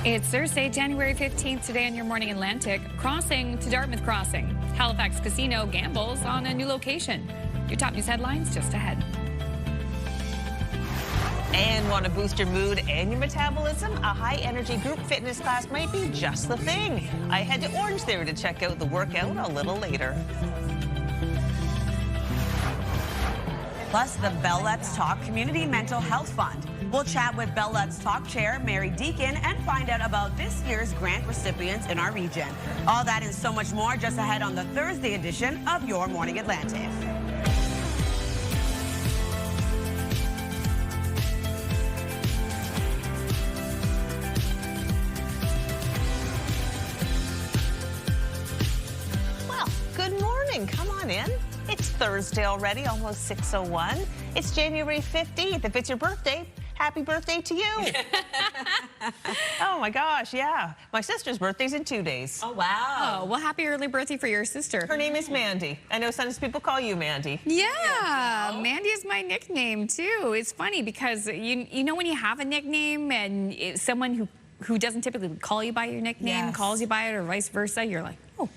It's Thursday, January 15th, today on Your Morning Atlantic. Crossing to Dartmouth Crossing. Halifax Casino gambles on a new location. Your top news headlines just ahead. And want to boost your mood and your metabolism? A high-energy group fitness class might be just the thing. I head to Orange Theory to check out the workout a little later. Plus, the Bell Let's Talk Community Mental Health Fund. We'll chat with Bell Let's Talk Chair Mary Deacon and find out about this year's grant recipients in our region. All that and so much more just ahead on the Thursday edition of Your Morning Atlantic. Well, good morning. Come on in. It's Thursday already, almost 6:01. It's January 15th. If it's your birthday, happy birthday to you. Oh my gosh, yeah. My sister's birthday's in 2 days. Oh, wow. Oh, well, happy early birthday for your sister. Her name is Mandy. I know sometimes people call you Mandy. Yeah, Mandy is my nickname too. It's funny because you know when you have a nickname and someone who doesn't typically call you by your nickname calls you by it or vice versa, you're like, oh.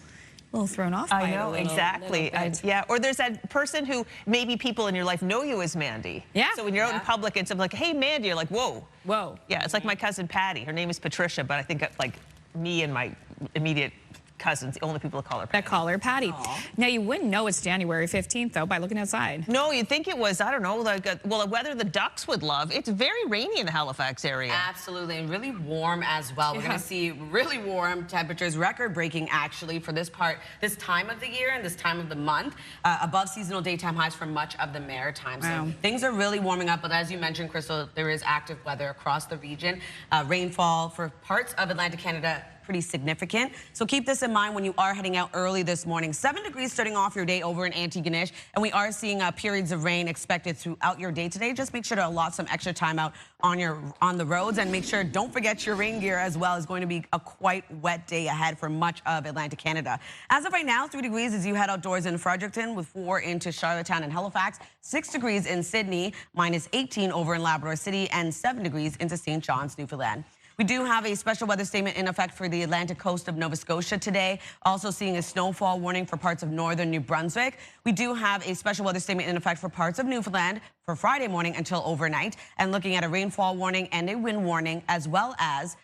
A little thrown off by I know, it a little, exactly. Yeah, or there's that person who maybe people in your life know you as Mandy. Yeah. So when you're out in public and someone's like, hey, Mandy, you're like, whoa. Whoa. Yeah, it's like my cousin Patty. Her name is Patricia, but I think like me and my immediate cousins, the only people that call her Patty. That call her Patty. Aww. Now, you wouldn't know it's January 15th, though, by looking outside. No, you'd think it was, I don't know, like well, a weather the ducks would love. It's very rainy in the Halifax area. Absolutely, and really warm as well. We're going to see really warm temperatures, record-breaking actually for this time of the year and this time of the month. Above seasonal daytime highs for much of the Maritime. So things are really warming up, but as you mentioned, Crystal, there is active weather across the region. Rainfall for parts of Atlantic Canada pretty significant. So keep this in mind when you are heading out early this morning. 7 degrees starting off your day over in Antigonish, and we are seeing periods of rain expected throughout your day today. Just make sure to allot some extra time out on the roads, and make sure, don't forget your rain gear as well. It's going to be a quite wet day ahead for much of Atlantic Canada. As of right now, 3 degrees as you head outdoors in Fredericton, with 4 into Charlottetown and Halifax, 6 degrees in Sydney, minus 18 over in Labrador City, and 7 degrees into St. John's, Newfoundland. We do have a special weather statement in effect for the Atlantic coast of Nova Scotia today. Also seeing a snowfall warning for parts of northern New Brunswick. We do have a special weather statement in effect for parts of Newfoundland for Friday morning until overnight. And looking at a rainfall warning and a wind warning, as well as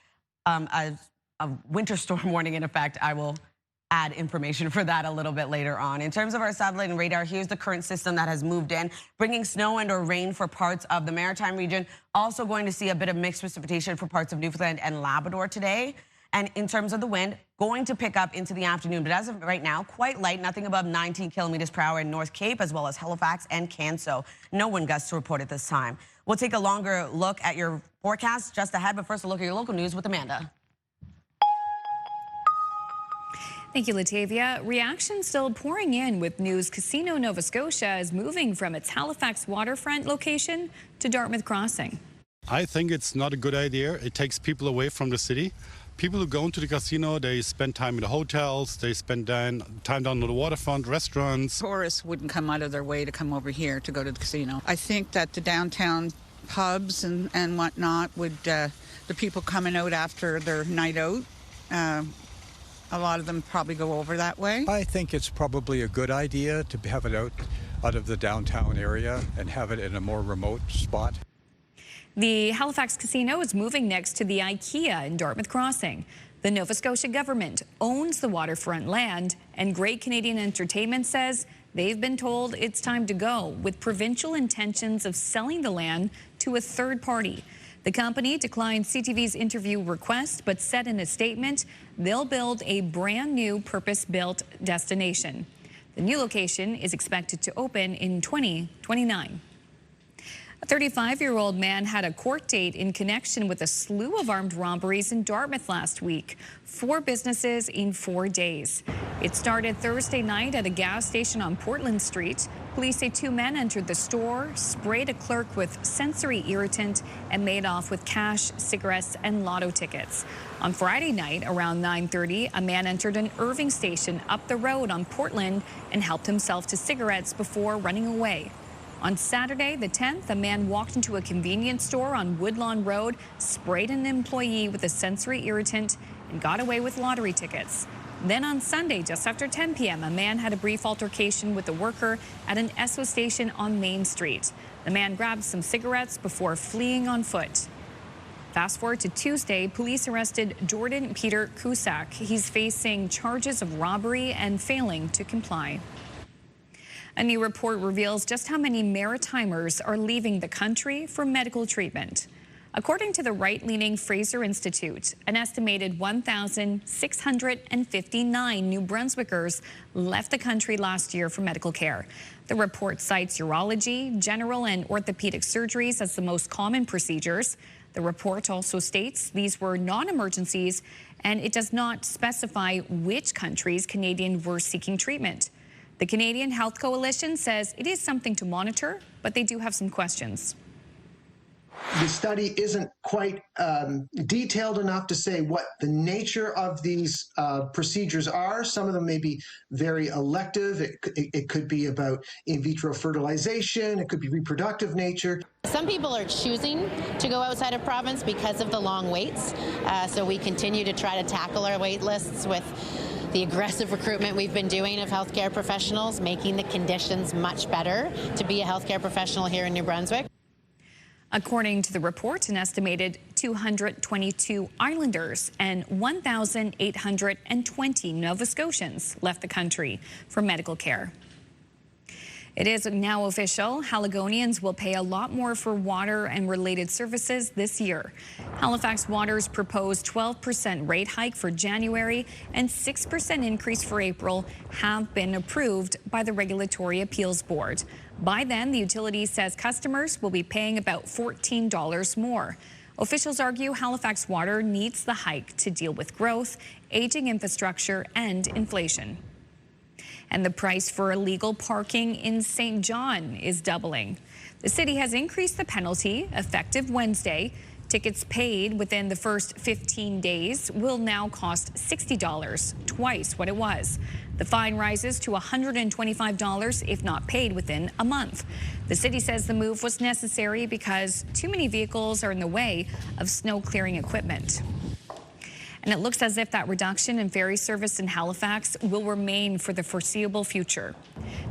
a winter storm warning in effect. I will add information for that a little bit later on. In terms of our satellite and radar, here's the current system that has moved in, bringing snow and or rain for parts of the Maritime region. Also going to see a bit of mixed precipitation for parts of Newfoundland and Labrador today. And in terms of the wind, going to pick up into the afternoon, but as of right now, quite light, nothing above 19 kilometers per hour in North Cape, as well as Halifax and Canso. No wind gusts to report at this time. We'll take a longer look at your forecast just ahead, but first a look at your local news with Amanda. Thank you, Latavia. Reaction still pouring in with news Casino Nova Scotia is moving from its Halifax waterfront location to Dartmouth Crossing. I think it's not a good idea. It takes people away from the city. People who go into the casino, they spend time in the hotels, they spend time down on the waterfront, restaurants. Tourists wouldn't come out of their way to come over here to go to the casino. I think that the downtown pubs and whatnot would, the people coming out after their night out, a lot of them probably go over that way. I think it's probably a good idea to have it out of the downtown area and have it in a more remote spot. The Halifax Casino is moving next to the IKEA in Dartmouth Crossing. The Nova Scotia government owns the waterfront land, and Great Canadian Entertainment says they've been told it's time to go, with provincial intentions of selling the land to a third party. The company declined CTV's interview request, but said in a statement they'll build a brand new purpose-built destination. The new location is expected to open in 2029. A 35-year-old man had a court date in connection with a slew of armed robberies in Dartmouth last week. 4 businesses in 4 days. It started Thursday night at a gas station on Portland Street. Police say 2 men entered the store, sprayed a clerk with sensory irritant, and made off with cash, cigarettes, and lotto tickets. On Friday night, around 9:30, a man entered an Irving station up the road on Portland and helped himself to cigarettes before running away. On Saturday, the 10th, a man walked into a convenience store on Woodlawn Road, sprayed an employee with a sensory irritant, and got away with lottery tickets. Then on Sunday, just after 10 p.m., a man had a brief altercation with a worker at an Esso station on Main Street. The man grabbed some cigarettes before fleeing on foot. Fast forward to Tuesday, police arrested Jordan Peter Cusack. He's facing charges of robbery and failing to comply. A new report reveals just how many Maritimers are leaving the country for medical treatment. According to the right-leaning Fraser Institute, an estimated 1,659 New Brunswickers left the country last year for medical care. The report cites urology, general and orthopedic surgeries as the most common procedures. The report also states these were non-emergencies, and it does not specify which countries Canadians were seeking treatment. The Canadian Health Coalition says it is something to monitor, but they do have some questions. The study isn't quite detailed enough to say what the nature of these procedures are. Some of them may be very elective. It could be about in vitro fertilization. It could be reproductive nature. Some people are choosing to go outside of province because of the long waits. So we continue to try to tackle our wait lists with the aggressive recruitment we've been doing of healthcare professionals, making the conditions much better to be a healthcare professional here in New Brunswick. According to the report, an estimated 222 Islanders and 1,820 Nova Scotians left the country for medical care. It is now official. Haligonians will pay a lot more for water and related services this year. Halifax Water's proposed 12% rate hike for January and 6% increase for April have been approved by the Regulatory Appeals Board. By then, the utility says customers will be paying about $14 more. Officials argue Halifax Water needs the hike to deal with growth, aging infrastructure, and inflation. And the price for illegal parking in St. John is doubling. The city has increased the penalty effective Wednesday. Tickets paid within the first 15 days will now cost $60, twice what it was. The fine rises to $125 if not paid within a month. The city says the move was necessary because too many vehicles are in the way of snow clearing equipment. And it looks as if that reduction in ferry service in Halifax will remain for the foreseeable future.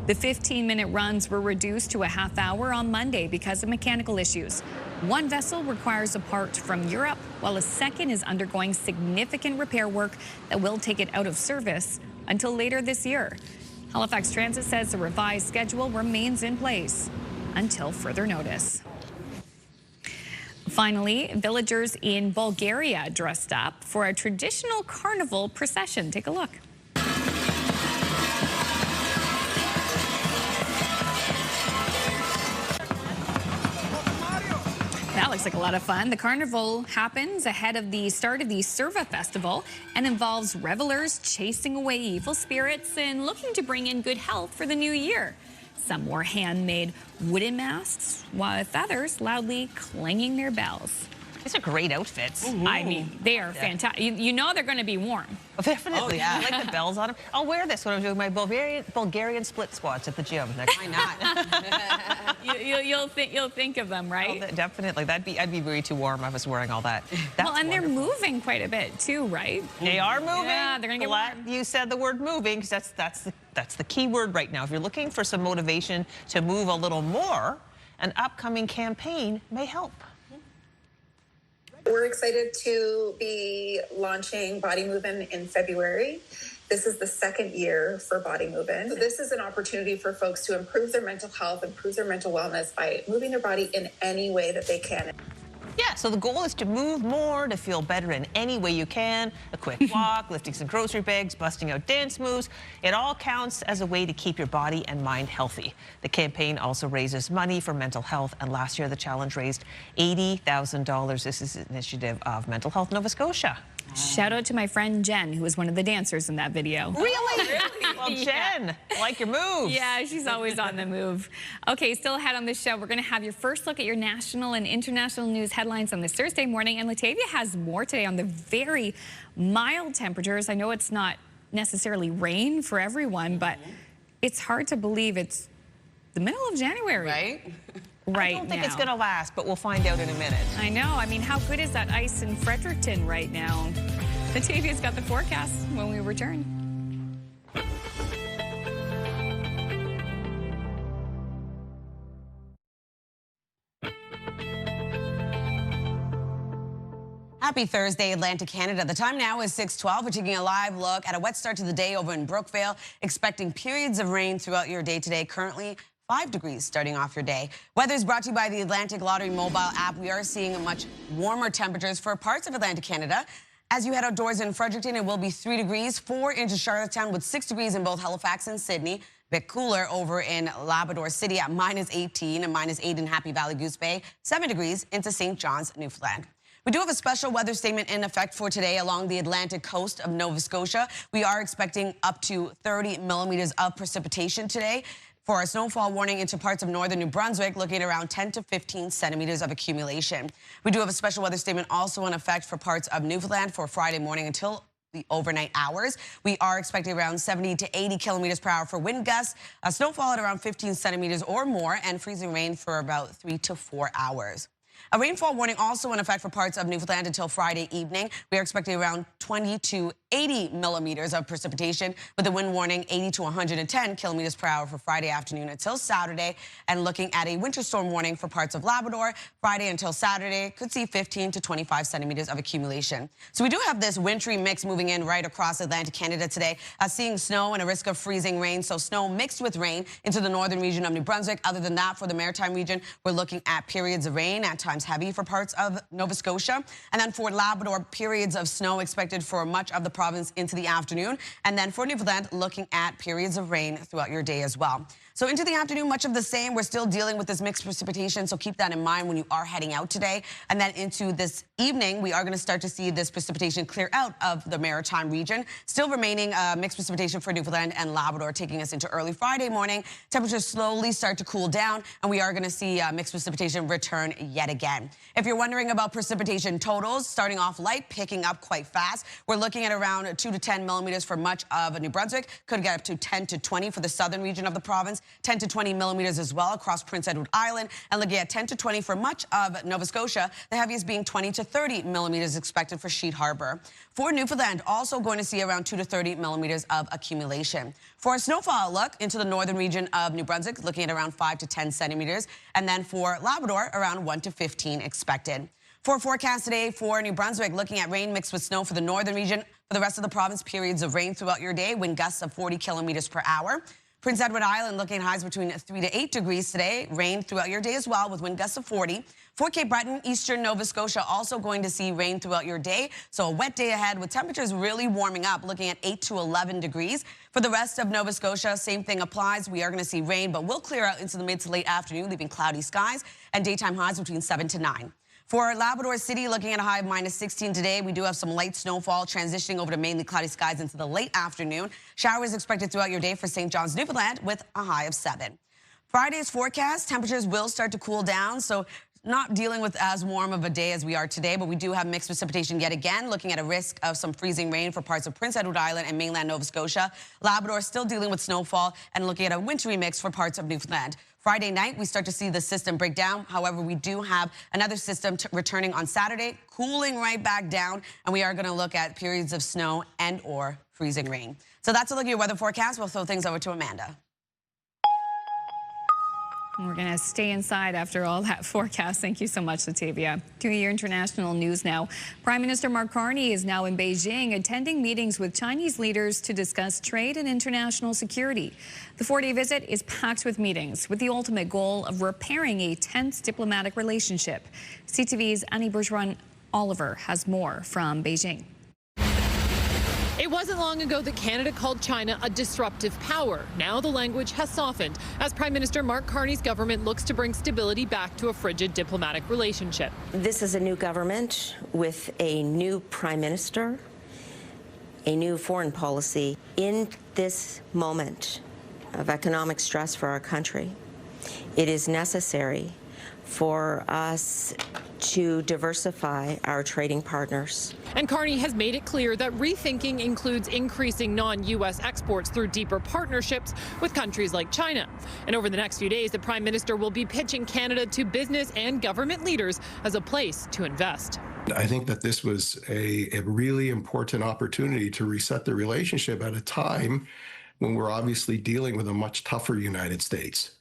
The 15-minute runs were reduced to a half hour on Monday because of mechanical issues. One vessel requires a part from Europe, while a second is undergoing significant repair work that will take it out of service until later this year. Halifax Transit says the revised schedule remains in place until further notice. Finally, villagers in Bulgaria dressed up for a traditional carnival procession. Take a look. That looks like a lot of fun. The carnival happens ahead of the start of the Serva Festival and involves revelers chasing away evil spirits and looking to bring in good health for the new year. Some wore handmade wooden masks, with others loudly clanging their bells. These are great outfits. I mean, they are fantastic. You know they're going to be warm. Oh, definitely. Oh, yeah. I like the bells on them. I'll wear this when I'm doing my Bulgarian split squats at the gym. Why not? You'll think of them, right? Oh, definitely. I'd be way too warm if I was wearing all that. That's well, and wonderful. they're moving quite a bit too, right? They are moving. Yeah, they're going to get Glad warm. you said the word moving, because that's the key word right now. If you're looking for some motivation to move a little more, an upcoming campaign may help. We're excited to be launching Body Movin' in February. This is the second year for Body Movin'. So this is an opportunity for folks to improve their mental health, improve their mental wellness by moving their body in any way that they can. Yeah, so the goal is to move more, to feel better in any way you can. A quick walk, lifting some grocery bags, busting out dance moves. It all counts as a way to keep your body and mind healthy. The campaign also raises money for mental health, and last year the challenge raised $80,000. This is an initiative of Mental Health Nova Scotia. Shout out to my friend Jen, who was one of the dancers in that video. Really? Well, Jen, I like your moves. Yeah, she's always on the move. Okay, still ahead on the show, we're going to have your first look at your national and international news headlines on this Thursday morning. And Latavia has more today on the very mild temperatures. I know it's not necessarily rain for everyone, but it's hard to believe it's the middle of January. Right? I don't think it's going to last, but we'll find out in a minute. I know. I mean, how good is that ice in Fredericton right now? The TV's got the forecast when we return. Happy Thursday, Atlantic Canada. The time now is 6:12. We're taking a live look at a wet start to the day over in Brookvale. Expecting periods of rain throughout your day today. Currently 5 degrees starting off your day. Weather is brought to you by the Atlantic Lottery mobile app. We are seeing much warmer temperatures for parts of Atlantic Canada. As you head outdoors in Fredericton, it will be 3 degrees, 4 into Charlottetown with 6 degrees in both Halifax and Sydney. A bit cooler over in Labrador City at -18 and -8 in Happy Valley Goose Bay. 7 degrees into St. John's, Newfoundland. We do have a special weather statement in effect for today along the Atlantic coast of Nova Scotia. We are expecting up to 30 millimeters of precipitation today. For our snowfall warning into parts of northern New Brunswick, looking at around 10 to 15 centimeters of accumulation. We do have a special weather statement also in effect for parts of Newfoundland for Friday morning until the overnight hours. We are expecting around 70 to 80 kilometers per hour for wind gusts, a snowfall at around 15 centimeters or more, and freezing rain for about 3 to 4 hours. A rainfall warning also in effect for parts of Newfoundland until Friday evening. We are expecting around 20 to 80 millimeters of precipitation with a wind warning 80 to 110 kilometers per hour for Friday afternoon until Saturday. And looking at a winter storm warning for parts of Labrador. Friday until Saturday could see 15 to 25 centimeters of accumulation. So we do have this wintry mix moving in right across Atlantic Canada today. Seeing snow and a risk of freezing rain. So snow mixed with rain into the northern region of New Brunswick. Other than that, for the maritime region, we're looking at periods of rain, at times heavy for parts of Nova Scotia. And then for Labrador, periods of snow expected for much of the province into the afternoon. And then for Newfoundland, looking at periods of rain throughout your day as well. So into the afternoon, much of the same. We're still dealing with this mixed precipitation, so keep that in mind when you are heading out today. And then into this evening, we are going to start to see this precipitation clear out of the maritime region. Still remaining mixed precipitation for Newfoundland and Labrador, taking us into early Friday morning. Temperatures slowly start to cool down, and we are going to see mixed precipitation return yet again. If you're wondering about precipitation totals, starting off light, picking up quite fast. We're looking at around 2 to 10 millimeters for much of New Brunswick. Could get up to 10 to 20 for the southern region of the province. 10 to 20 millimeters as well across Prince Edward Island, and looking at 10 to 20 for much of Nova Scotia, the heaviest being 20 to 30 millimeters expected for Sheet Harbour. For Newfoundland, also going to see around 2 to 30 millimeters of accumulation. For a snowfall outlook into the northern region of New Brunswick, looking at around 5 to 10 centimeters, and then for Labrador, around 1 to 15 expected. For forecast today for New Brunswick, looking at rain mixed with snow for the northern region. For the rest of the province, periods of rain throughout your day, wind gusts of 40 kilometers per hour. Prince Edward Island looking at highs between 3 to 8 degrees today. Rain throughout your day as well with wind gusts of 40. For Cape Breton, eastern Nova Scotia, also going to see rain throughout your day. So a wet day ahead with temperatures really warming up, looking at 8 to 11 degrees. For the rest of Nova Scotia, same thing applies. We are going to see rain, but we'll clear out into the mid to late afternoon, leaving cloudy skies and daytime highs between 7 to 9. For Labrador City, looking at a high of -16 today. We do have some light snowfall transitioning over to mainly cloudy skies into the late afternoon. Showers expected throughout your day for St. John's, Newfoundland, with a high of 7. Friday's forecast, temperatures will start to cool down, so not dealing with as warm of a day as we are today, but we do have mixed precipitation yet again, looking at a risk of some freezing rain for parts of Prince Edward Island and mainland Nova Scotia. Labrador still dealing with snowfall and looking at a wintry mix for parts of Newfoundland. Friday night, we start to see the system break down. However, we do have another system returning on Saturday, cooling right back down, and we are going to look at periods of snow and or freezing rain. So that's a look at your weather forecast. We'll throw things over to Amanda. We're going to stay inside after all that forecast. Thank you so much, Latavia. To your international news now. Prime Minister Mark Carney is now in Beijing attending meetings with Chinese leaders to discuss trade and international security. The 4-day visit is packed with meetings with the ultimate goal of repairing a tense diplomatic relationship. CTV's Annie Bergeron-Oliver has more from Beijing. It wasn't long ago that Canada called China a disruptive power. Now the language has softened as Prime Minister Mark Carney's government looks to bring stability back to a frigid diplomatic relationship. This is a new government with a new Prime Minister, a new foreign policy. In this moment of economic stress for our country, it is necessary for us to diversify our trading partners. And Carney has made it clear that rethinking includes increasing non-U.S. exports through deeper partnerships with countries like China. And over the next few days, the Prime Minister will be pitching Canada to business and government leaders as a place to invest. I think that this was a really important opportunity to reset the relationship at a time when we're obviously dealing with a much tougher United States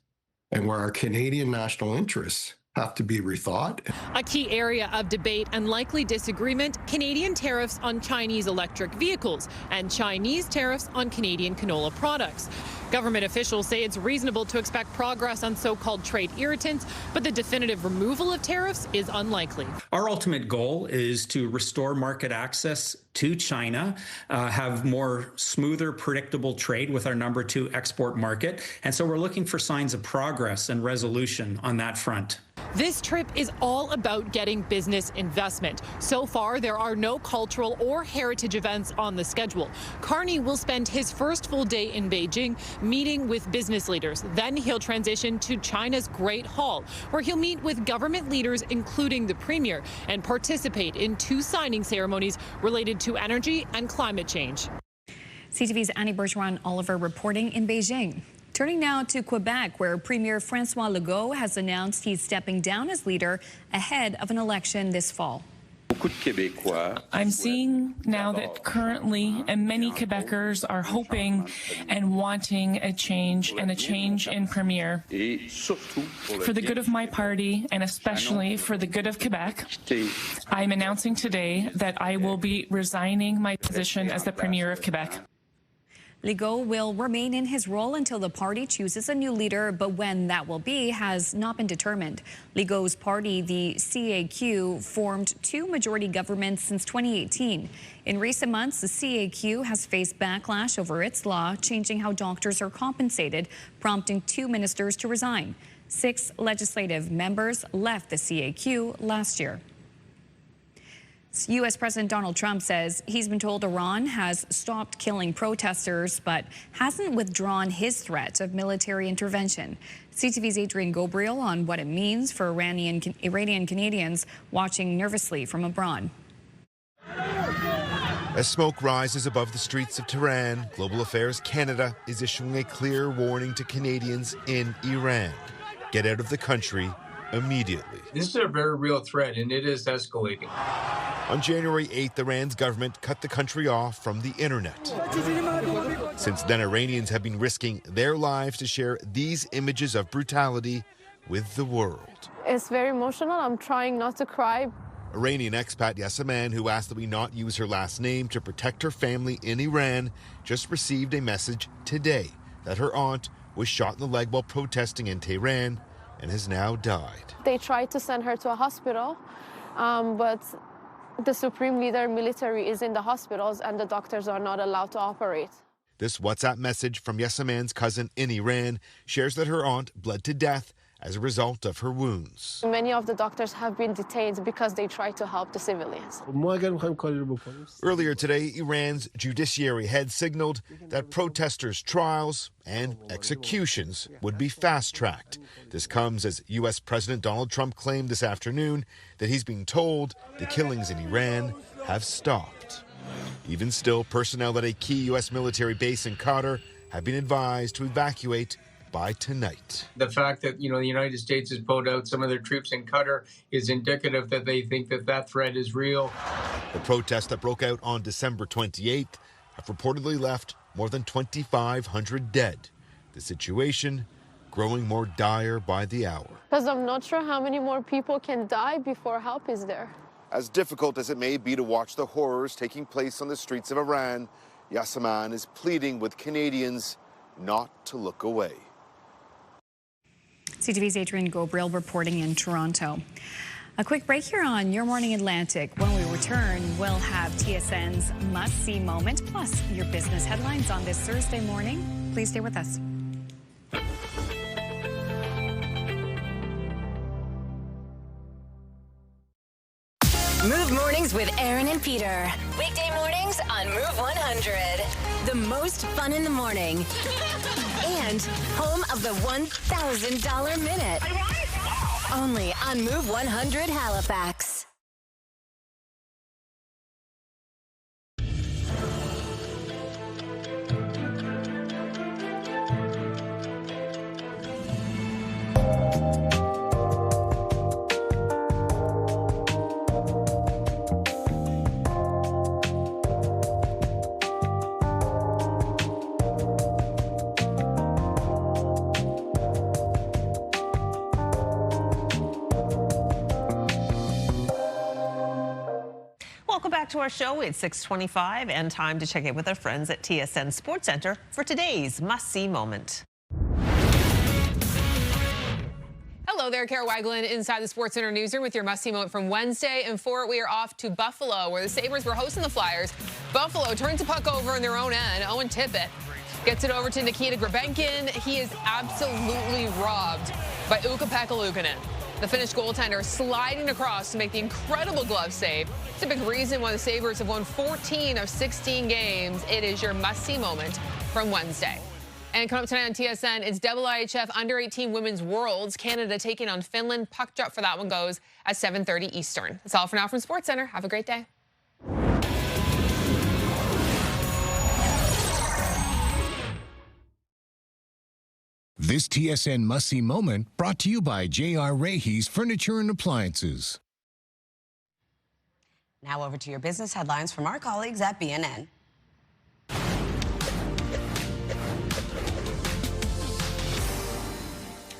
and where our Canadian national interests have to be rethought. A key area of debate and likely disagreement, Canadian tariffs on Chinese electric vehicles and Chinese tariffs on Canadian canola products. Government officials say it's reasonable to expect progress on so-called trade irritants, but the definitive removal of tariffs is unlikely. Our ultimate goal is to restore market access to China, have more smoother, predictable trade with our number 2 export market. And so we're looking for signs of progress and resolution on that front. This trip is all about getting business investment. So far, there are no cultural or heritage events on the schedule. Carney will spend his first full day in Beijing meeting with business leaders. Then he'll transition to China's Great Hall, where he'll meet with government leaders, including the Premier, and participate in 2 signing ceremonies related to energy and climate change. CTV's Annie Bergeron-Oliver reporting in Beijing. Turning now to Quebec, where Premier François Legault has announced he's stepping down as leader ahead of an election this fall. I'm seeing now that currently many Quebecers are hoping and wanting a change in Premier. For the good of my party and especially for the good of Quebec, I'm announcing today that I will be resigning my position as the Premier of Quebec. Legault will remain in his role until the party chooses a new leader, but when that will be has not been determined. Legault's party, the CAQ, formed 2 majority governments since 2018. In recent months, the CAQ has faced backlash over its law, changing how doctors are compensated, prompting 2 ministers to resign. 6 legislative members left the CAQ last year. U.S. President Donald Trump says he's been told Iran has stopped killing protesters, but hasn't withdrawn his threat of military intervention. CTV's Adrian Gobriel on what it means for Iranian Canadians watching nervously from abroad. As smoke rises above the streets of Tehran, Global Affairs Canada is issuing a clear warning to Canadians in Iran. Get out of the country immediately. This is a very real threat, and it is escalating. On January 8th, Iran's government cut the country off from the internet. Since then, Iranians have been risking their lives to share these images of brutality with the world. It's very emotional. I'm trying not to cry. Iranian expat Yasaman, who asked that we not use her last name to protect her family in Iran, just received a message today that her aunt was shot in the leg while protesting in Tehran and has now died. They tried to send her to a hospital, but the supreme leader military is in the hospitals and the doctors are not allowed to operate. This WhatsApp message from Yasaman's cousin in Iran shares that her aunt bled to death as a result of her wounds. Many of the doctors have been detained because they tried to help the civilians. Earlier today, Iran's judiciary head signaled that protesters' trials and executions would be fast-tracked. This comes as U.S. President Donald Trump claimed this afternoon that he's being told the killings in Iran have stopped. Even still, personnel at a key U.S. military base in Qatar have been advised to evacuate by tonight. The fact that, the United States has pulled out some of their troops in Qatar is indicative that they think that that threat is real. The protests that broke out on December 28th have reportedly left more than 2,500 dead. The situation growing more dire by the hour. Because I'm not sure how many more people can die before help is there. As difficult as it may be to watch the horrors taking place on the streets of Iran, Yasaman is pleading with Canadians not to look away. CTV's Adrian Gobriel reporting in Toronto. A quick break here on Your Morning Atlantic. When we return, we'll have TSN's must-see moment, plus your business headlines on this Thursday morning. Please stay with us. Move Mornings with Aaron and Peter. Weekday mornings on Move 100. The most fun in the morning. And home of the $1,000 minute. Only on Move 100 Halifax. Welcome back to our show. It's 6:25 and time to check in with our friends at TSN Sports Center for today's must-see moment. Hello there, Kara Wagland inside the Sports Center newsroom with your must-see moment from Wednesday. And for it, we are off to Buffalo, where the Sabres were hosting the Flyers. Buffalo turns the puck over in their own end. Owen Tippett gets it over to Nikita Grabenkin. He is absolutely robbed by Ukko-Pekka Luukkonen. The Finnish goaltender sliding across to make the incredible glove save. It's a big reason why the Sabres have won 14 of 16 games. It is your must-see moment from Wednesday. And coming up tonight on TSN, it's IIHF Under-18 Women's Worlds. Canada taking on Finland. Puck drop for that one goes at 7:30 Eastern. That's all for now from Sports Center. Have a great day. This TSN must-see moment brought to you by J.R. Rahe's Furniture and Appliances. Now over to your business headlines from our colleagues at BNN.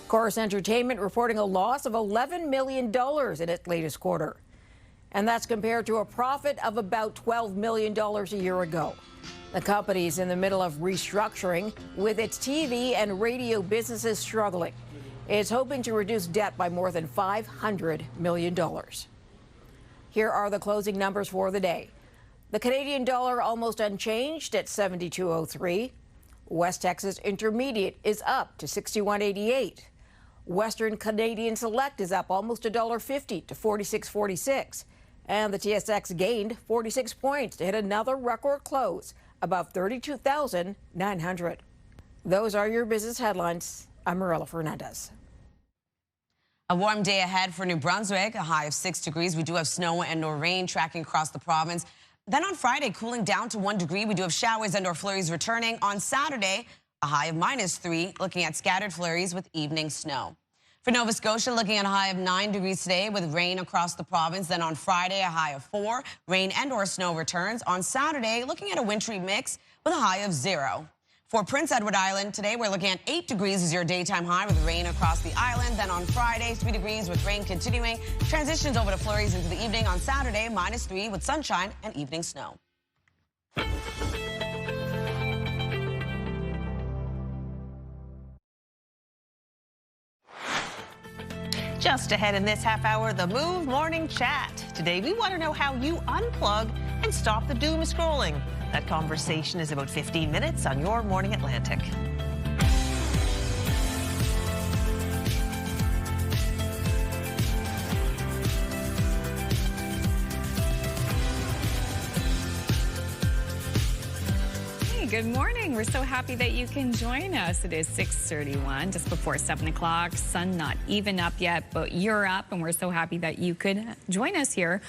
Chorus Entertainment reporting a loss of $11 million in its latest quarter. And that's compared to a profit of about $12 million a year ago. The company is in the middle of restructuring, with its TV and radio businesses struggling. It's hoping to reduce debt by more than $500 million. Here are the closing numbers for the day. The Canadian dollar almost unchanged at 72.03. West Texas Intermediate is up to 61.88. Western Canadian Select is up almost $1.50 to 46.46. And the TSX gained 46 points to hit another record close, above 32,900. Those are your business headlines. I'm Marilla Fernandez. A warm day ahead for New Brunswick, a high of 6 degrees. We do have snow and or rain tracking across the province. Then on Friday, cooling down to 1 degree. We do have showers and or flurries returning. On Saturday, a high of -3, looking at scattered flurries with evening snow. For Nova Scotia, looking at a high of 9 degrees today with rain across the province. Then on Friday, a high of 4, rain and or snow returns. On Saturday, looking at a wintry mix with a high of 0. For Prince Edward Island, today we're looking at 8 degrees as your daytime high with rain across the island. Then on Friday, 3 degrees with rain continuing. Transitions over to flurries into the evening. On Saturday, -3 with sunshine and evening snow. Just ahead in this half hour, the Move Morning Chat. Today, we want to know how you unplug and stop the doom scrolling. That conversation is about 15 minutes on Your Morning Atlantic. Good morning. We're so happy that you can join us. It is 6:31, just before 7 o'clock. Sun not even up yet, but you're up, and we're so happy that you could join us here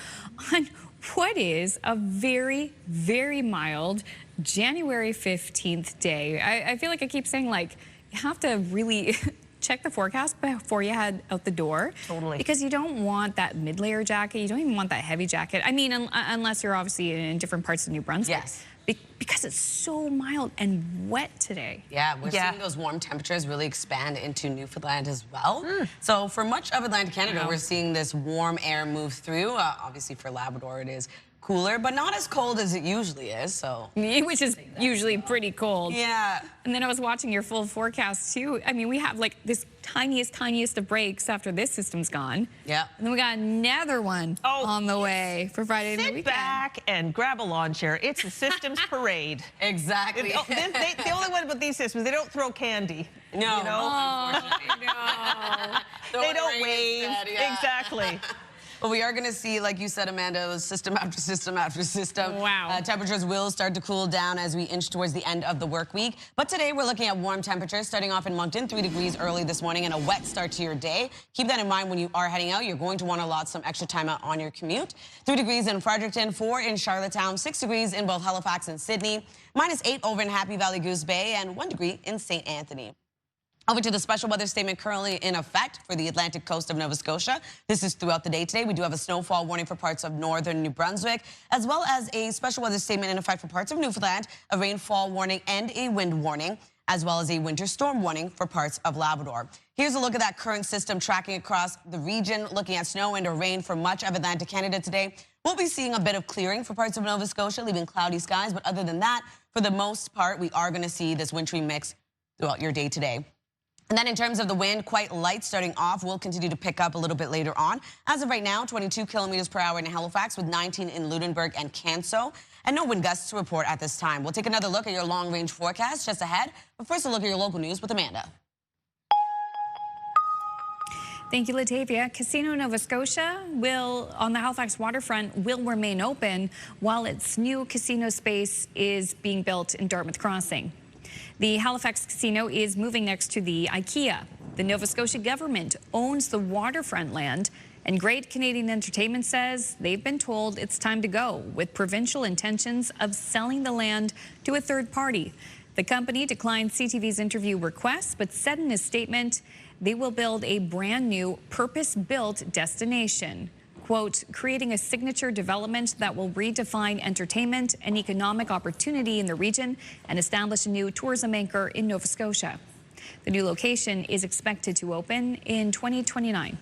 on what is a very, very mild January 15th day. I feel like I keep saying, like, you have to really check the forecast before you head out the door. Totally. Because you don't want that mid-layer jacket. You don't even want that heavy jacket. I mean, unless you're obviously in different parts of New Brunswick. Yes. Because it's so mild and wet today. Yeah, we're seeing those warm temperatures really expand into Newfoundland as well. So for much of Atlantic Canada, we're seeing this warm air move through. Obviously for Labrador, it is cooler, but not as cold as it usually is. So, which is usually pretty cold. Yeah. And then I was watching your full forecast too. I mean, we have like this tiniest of breaks after this system's gone. Yeah. And then we got another one on the way for Friday night weekend. Sit back and grab a lawn chair. It's a systems parade. Exactly. The only one about these systems, they don't throw candy. No. You know? Oh, no. They don't wave. Instead, yeah. Exactly. But we are going to see, like you said, Amanda, system after system after system. Wow. Temperatures will start to cool down as we inch towards the end of the work week. But today we're looking at warm temperatures, starting off in Moncton, 3 degrees early this morning, and a wet start to your day. Keep that in mind when you are heading out. You're going to want to allot some extra time out on your commute. 3 degrees in Fredericton, 4 in Charlottetown, 6 degrees in both Halifax and Sydney, -8 over in Happy Valley Goose Bay, and 1 degree in St. Anthony. Over to the special weather statement currently in effect for the Atlantic coast of Nova Scotia. This is throughout the day today. We do have a snowfall warning for parts of northern New Brunswick, as well as a special weather statement in effect for parts of Newfoundland, a rainfall warning and a wind warning, as well as a winter storm warning for parts of Labrador. Here's a look at that current system tracking across the region, looking at snow and or rain for much of Atlantic Canada today. We'll be seeing a bit of clearing for parts of Nova Scotia, leaving cloudy skies. But other than that, for the most part, we are going to see this wintry mix throughout your day today. And then in terms of the wind, quite light starting off. Will continue to pick up a little bit later on. As of right now, 22 kilometers per hour in Halifax with 19 in Lunenburg and Canso. And no wind gusts to report at this time. We'll take another look at your long-range forecast just ahead. But first, a look at your local news with Amanda. Thank you, Latavia. Casino Nova Scotia on the Halifax waterfront will remain open while its new casino space is being built in Dartmouth Crossing. The Halifax Casino is moving next to the IKEA. The Nova Scotia government owns the waterfront land, and Great Canadian Entertainment says they've been told it's time to go, with provincial intentions of selling the land to a third party. The company declined CTV's interview request, but said in a statement they will build a brand new purpose-built destination. Quote, creating a signature development that will redefine entertainment and economic opportunity in the region and establish a new tourism anchor in Nova Scotia. The new location is expected to open in 2029.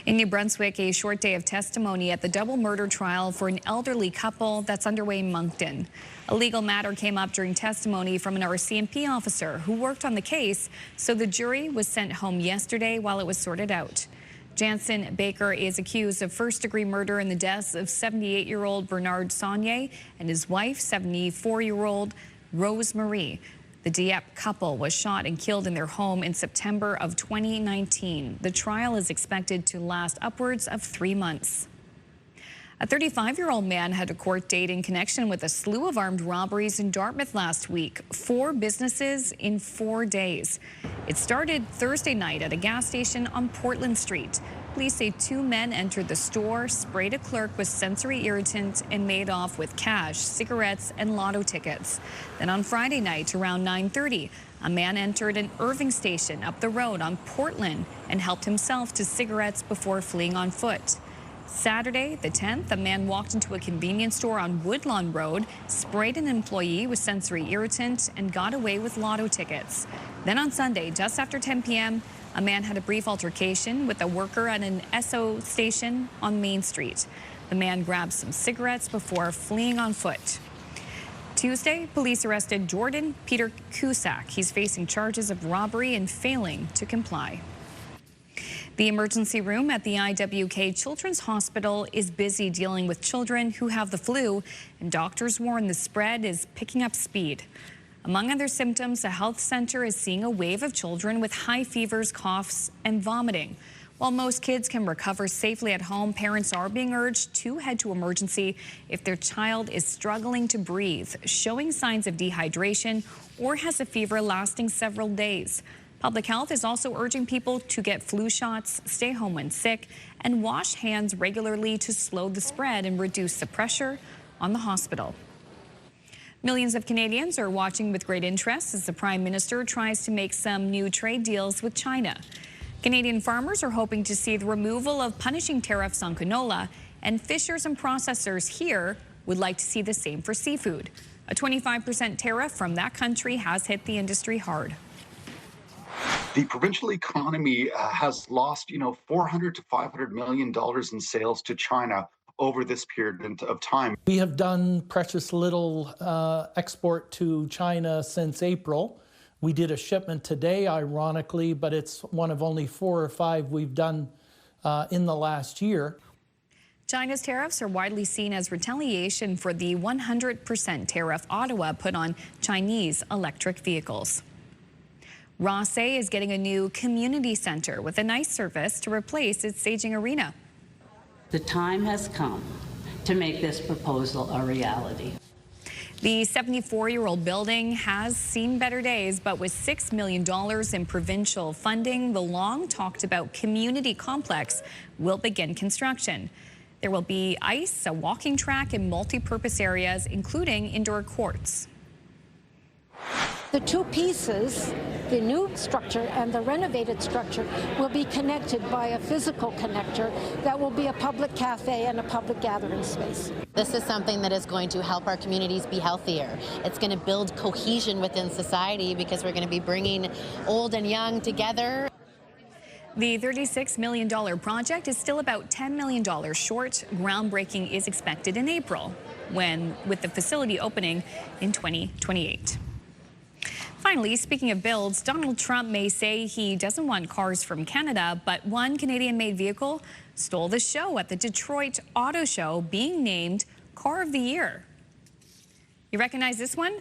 In New Brunswick, a short day of testimony at the double murder trial for an elderly couple that's underway in Moncton. A legal matter came up during testimony from an RCMP officer who worked on the case, so the jury was sent home yesterday while it was sorted out. Jansen Baker is accused of first-degree murder in the deaths of 78-year-old Bernard Saunier and his wife, 74-year-old Rose Marie. The Dieppe couple was shot and killed in their home in September of 2019. The trial is expected to last upwards of 3 months. A 35-year-old man had a court date in connection with a slew of armed robberies in Dartmouth last week. 4 businesses in 4 days. It started Thursday night at a gas station on Portland Street. Police say 2 men entered the store, sprayed a clerk with sensory irritant, and made off with cash, cigarettes, and lotto tickets. Then on Friday night around 9:30, a man entered an Irving station up the road on Portland and helped himself to cigarettes before fleeing on foot. Saturday, the 10th, a man walked into a convenience store on Woodlawn Road, sprayed an employee with sensory irritant, and got away with lotto tickets. Then on Sunday, just after 10 p.m., a man had a brief altercation with a worker at an Esso station on Main Street. The man grabbed some cigarettes before fleeing on foot. Tuesday, police arrested Jordan Peter Cusack. He's facing charges of robbery and failing to comply. The emergency room at the IWK Children's Hospital is busy dealing with children who have the flu, and doctors warn the spread is picking up speed. Among other symptoms, the health center is seeing a wave of children with high fevers, coughs, and vomiting. While most kids can recover safely at home, parents are being urged to head to emergency if their child is struggling to breathe, showing signs of dehydration, or has a fever lasting several days. Public Health is also urging people to get flu shots, stay home when sick, and wash hands regularly to slow the spread and reduce the pressure on the hospital. Millions of Canadians are watching with great interest as the Prime Minister tries to make some new trade deals with China. Canadian farmers are hoping to see the removal of punishing tariffs on canola, and fishers and processors here would like to see the same for seafood. A 25% tariff from that country has hit the industry hard. The provincial economy has lost, $400 to $500 million in sales to China over this period of time. We have done precious little export to China since April. We did a shipment today, ironically, but it's one of only 4 or 5 we've done in the last year. China's tariffs are widely seen as retaliation for the 100% tariff Ottawa put on Chinese electric vehicles. Rosse is getting a new community center with a nice service to replace its staging arena. The time has come to make this proposal a reality. The 74-year-old building has seen better days, but with $6 million in provincial funding, the long-talked-about community complex will begin construction. There will be ice, a walking track, and multi-purpose areas, including indoor courts. The two pieces, the new structure and the renovated structure, will be connected by a physical connector that will be a public cafe and a public gathering space. This is something that is going to help our communities be healthier. It's going to build cohesion within society because we're going to be bringing old and young together. The $36 million project is still about $10 million short. Groundbreaking is expected in April, with the facility opening in 2028. Finally, speaking of builds, Donald Trump may say he doesn't want cars from Canada, but one Canadian-made vehicle stole the show at the Detroit Auto Show, being named Car of the Year. You recognize this one?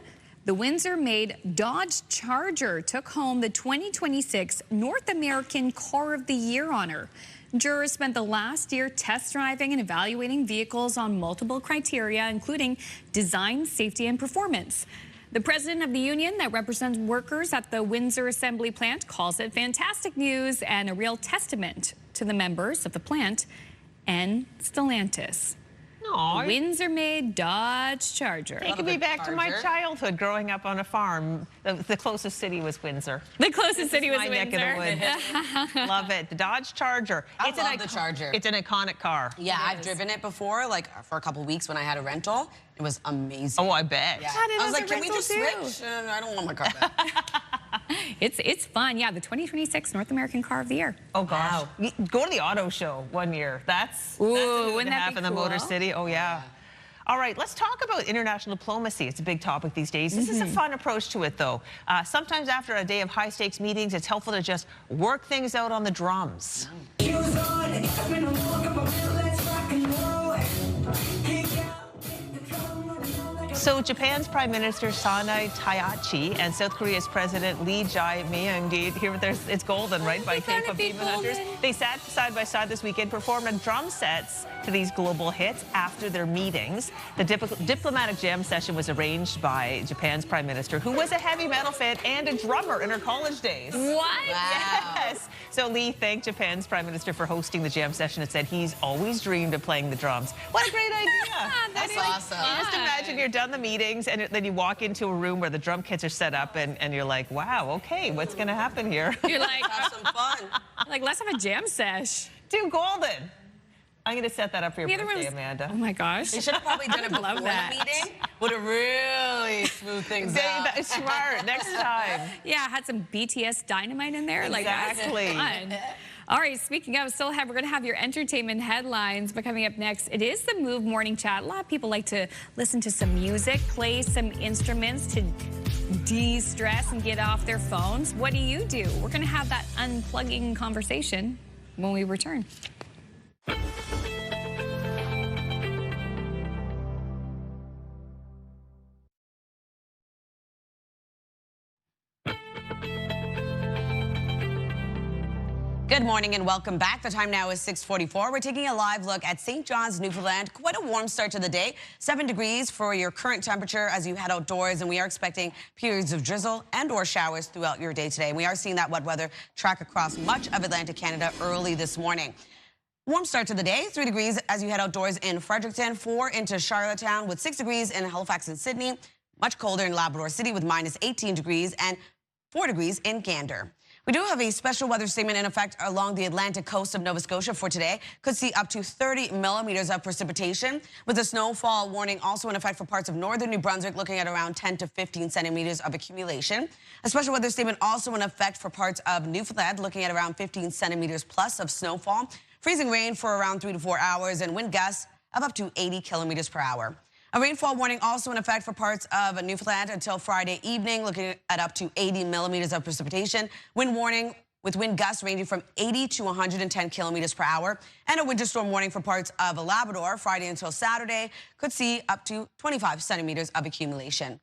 The Windsor-made Dodge Charger took home the 2026 North American Car of the Year honor. Jurors spent the last year test driving and evaluating vehicles on multiple criteria, including design, safety, and performance. The president of the union that represents workers at the Windsor Assembly Plant calls it fantastic news and a real testament to the members of the plant and Stellantis. Aww. Windsor-made Dodge Charger. Taking me back to my childhood growing up on a farm. The closest city was Windsor. The closest city was my Windsor. Neck of the woods. Love it. The Dodge Charger. I love the Charger. It's an iconic car. Yeah, I've driven it before, like for a couple weeks when I had a rental. It was amazing. Oh, I bet. Yeah. I was like, can we just rental too. switch? I don't want my car back. It's fun. Yeah, the 2026 North American Car of the Year. Oh, gosh. Wow. Go to the auto show one year. That's wouldn't that be in the cool? Motor City. Oh, yeah. All right, let's talk about international diplomacy. It's a big topic these days. This is a fun approach to it, though. Sometimes after a day of high-stakes meetings, it's helpful to just work things out on the drums. So Japan's Prime Minister Sanai Taiachi and South Korea's President Lee Jae-myung, it's golden, right, by K-pop Demon Hunters. They sat side by side this weekend, performed on drum sets to these global hits after their meetings. The diplomatic jam session was arranged by Japan's Prime Minister, who was a heavy metal fan and a drummer in her college days. What? Wow. Yes. So Lee thanked Japan's Prime Minister for hosting the jam session and said he's always dreamed of playing the drums. What a great idea. That's awesome. Just imagine you're done the meetings and then you walk into a room where the drum kits are set up and you're like, wow, okay, what's going to happen here? You're like, have some fun. Like, let's have a jam sesh. Dude, golden. I'm going to set that up for your The other birthday, one's- Amanda. Oh, my gosh. They should have probably done it before Love the that. meeting. Would have really smoothed things out. That's smart. Next time. Yeah, had some BTS Dynamite in there. Exactly. Like, that's fun. All right, speaking of, we're going to have your entertainment headlines, but coming up next, it is the Move Morning Chat. A lot of people like to listen to some music, play some instruments to de-stress and get off their phones. What do you do? We're going to have that unplugging conversation when we return. Good morning and welcome back. The time now is 6:44. We're taking a live look at St. John's, Newfoundland. Quite a warm start to the day. 7 degrees for your current temperature as you head outdoors, and we are expecting periods of drizzle and or showers throughout your day today. And we are seeing that wet weather track across much of Atlantic Canada early this morning. Warm start to the day, 3 degrees as you head outdoors in Fredericton, 4 into Charlottetown with 6 degrees in Halifax and Sydney. Much colder in Labrador City with minus 18 degrees and 4 degrees in Gander. We do have a special weather statement in effect along the Atlantic coast of Nova Scotia for today. Could see up to 30 millimeters of precipitation, with a snowfall warning also in effect for parts of northern New Brunswick, looking at around 10 to 15 centimeters of accumulation. A special weather statement also in effect for parts of Newfoundland, looking at around 15 centimeters plus of snowfall. Freezing rain for around 3 to 4 hours and wind gusts of up to 80 kilometers per hour. A rainfall warning also in effect for parts of Newfoundland until Friday evening, looking at up to 80 millimeters of precipitation. Wind warning with wind gusts ranging from 80 to 110 kilometers per hour. And a winter storm warning for parts of Labrador Friday until Saturday. Could see up to 25 centimeters of accumulation.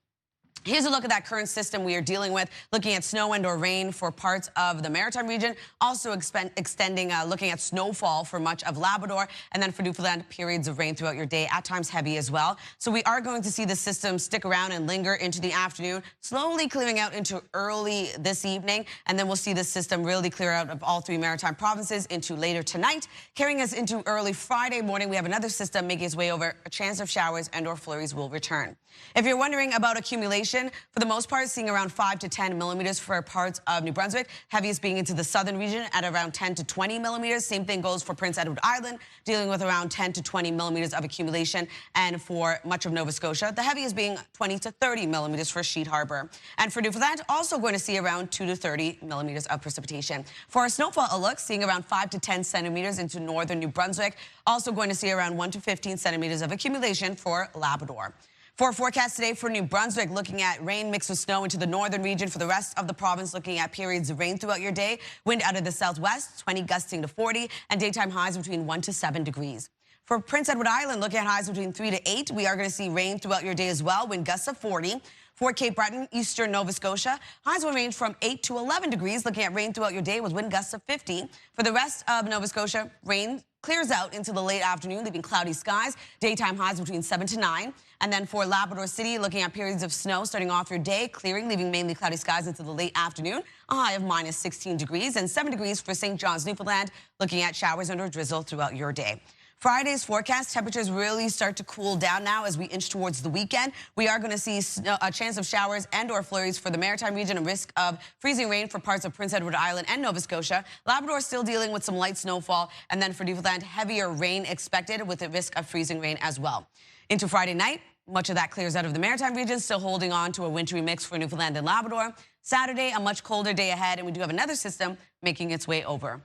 Here's a look at that current system we are dealing with, looking at snow and or rain for parts of the Maritime region, also extending, looking at snowfall for much of Labrador, and then for Newfoundland, periods of rain throughout your day, at times heavy as well. So we are going to see the system stick around and linger into the afternoon, slowly clearing out into early this evening, and then we'll see the system really clear out of all 3 Maritime provinces into later tonight, carrying us into early Friday morning. We have another system making its way over. A chance of showers and or flurries will return. If you're wondering about accumulation, for the most part, seeing around 5 to 10 millimeters for parts of New Brunswick. Heaviest being into the southern region at around 10 to 20 millimeters. Same thing goes for Prince Edward Island, dealing with around 10 to 20 millimeters of accumulation. And for much of Nova Scotia, the heaviest being 20 to 30 millimeters for Sheet Harbour. And for Newfoundland, also going to see around 2 to 30 millimeters of precipitation. For our snowfall outlook, seeing around 5 to 10 centimeters into northern New Brunswick. Also going to see around 1 to 15 centimeters of accumulation for Labrador. For our forecast today for New Brunswick, looking at rain mixed with snow into the northern region. For the rest of the province, looking at periods of rain throughout your day. Wind out of the southwest, 20 gusting to 40, and daytime highs between 1 to 7 degrees. For Prince Edward Island, looking at highs between 3 to 8. We are going to see rain throughout your day as well. Wind gusts of 40. For Cape Breton, eastern Nova Scotia, highs will range from 8 to 11 degrees. Looking at rain throughout your day with wind gusts of 50. For the rest of Nova Scotia, rain clears out into the late afternoon, leaving cloudy skies. Daytime highs between 7 to 9. And then for Labrador City, looking at periods of snow starting off your day, clearing, leaving mainly cloudy skies into the late afternoon. A high of minus 16 degrees and 7 degrees for St. John's, Newfoundland, looking at showers and or drizzle throughout your day. Friday's forecast, temperatures really start to cool down now as we inch towards the weekend. We are going to see a chance of showers and or flurries for the Maritime region, a risk of freezing rain for parts of Prince Edward Island and Nova Scotia. Labrador still dealing with some light snowfall, and then for Newfoundland, heavier rain expected with a risk of freezing rain as well. Into Friday night, much of that clears out of the Maritime region, still holding on to a wintry mix for Newfoundland and Labrador. Saturday, a much colder day ahead, and we do have another system making its way over.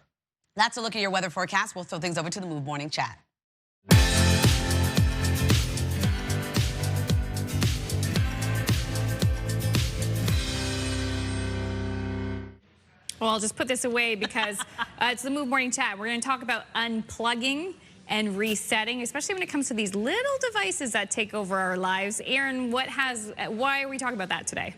That's a look at your weather forecast. We'll throw things over to the Move Morning Chat. Well, I'll just put this away because it's the Move Morning Chat. We're going to talk about unplugging and resetting, especially when it comes to these little devices that take over our lives. Aaron, why are we talking about that today?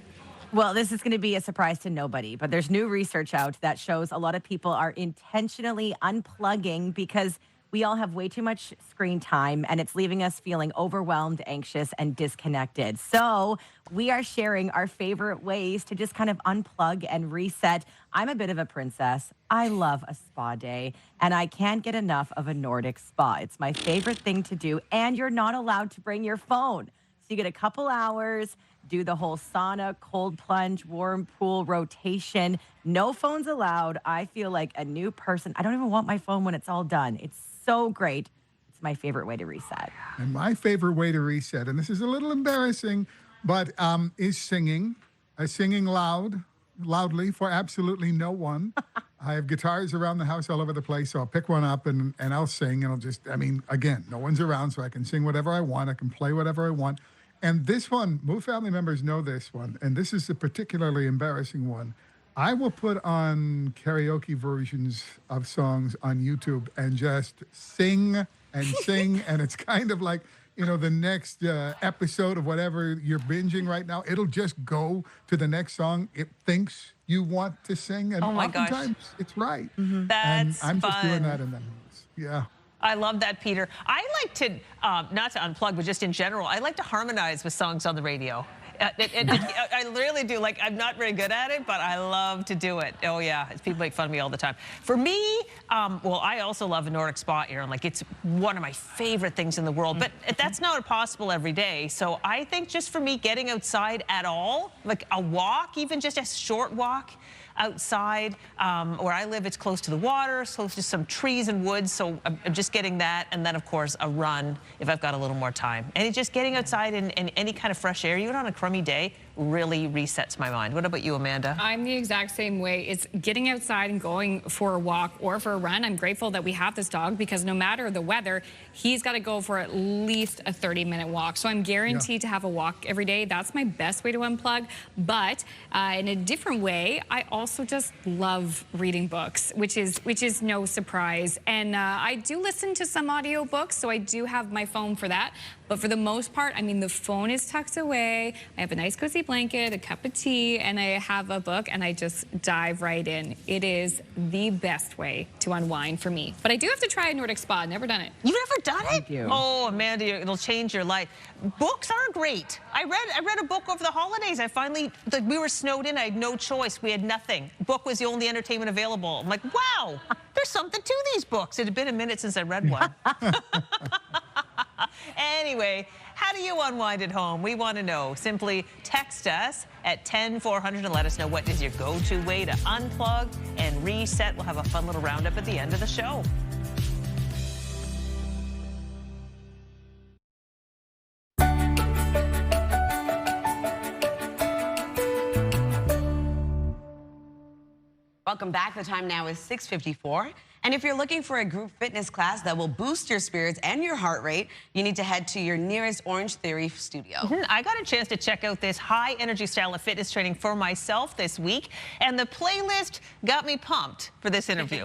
Well, this is going to be a surprise to nobody, but there's new research out that shows a lot of people are intentionally unplugging because we all have way too much screen time, and it's leaving us feeling overwhelmed, anxious, and disconnected. So we are sharing our favorite ways to just kind of unplug and reset. I'm a bit of a princess. I love a spa day, and I can't get enough of a Nordic spa. It's my favorite thing to do, and you're not allowed to bring your phone. So you get a couple hours, do the whole sauna, cold plunge, warm pool rotation. No phones allowed. I feel like a new person. I don't even want my phone when it's all done. It's so great. It's my favorite way to reset. And my favorite way to reset, and this is a little embarrassing, but is singing. Singing loudly for absolutely no one. I have guitars around the house all over the place, so I'll pick one up and I'll sing. And I'll just, again, no one's around, so I can sing whatever I want. I can play whatever I want. And this one, Move family members know this one, and this is a particularly embarrassing one. I will put on karaoke versions of songs on YouTube and just sing and sing, and it's kind of like, the next episode of whatever you're binging right now. It'll just go to the next song it thinks you want to sing, and oftentimes it's right. Mm-hmm. That's and I'm fun. just doing that in the house. Yeah. I love that, Peter. I like to, not to unplug, but just in general, I like to harmonize with songs on the radio. I really do. Like, I'm not very good at it, but I love to do it. Oh, yeah. People make fun of me all the time. For me, well, I also love a Nordic spa, Aaron. Like, it's one of my favorite things in the world. But that's not possible every day. So I think just for me, getting outside at all, like a walk, even just a short walk outside. Where I live, it's close to the water, close to some trees and woods. So I'm just getting that. And then, of course, a run if I've got a little more time. And it's just getting outside in any kind of fresh air, even on a crummy day, really resets my mind. What about you, Amanda? I'm the exact same way. It's getting outside and going for a walk or for a run. I'm grateful that we have this dog because no matter the weather, he's got to go for at least a 30-minute walk. So I'm guaranteed to have a walk every day. That's my best way to unplug. But in a different way, I also just love reading books, which is no surprise. And I do listen to some audiobooks, so I do have my phone for that. But for the most part, the phone is tucked away. I have a nice cozy blanket, a cup of tea, and I have a book, and I just dive right in. It is the best way to unwind for me. But I do have to try a Nordic spa. Never done it. You've never done it? Thank you. Oh, Amanda, it'll change your life. Books are great. I read a book over the holidays. We were snowed in. I had no choice. We had nothing. Book was the only entertainment available. I'm like, wow, there's something to these books. It had been a minute since I read one. Anyway, how do you unwind at home? We want to know. Simply text us at 10400 and let us know what is your go-to way to unplug and reset. We'll have a fun little roundup at the end of the show. Welcome back. The time now is 6:54. And if you're looking for a group fitness class that will boost your spirits and your heart rate, you need to head to your nearest Orange Theory studio. I got a chance to check out this high energy style of fitness training for myself this week, and the playlist got me pumped for this interview.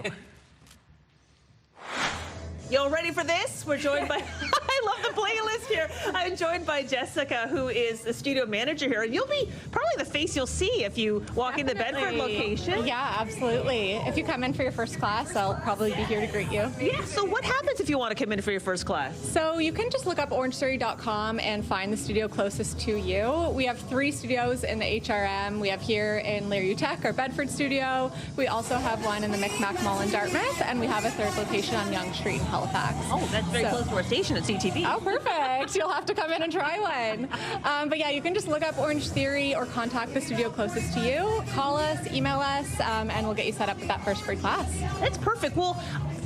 Y'all ready for this? We're joined by, I love the playlist here. I'm joined by Jessica, who is the studio manager here. And you'll be probably the face you'll see if you walk in the Bedford location. Yeah, absolutely. If you come in for your first class, I'll probably be here to greet you. Yeah, so what happens if you want to come in for your first class? So you can just look up orangetheory.com and find the studio closest to you. We have 3 studios in the HRM. We have here in Lair Tech, our Bedford studio. We also have one in the Micmac Mall in Dartmouth, and we have a 3rd location on Yonge Street in Halifax. Oh, that's very close to our station at CTV. Oh, perfect. You'll have to come in and try one. But yeah, you can just look up Orange Theory or contact the studio closest to you. Call us, email us, and we'll get you set up with that first free class. That's perfect. Well,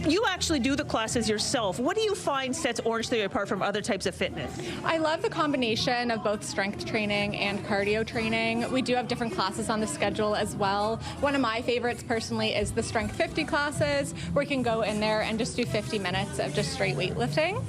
you actually do the classes yourself. What do you find sets Orange Theory apart from other types of fitness? I love the combination of both strength training and cardio training. We do have different classes on the schedule as well. One of my favorites personally is the Strength 50 classes, where you can go in there and just do 50 minutes of just straight weightlifting.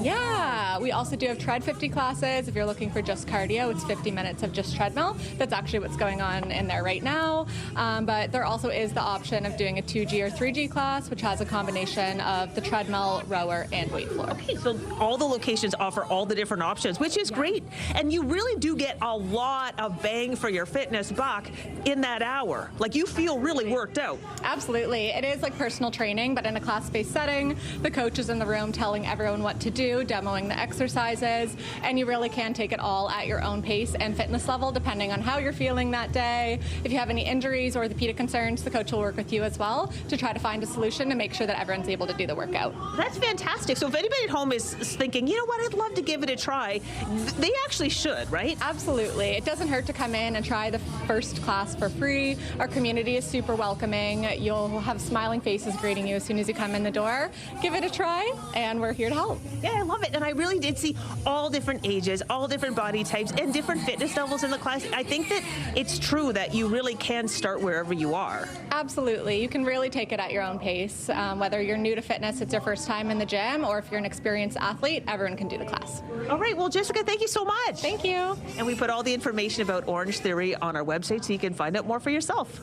Yeah, we also do have Tread 50 classes. If you're looking for just cardio, it's 50 minutes of just treadmill. That's actually what's going on in there right now. But there also is the option of doing a 2G or 3G class, which has a combination of the treadmill, rower, and weight floor. Okay, so all the locations offer all the different options, which is great. And you really do get a lot of bang for your fitness buck in that hour. Like, you feel really worked out. Absolutely. It is like personal training, but in a class-based setting. The coach is in the room telling everyone what to do, demoing the exercises, and you really can take it all at your own pace and fitness level, depending on how you're feeling that day. If you have any injuries or orthopedic concerns, the coach will work with you as well to try to find a solution to make sure that everyone's able to do the workout. That's fantastic. So if anybody at home is thinking, you know what, I'd love to give it a try, they actually should, right? Absolutely. It doesn't hurt to come in and try the first class for free. Our community is super welcoming. You'll have smiling faces greeting you as soon as you come in the door. Give it a try, and we're here to help. Yeah, I love it. And I really did see all different ages, all different body types, and different fitness levels in the class. I think that it's true that you really can start wherever you are. Absolutely. You can really take it at your own pace. Whether you're new to fitness, it's your first time in the gym, or if you're an experienced athlete, everyone can do the class. All right. Well, Jessica, thank you so much. Thank you. And we put all the information about Orange Theory on our website so you can find out more for yourself.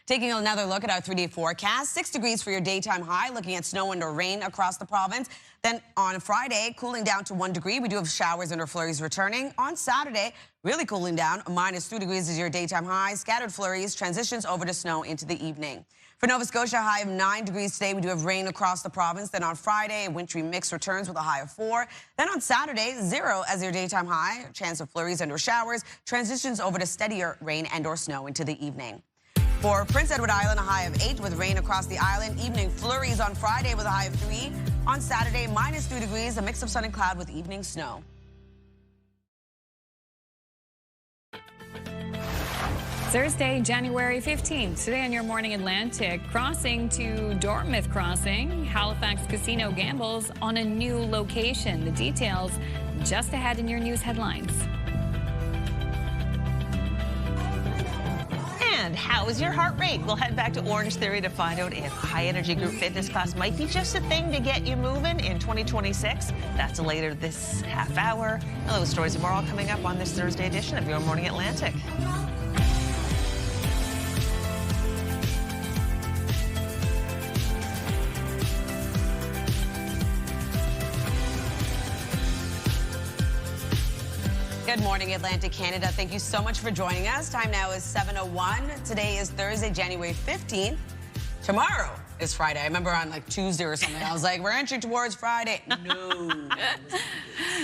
Taking another look at our 3-day forecast, 6 degrees for your daytime high, looking at snow and or rain across the province. Then on Friday, cooling down to 1 degree. We do have showers and or flurries returning. On Saturday, really cooling down, -3 degrees is your daytime high. Scattered flurries, transitions over to snow into the evening. For Nova Scotia, a high of 9 degrees today. We do have rain across the province. Then on Friday, a wintry mix returns with a high of 4. Then on Saturday, 0 as your daytime high. Chance of flurries and or showers, transitions over to steadier rain and or snow into the evening. For Prince Edward Island, a high of 8 with rain across the island. Evening flurries on Friday with a high of 3. On Saturday, -3 degrees, a mix of sun and cloud with evening snow. Thursday, January 15th. Today on Your Morning Atlantic, crossing to Dartmouth Crossing. Halifax Casino gambles on a new location. The details just ahead in your news headlines. And how is your heart rate? We'll head back to Orange Theory to find out if a high-energy group fitness class might be just a thing to get you moving in 2026. That's later this half hour. And those stories and more all coming up on this Thursday edition of Your Morning Atlantic. Good morning, Atlantic Canada. Thank you so much for joining us. Time now is 7:01. Today is Thursday, January 15th. Tomorrow is Friday. I remember on like Tuesday or something, I was like, we're inching towards Friday. No.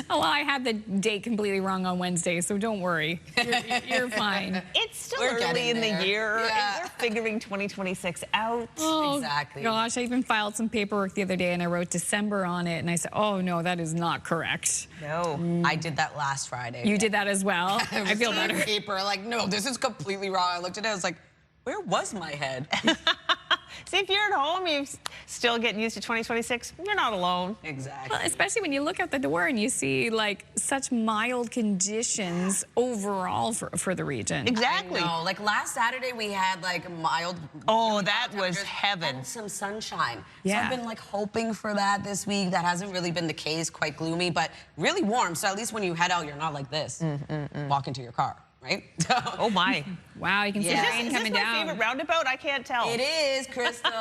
Well, I had the date completely wrong on Wednesday, so don't worry. You're fine. It's still We're early in getting the there. year. Yeah. And we're figuring 2026 out. Oh, Exactly. Gosh, I even filed some paperwork the other day, and I wrote December on it, and I said, oh, no, that is not correct. No. I did that last Friday. You did that as well? I feel better. Paper, like, no, this is completely wrong. I looked at it, I was like, where was my head? See, if you're at home, you're still getting used to 2026, you're not alone. Exactly. Well, especially when you look out the door and you see like such mild conditions overall for the region. Exactly. I know. Like last Saturday, we had like mild. Oh, that was heaven. And some sunshine. Yeah. So I've been like hoping for that this week. That hasn't really been the case. Quite gloomy, but really warm. So at least when you head out, you're not like this. Walk into your car. Right? Oh my. Wow, you can see the rain coming Is this my down. favorite roundabout? I can't tell. It is, Crystal.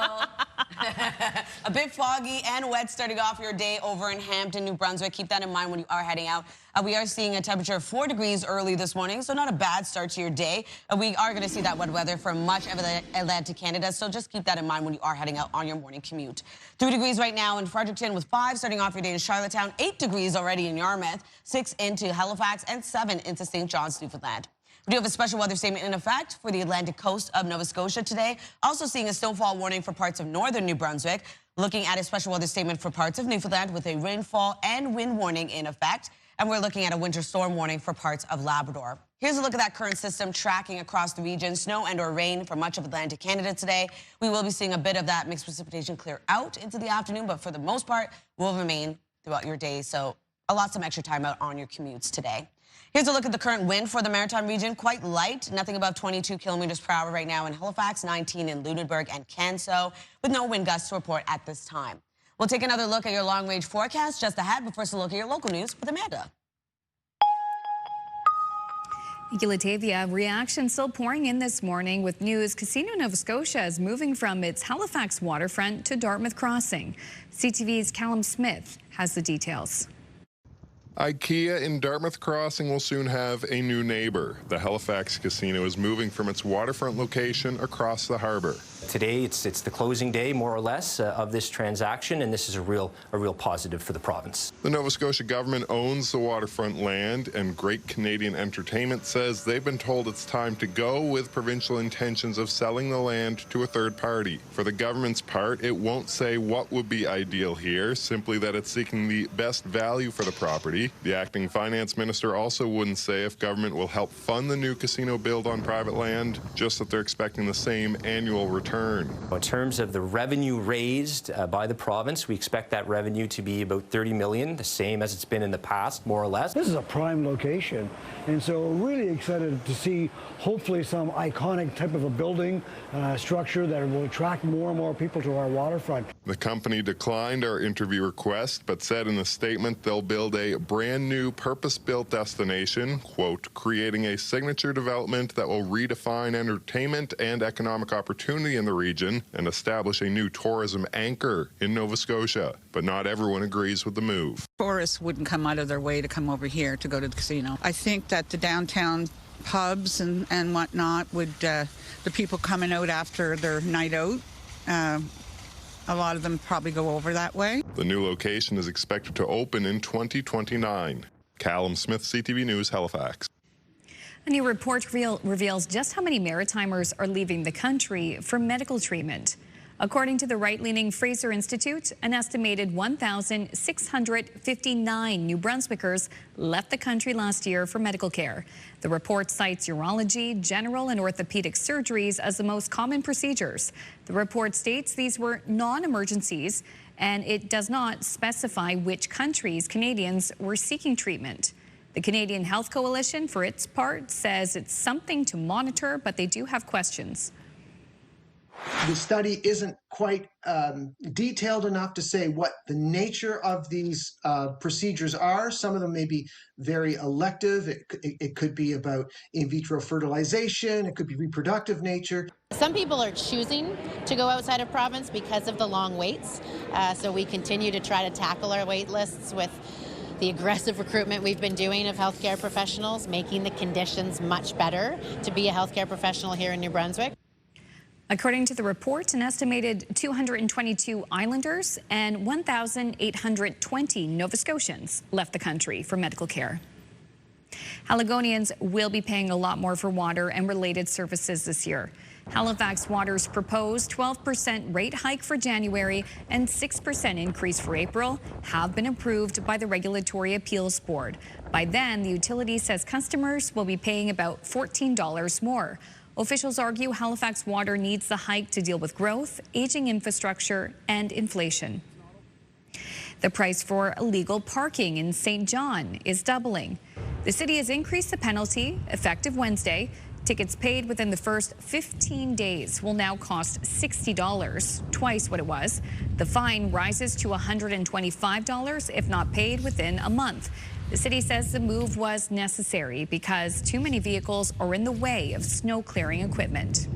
A bit foggy and wet starting off your day over in Hampton, New Brunswick. Keep that in mind when you are heading out. We are seeing a temperature of 4 degrees early this morning, so not a bad start to your day. We are going to see that wet weather for much of Atlantic Canada, so just keep that in mind when you are heading out on your morning commute. 3 degrees right now in Fredericton with 5 starting off your day in Charlottetown, 8 degrees already in Yarmouth, 6 into Halifax, and 7 into St. John's, Newfoundland. We do have a special weather statement in effect for the Atlantic coast of Nova Scotia today. Also seeing a snowfall warning for parts of northern New Brunswick. Looking at a special weather statement for parts of Newfoundland with a rainfall and wind warning in effect. And we're looking at a winter storm warning for parts of Labrador. Here's a look at that current system tracking across the region. Snow and or rain for much of Atlantic Canada today. We will be seeing a bit of that mixed precipitation clear out into the afternoon, but for the most part will remain throughout your day. So some extra time out on your commutes today. Here's a look at the current wind for the Maritime region. Quite light, nothing above 22 kilometers per hour right now in Halifax, 19 in Lunenburg and Canso, with no wind gusts to report at this time. We'll take another look at your long-range forecast just ahead, but first a look at your local news with Amanda. Thank you, Latavia. Reaction still pouring in this morning with news. Casino Nova Scotia is moving from its Halifax waterfront to Dartmouth Crossing. CTV's Callum Smith has the details. IKEA in Dartmouth Crossing will soon have a new neighbor. The Halifax Casino is moving from its waterfront location across the harbor. Today, it's the closing day, more or less, of this transaction, and this is a real positive for the province. The Nova Scotia government owns the waterfront land, and Great Canadian Entertainment says they've been told it's time to go with provincial intentions of selling the land to a third party. For the government's part, it won't say what would be ideal here, simply that it's seeking the best value for the property. The acting finance minister also wouldn't say if government will help fund the new casino build on private land, just that they're expecting the same annual return. In terms of the revenue raised by the province, we expect that revenue to be about $30 million, the same as it's been in the past, more or less. This is a prime location, and so we're really excited to see hopefully some iconic type of a building structure that will attract more and more people to our waterfront. The company declined our interview request, but said in a statement they'll build a brand new purpose-built destination, quote, creating a signature development that will redefine entertainment and economic opportunity in the region and establish a new tourism anchor in Nova Scotia. But not everyone agrees with the move. Tourists wouldn't come out of their way to come over here to go to the casino. I think that the downtown pubs and whatnot would, the people coming out after their night out, a lot of them probably go over that way. The new location is expected to open in 2029. Callum Smith, CTV News, Halifax. A new report reveals just how many Maritimers are leaving the country for medical treatment. According to the right-leaning Fraser Institute, an estimated 1,659 New Brunswickers left the country last year for medical care. The report cites urology, general and orthopedic surgeries as the most common procedures. The report states these were non-emergencies, and it does not specify which countries Canadians were seeking treatment. The Canadian Health Coalition, for its part, says it's something to monitor, but they do have questions. The study isn't quite detailed enough to say what the nature of these procedures are. Some of them may be very elective. It could be about in vitro fertilization. It could be reproductive nature. Some people are choosing to go outside of province because of the long waits. So we continue to try to tackle our wait lists with the aggressive recruitment we've been doing of healthcare professionals, making the conditions much better to be a healthcare professional here in New Brunswick. According to the report, an estimated 222 Islanders and 1,820 Nova Scotians left the country for medical care. Haligonians will be paying a lot more for water and related services this year. Halifax Water's proposed 12% rate hike for January and 6% increase for April have been approved by the Regulatory Appeals Board. By then, the utility says customers will be paying about $14 more. Officials argue Halifax Water needs the hike to deal with growth, aging infrastructure, and inflation. The price for illegal parking in St. John is doubling. The city has increased the penalty effective Wednesday. Tickets paid within the first 15 days will now cost $60, twice what it was. The fine rises to $125 if not paid within a month. The city says the move was necessary because too many vehicles are in the way of snow clearing equipment.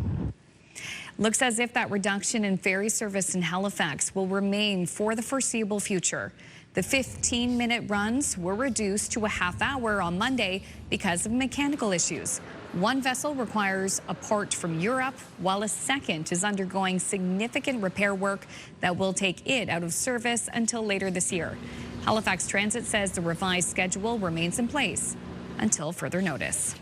Looks as if that reduction in ferry service in Halifax will remain for the foreseeable future. The 15-minute runs were reduced to a half hour on Monday because of mechanical issues. One vessel requires a part from Europe, while a second is undergoing significant repair work that will take it out of service until later this year. Halifax Transit says the revised schedule remains in place until further notice.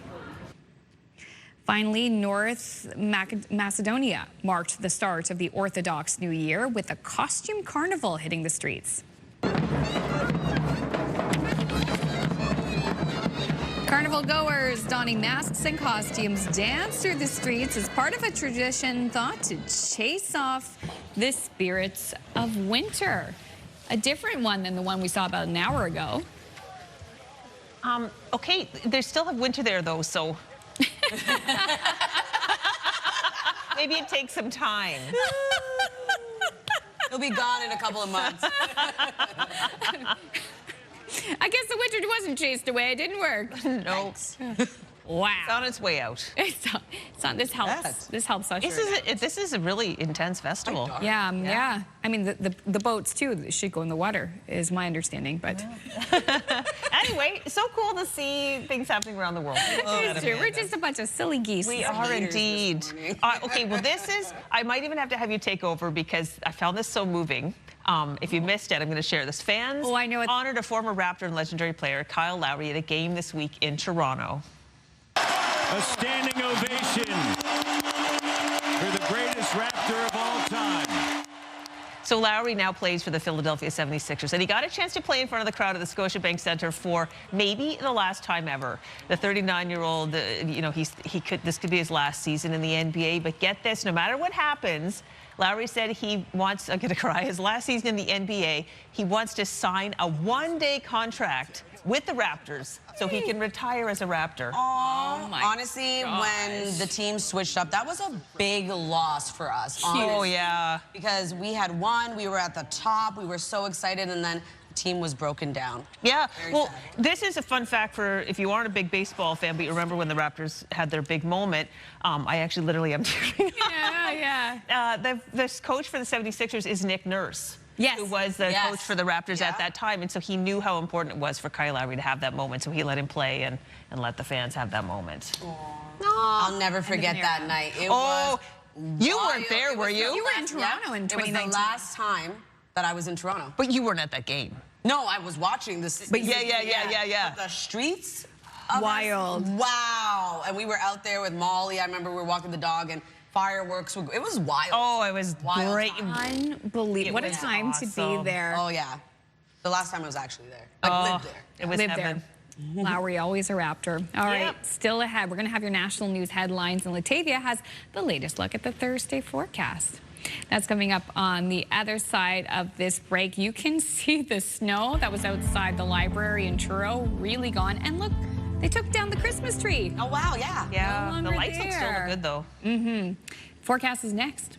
Finally, North Macedonia marked the start of the Orthodox New Year with a costume carnival hitting the streets. Carnival goers donning masks and costumes dance through the streets as part of a tradition thought to chase off the spirits of winter. A different one than the one we saw about an hour ago. Okay, they still have winter there though, so maybe it takes some time. He'll be gone in a couple of months. I guess the winter wasn't chased away. It didn't work. No. Wow. It's on its way out. It's on, this helps. Yes. This helps usher This is a really intense festival. Yeah. I mean, the boats, too, should go in the water, is my understanding. But anyway, so cool to see things happening around the world. It's true. We're just a bunch of silly geese. We are indeed. Okay, well, I might even have to have you take over because I found this so moving. If you missed it, I'm going to share this. Fans honored a former Raptor and legendary player, Kyle Lowry, at a game this week in Toronto. A standing ovation for the greatest Raptor of all time. So Lowry now plays for the Philadelphia 76ers, and he got a chance to play in front of the crowd at the Scotiabank Center for maybe the last time ever. The 39-year-old, this could be his last season in the NBA, but get this, no matter what happens, Lowry said he wants, I'm going to cry, his last season in the NBA, he wants to sign a one-day contract with the Raptors so he can retire as a Raptor. Oh my honestly, gosh. When the team switched up, that was a big loss for us. Honestly. Oh, yeah. Because we had won, we were at the top, we were so excited, and then the team was broken down. Yeah, Very well, sad. This is a fun fact for if you aren't a big baseball fan, but you remember when the Raptors had their big moment. I actually literally am tearing up. Yeah. This coach for the 76ers is Nick Nurse. Yes. Who was the coach for the Raptors at that time. And so he knew how important it was for Kyle Lowry to have that moment. So he let him play and let the fans have that moment. I'll never forget that night. It was you weren't there, were you? You were in Toronto in 2019. It was the last time that I was in Toronto. But you weren't at that game. No, I was watching this. But yeah. But the streets. Wild. Wow. And we were out there with Molly. I remember we were walking the dog and fireworks. It was wild. Oh, it was great. Unbelievable. What a time to be there. Oh, yeah. The last time I was actually there. I lived there. It was heaven. Lowry, always a Raptor. All right, still ahead. We're going to have your national news headlines, and Latavia has the latest look at the Thursday forecast. That's coming up on the other side of this break. You can see the snow that was outside the library in Truro really gone. And look, they took down the Christmas tree. Oh, wow, yeah. Yeah, the lights look still look good, though. Mm-hmm. Forecast is next.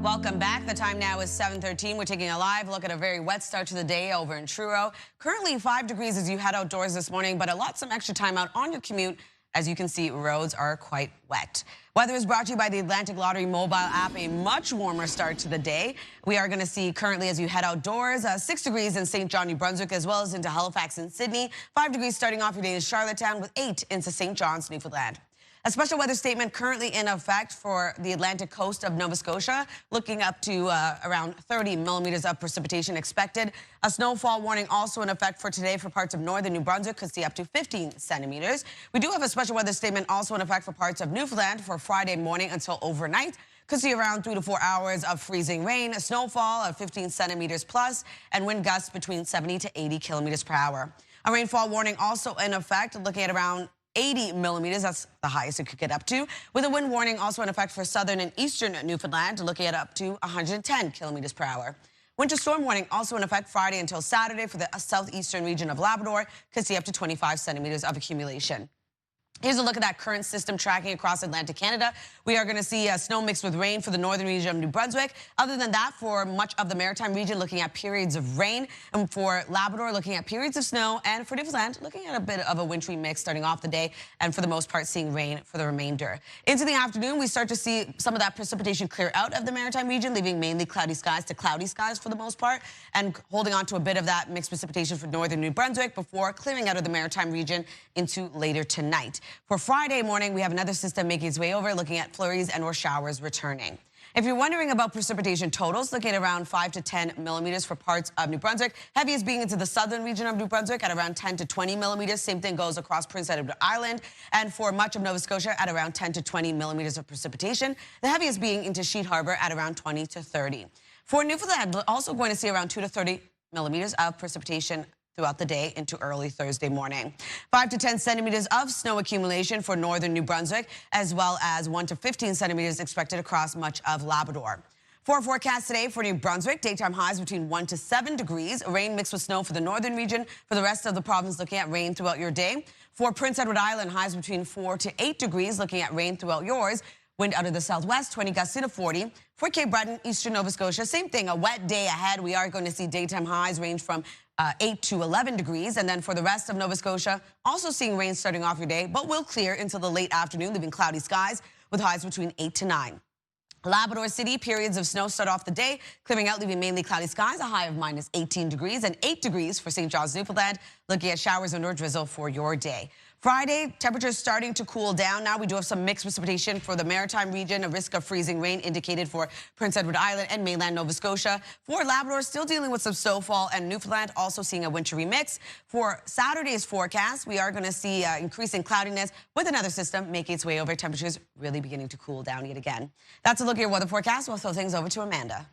Welcome back. The time now is 7:13. We're taking a live look at a very wet start to the day over in Truro. Currently 5 degrees as you head outdoors this morning, but some extra time out on your commute As you can see, roads are quite wet. Weather is brought to you by the Atlantic Lottery mobile app. A much warmer start to the day. We are going to see currently as you head outdoors, 6 degrees in St. John, New Brunswick, as well as into Halifax and Sydney. 5 degrees starting off your day in Charlottetown, with 8 into St. John's, Newfoundland. A special weather statement currently in effect for the Atlantic coast of Nova Scotia, looking up to around 30 millimeters of precipitation expected. A snowfall warning also in effect for today for parts of northern New Brunswick, could see up to 15 centimeters. We do have a special weather statement also in effect for parts of Newfoundland for Friday morning until overnight. Could see around 3 to 4 hours of freezing rain, a snowfall of 15 centimeters plus, and wind gusts between 70 to 80 kilometers per hour. A rainfall warning also in effect, looking at around 80 millimeters, that's the highest it could get up to, with a wind warning also in effect for southern and eastern Newfoundland, looking at up to 110 kilometers per hour. Winter storm warning also in effect Friday until Saturday for the southeastern region of Labrador, could see up to 25 centimeters of accumulation. Here's a look at that current system tracking across Atlantic Canada. We are going to see snow mixed with rain for the northern region of New Brunswick. Other than that, for much of the maritime region, looking at periods of rain. And for Labrador, looking at periods of snow. And for Newfoundland, looking at a bit of a wintry mix starting off the day. And for the most part, seeing rain for the remainder. Into the afternoon, we start to see some of that precipitation clear out of the maritime region, leaving mainly cloudy skies to cloudy skies for the most part. And holding on to a bit of that mixed precipitation for northern New Brunswick before clearing out of the maritime region into later tonight. For Friday morning, we have another system making its way over, looking at flurries and or showers returning. If you're wondering about precipitation totals, looking at around 5 to 10 millimeters for parts of New Brunswick. Heaviest being into the southern region of New Brunswick at around 10 to 20 millimeters. Same thing goes across Prince Edward Island. And for much of Nova Scotia at around 10 to 20 millimeters of precipitation. The heaviest being into Sheet Harbour at around 20 to 30. For Newfoundland, we're also going to see around 2 to 30 millimeters of precipitation throughout the day into early Thursday morning. 5 to 10 centimeters of snow accumulation for northern New Brunswick, as well as 1 to 15 centimeters expected across much of Labrador. For our forecast today for New Brunswick, daytime highs between 1 to 7 degrees. Rain mixed with snow for the northern region. For the rest of the province, looking at rain throughout your day. For Prince Edward Island, highs between 4 to 8 degrees, looking at rain throughout yours. Wind out of the southwest, 20 gusts to 40. For Cape Breton, eastern Nova Scotia, same thing, a wet day ahead. We are going to see daytime highs range from 8 to 11 degrees. And then for the rest of Nova Scotia, also seeing rain starting off your day, but will clear until the late afternoon, leaving cloudy skies with highs between 8 to 9. Labrador City, periods of snow start off the day, clearing out, leaving mainly cloudy skies, a high of minus 18 degrees and 8 degrees for St. John's, Newfoundland, looking at showers and or drizzle for your day. Friday, temperatures starting to cool down now. We do have some mixed precipitation for the maritime region, a risk of freezing rain indicated for Prince Edward Island and mainland Nova Scotia. For Labrador, still dealing with some snowfall, and Newfoundland also seeing a wintry mix. For Saturday's forecast, we are going to see increasing cloudiness with another system making its way over. Temperatures really beginning to cool down yet again. That's a look at your weather forecast. We'll throw things over to Amanda.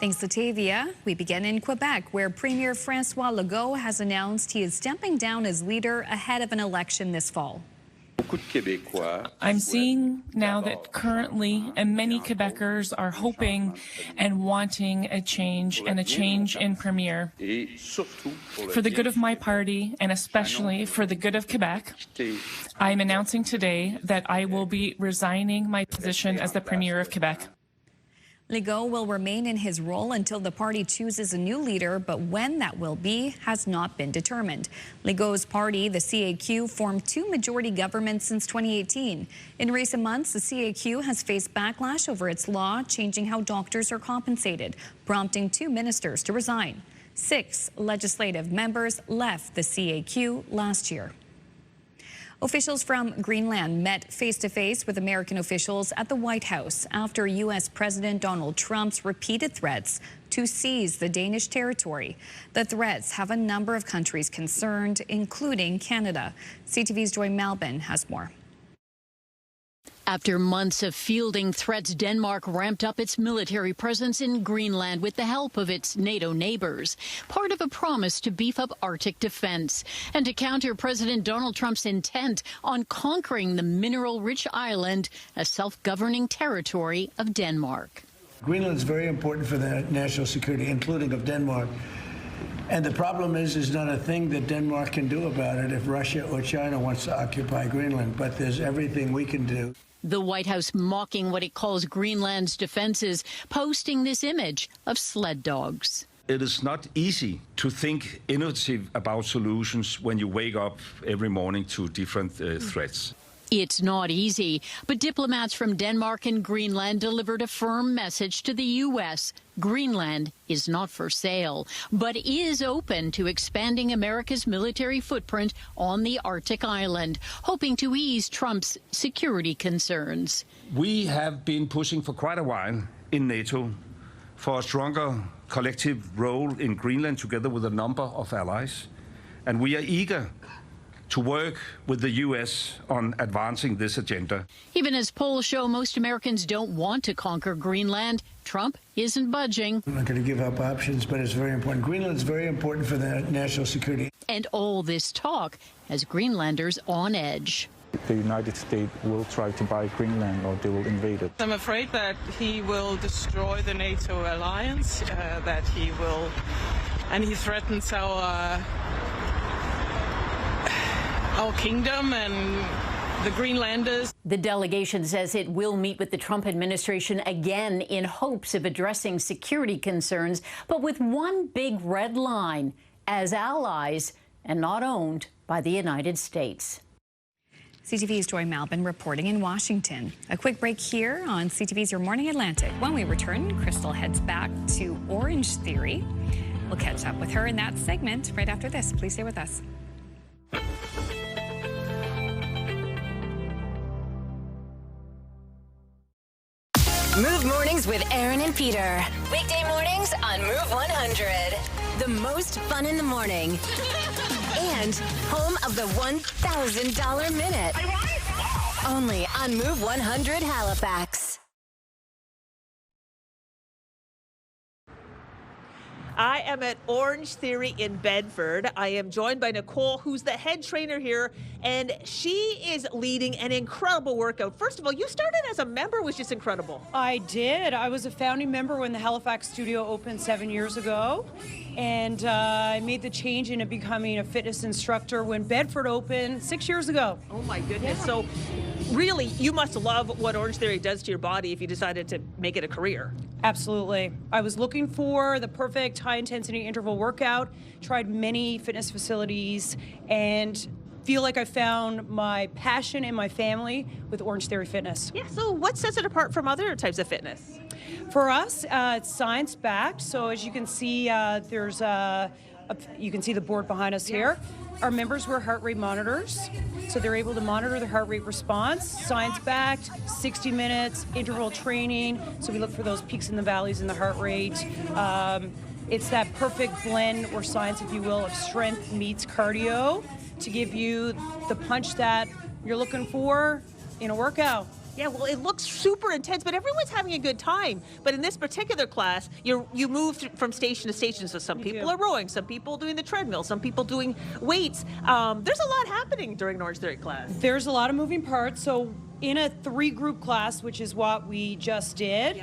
Thanks, Latavia. We begin in Quebec, where Premier François Legault has announced he is stepping down as leader ahead of an election this fall. I'm seeing now that currently many Quebecers are hoping and wanting a change, and a change in Premier. For the good of my party, and especially for the good of Quebec, I'm announcing today that I will be resigning my position as the Premier of Quebec. Legault will remain in his role until the party chooses a new leader, but when that will be has not been determined. Legault's party, the CAQ, formed 2 majority governments since 2018. In recent months, the CAQ has faced backlash over its law changing how doctors are compensated, prompting 2 ministers to resign. 6 legislative members left the CAQ last year. Officials from Greenland met face-to-face with American officials at the White House after U.S. President Donald Trump's repeated threats to seize the Danish territory. The threats have a number of countries concerned, including Canada. CTV's Joy Malbin has more. After months of fielding threats, Denmark ramped up its military presence in Greenland with the help of its NATO neighbors, part of a promise to beef up Arctic defense and to counter President Donald Trump's intent on conquering the mineral-rich island, a self-governing territory of Denmark. Greenland is very important for the national security, including of Denmark. And the problem is not a thing that Denmark can do about it if Russia or China wants to occupy Greenland, but there's everything we can do. The White House mocking what it calls Greenland's defenses, posting this image of sled dogs. it is not easy to think innovative about solutions when you wake up every morning to different threats. It's not easy, but diplomats from Denmark and Greenland delivered a firm message to the U.S. Greenland is not for sale, but is open to expanding America's military footprint on the Arctic island, hoping to ease Trump's security concerns. We have been pushing for quite a while in NATO for a stronger collective role in Greenland together with a number of allies, and we are eager to work with the U.S. on advancing this agenda. Even as polls show most Americans don't want to conquer Greenland, Trump isn't budging. I'm not going to give up options, but it's very important. Greenland's very important for the national security. And all this talk has Greenlanders on edge. The United States will try to buy Greenland or they will invade it. I'm afraid that he will destroy the NATO alliance, that he will, and he threatens our kingdom and the Greenlanders. The delegation says it will meet with the Trump administration again in hopes of addressing security concerns, but with one big red line: as allies and not owned by the United States. CTV's Joy Malbin reporting in Washington. A quick break here on CTV's Your Morning Atlantic. When we return, Crystal heads back to Orange Theory. We'll catch up with her in that segment right after this. Please stay with us. Move Mornings with Aaron and Peter. Weekday mornings on Move 100. The most fun in the morning. And home of the $1,000 minute. Only on Move 100 Halifax. I am at Orange Theory in Bedford. I am joined by Nicole, who's the head trainer here, and she is leading an incredible workout. First of all, you started as a member, which is incredible. I did. I was a founding member when the Halifax studio opened 7 years ago, and I made the change into becoming a fitness instructor when Bedford opened 6 years ago. Oh my goodness. Yeah. So really, you must love what Orange Theory does to your body if you decided to make it a career. Absolutely. I was looking for the perfect high-intensity interval workout, tried many fitness facilities, and feel like I found my passion and my family with Orange Theory Fitness. Yeah, so what sets it apart from other types of fitness? For us, it's science-backed. So as you can see, there's you can see the board behind us here. Our members wear heart rate monitors, so they're able to monitor their heart rate response. Science-backed, 60 minutes, interval training, so we look for those peaks and the valleys in the heart rate. It's that perfect blend, or science, if you will, of strength meets cardio to give you the punch that you're looking for in a workout. Yeah, well, it looks super intense, but everyone's having a good time. But in this particular class, you move from station to station. So some people are rowing, some people doing the treadmill, some people doing weights. There's a lot happening during an Orange Theory class. There's a lot of moving parts. So in a 3-group class, which is what we just did,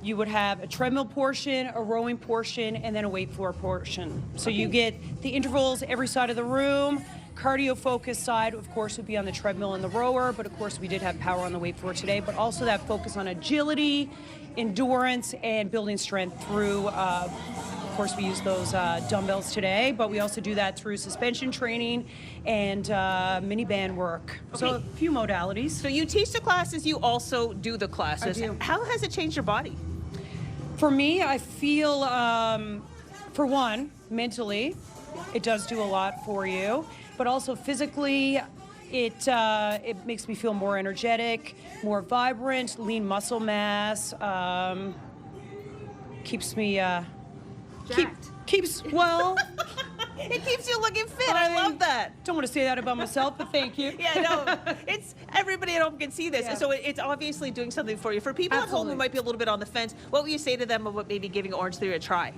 you would have a treadmill portion, a rowing portion, and then a weight floor portion. So you get the intervals every side of the room. Cardio focus side, of course, would be on the treadmill and the rower, but of course we did have power on the weight floor today, but also that focus on agility, endurance, and building strength through, of course, we use those dumbbells today, but we also do that through suspension training and mini band work. Okay. So a few modalities. So you teach the classes, you also do the classes. I do. How has it changed your body? For me, I feel, for one, mentally, it does do a lot for you. But also physically, it makes me feel more energetic, more vibrant, lean muscle mass, keeps me keeps well. It keeps you looking fit. I love that. Don't want to say that about myself, but thank you. Yeah, no, it's everybody at home can see this, Yeah. so it's obviously doing something for you. For people at home who might be a little bit on the fence, what would you say to them about maybe giving Orange Theory a try?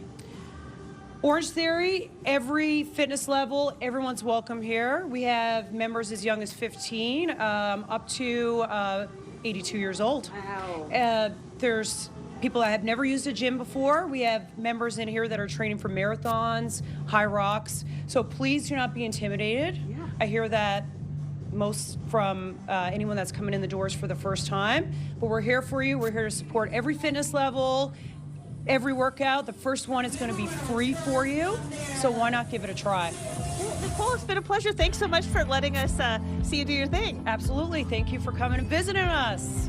Orange Theory, every fitness level, everyone's welcome here. We have members as young as 15 up to 82 years old. Wow. There's people that have never used a gym before. We have members in here that are training for marathons, high rocks. So please do not be intimidated. Yeah. I hear that most from anyone that's coming in the doors for the first time. But we're here for you. We're here to support every fitness level. every workout. The first one is going to be free for you, so why not give it a try? Well, Nicole, it's been a pleasure. Thanks so much for letting us see you do your thing. Absolutely. Thank you for coming and visiting us.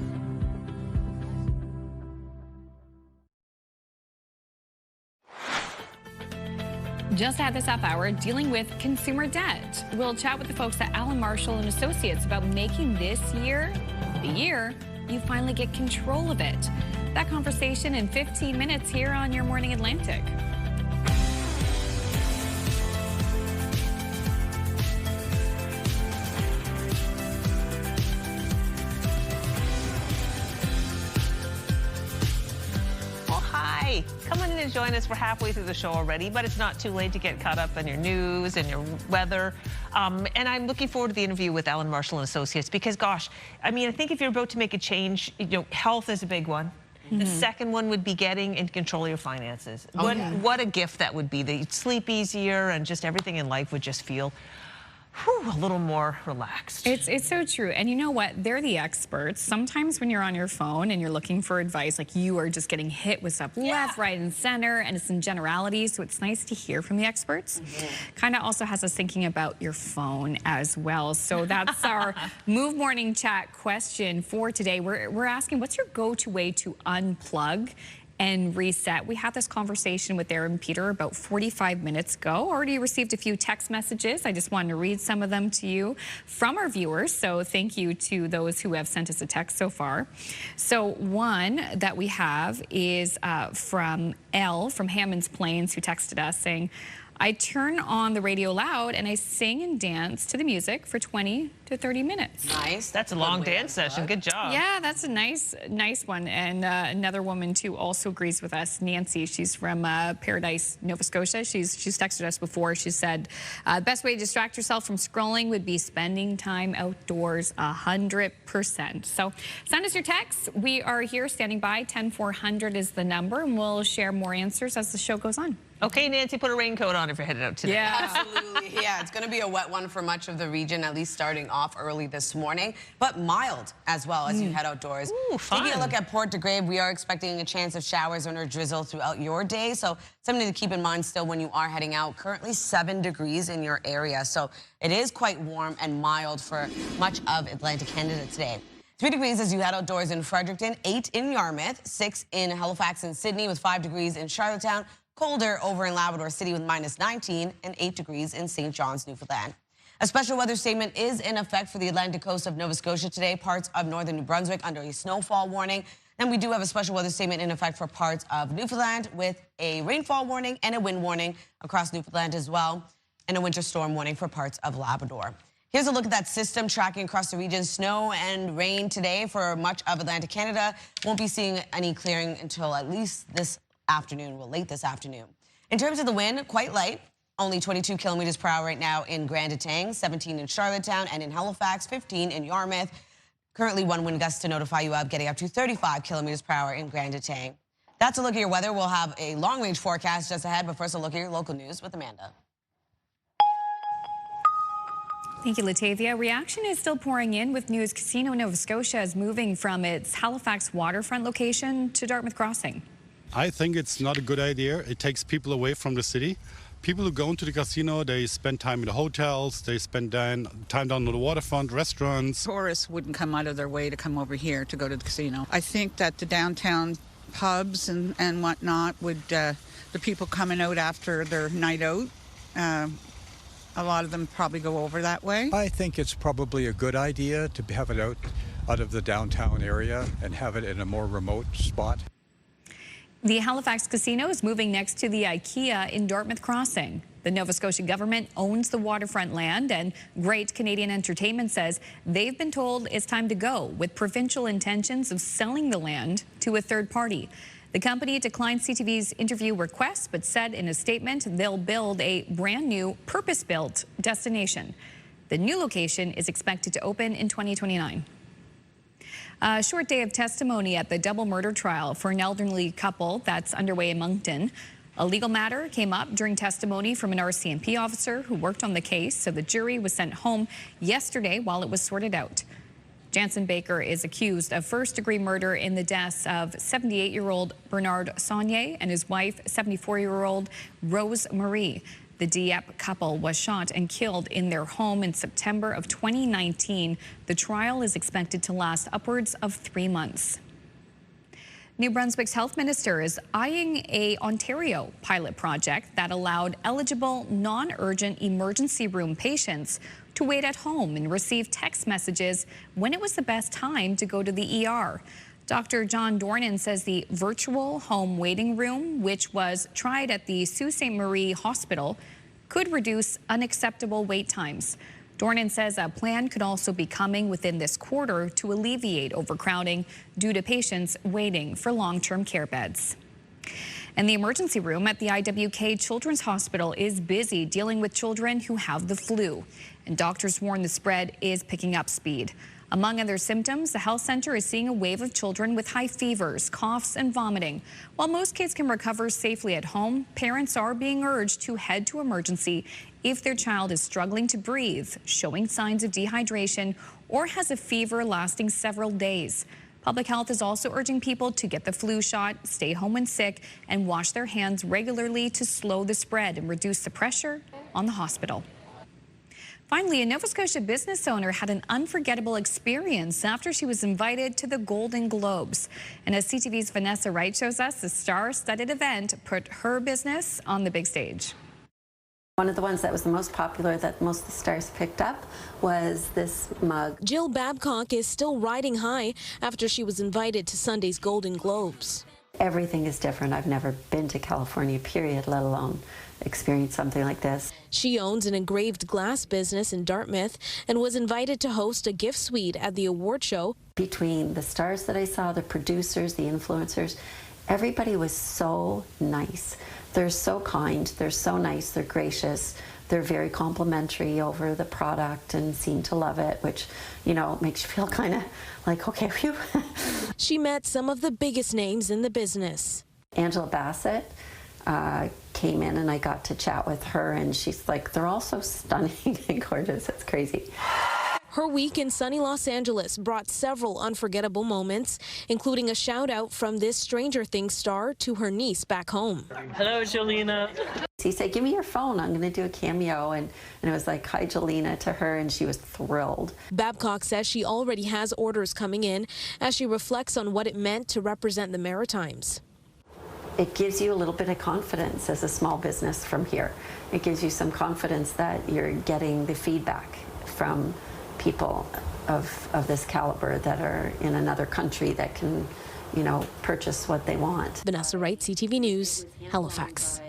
Just at this half hour, dealing with consumer debt. We'll chat with the folks at Allen Marshall and Associates about making this year the year you finally get control of it. That conversation in 15 minutes here on Your Morning Atlantic. Come on in and join us. We're halfway through the show already, but it's not too late to get caught up on your news and your weather. And I'm looking forward to the interview with Allen Marshall and Associates because, gosh, I mean, I think if you're about to make a change, you know, health is a big one. The second one would be getting in control of your finances. What a gift that would be. That sleep easier and just everything in life would just feel a little more relaxed. It's so true. And you know what? They're the experts. Sometimes when you're on your phone and you're looking for advice, like you are just getting hit with stuff left, right, and center, and it's in generalities. So it's nice to hear from the experts. Kind of also has us thinking about your phone as well. So that's our Move Morning Chat question for today. We're asking, what's your go-to way to unplug and reset? We had this conversation with Aaron Peter about 45 minutes ago. Already received a few text messages. I just wanted to read some of them to you from our viewers. So thank you to those who have sent us a text so far. So one that we have is from Elle from Hammond's Plains, who texted us saying, I turn on the radio loud and I sing and dance to the music for 20 to 30 minutes. Nice. That's a long dance session. Good job. Yeah, that's a nice one. And another woman too also agrees with us, Nancy. She's from Paradise, Nova Scotia. She's texted us before. She said, best way to distract yourself from scrolling would be spending time outdoors 100%. So send us your texts. We are here standing by. 10400 is the number, and we'll share more answers as the show goes on. Okay, Nancy, put a raincoat on if you're headed out today. Yeah, absolutely. Yeah, it's going to be a wet one for much of the region, at least starting off early this morning, but mild as well as you head outdoors. Ooh, fun. Taking a look at Port de Grave, we are expecting a chance of showers or drizzle throughout your day, so something to keep in mind still when you are heading out. Currently 7 degrees in your area, so it is quite warm and mild for much of Atlantic Canada today. 3 degrees as you head outdoors in Fredericton, 8 in Yarmouth, 6 in Halifax and Sydney with 5 degrees in Charlottetown. Colder over in Labrador City with -19 and 8 degrees in St. John's, Newfoundland. A special weather statement is in effect for the Atlantic coast of Nova Scotia today, parts of northern New Brunswick under a snowfall warning. And we do have a special weather statement in effect for parts of Newfoundland with a rainfall warning and a wind warning across Newfoundland as well, and a winter storm warning for parts of Labrador. Here's a look at that system tracking across the region. Snow and rain today for much of Atlantic Canada. Won't be seeing any clearing until at least this afternoon, well, late this afternoon. In terms of the wind, quite light, only 22 kilometers per hour right now in Grand Etang, 17 in Charlottetown, and in Halifax, 15 in Yarmouth. Currently, one wind gust to notify you of getting up to 35 kilometers per hour in Grand Etang. That's a look at your weather. We'll have a long-range forecast just ahead, but first a look at your local news with Amanda. Thank you, Latavia. Reaction is still pouring in with news Casino Nova Scotia is moving from its Halifax waterfront location to Dartmouth Crossing. I think it's not a good idea. It takes people away from the city. People who go into the casino, they spend time in the hotels, they spend time down on the waterfront, restaurants. Tourists wouldn't come out of their way to come over here to go to the casino. I think that the downtown pubs and whatnot would, the people coming out after their night out, a lot of them probably go over that way. I think it's probably a good idea to have it out of the downtown area and have it in a more remote spot. The Halifax Casino is moving next to the IKEA in Dartmouth Crossing. The Nova Scotia government owns the waterfront land, and Great Canadian Entertainment says they've been told it's time to go, with provincial intentions of selling the land to a third party. The company declined CTV's interview request, but said in a statement they'll build a brand new purpose-built destination. The new location is expected to open in 2029. A short day of testimony at the double murder trial for an elderly couple that's underway in Moncton. A legal matter came up during testimony from an RCMP officer who worked on the case, so the jury was sent home yesterday while it was sorted out. Jansen Baker is accused of first-degree murder in the deaths of 78-year-old Bernard Saunier and his wife, 74-year-old Rose Marie. The Dieppe couple was shot and killed in their home in September of 2019. The trial is expected to last upwards of 3 months. New Brunswick's health minister is eyeing a Ontario pilot project that allowed eligible non-urgent emergency room patients to wait at home and receive text messages when it was the best time to go to the ER. Dr. John Dornan says the virtual home waiting room, which was tried at the Sault Ste. Marie Hospital, could reduce unacceptable wait times. Dornan says a plan could also be coming within this quarter to alleviate overcrowding due to patients waiting for long-term care beds. And the emergency room at the IWK Children's Hospital is busy dealing with children who have the flu. And doctors warn the spread is picking up speed. Among other symptoms, the health center is seeing a wave of children with high fevers, coughs, and vomiting. While most kids can recover safely at home, parents are being urged to head to emergency if their child is struggling to breathe, showing signs of dehydration, or has a fever lasting several days. Public Health is also urging people to get the flu shot, stay home when sick, and wash their hands regularly to slow the spread and reduce the pressure on the hospital. Finally, a Nova Scotia business owner had an unforgettable experience after she was invited to the Golden Globes. And as CTV's Vanessa Wright shows us, the star-studded event put her business on the big stage. One of the ones that was the most popular that most of the stars picked up was this mug. Jill Babcock is still riding high after she was invited to Sunday's Golden Globes. Everything is different. I've never been to California, period, let alone experience something like this. She owns an engraved glass business in Dartmouth and was invited to host a gift suite at the award show. Between the stars that I saw, the producers, the influencers, everybody was so nice. They're so kind, they're so nice, they're gracious, they're very complimentary over the product and seem to love it, which, you know, makes you feel kind of like, okay, phew. She met some of the biggest names in the business. Angela Bassett came in and I got to chat with her, and she's like, they're all so stunning and gorgeous, it's crazy. Her week in sunny Los Angeles brought several unforgettable moments, including a shout out from this Stranger Things star to her niece back home. Hello, Jolena. He said, give me your phone, I'm going to do a cameo. And it was like, hi, Jolena, to her, and she was thrilled. Babcock says she already has orders coming in as she reflects on what it meant to represent the Maritimes. It gives you a little bit of confidence as a small business from here. It gives you some confidence that you're getting the feedback from people of this caliber that are in another country that can, you know, purchase what they want. Vanessa Wright, CTV News, Halifax.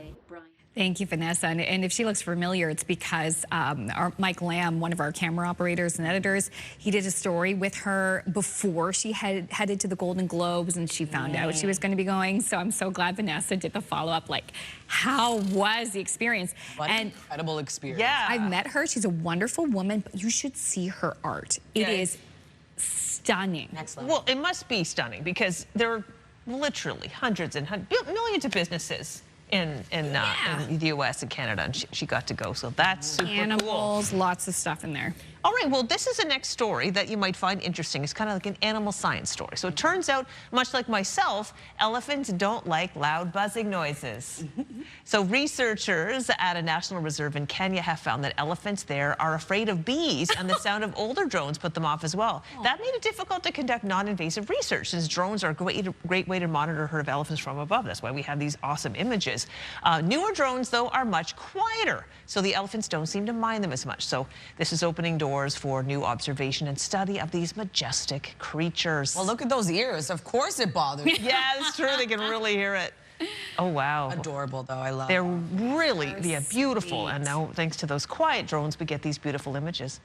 Thank you, Vanessa. And if she looks familiar, it's because Mike Lamb, one of our camera operators and editors, he did a story with her before she headed to the Golden Globes, and she found out she was going to be going. So I'm so glad Vanessa did the follow-up, like, how was the experience? What an incredible experience. Yeah. I've met her. She's a wonderful woman, but you should see her art. It is stunning. Next level. Well, it must be stunning because there are literally hundreds and millions of businesses in the U.S. and Canada, and she got to go, so that's super Animals, cool. lots of stuff in there. All right, well, this is the next story that you might find interesting. It's kind of like an animal science story. So it turns out, much like myself, elephants don't like loud buzzing noises. So researchers at a national reserve in Kenya have found that elephants there are afraid of bees, and the sound of older drones put them off as well. That made it difficult to conduct non-invasive research, since drones are a great way to monitor a herd of elephants from above. That's why we have these awesome images. Newer drones, though, are much quieter, so the elephants don't seem to mind them as much. So this is opening doors for new observation and study of these majestic creatures. Well, look at those ears. Of course it bothers me. Yeah, it's true. They can really hear it. Oh, wow. Adorable, though. I love They're them. really beautiful. And now, thanks to those quiet drones, we get these beautiful images.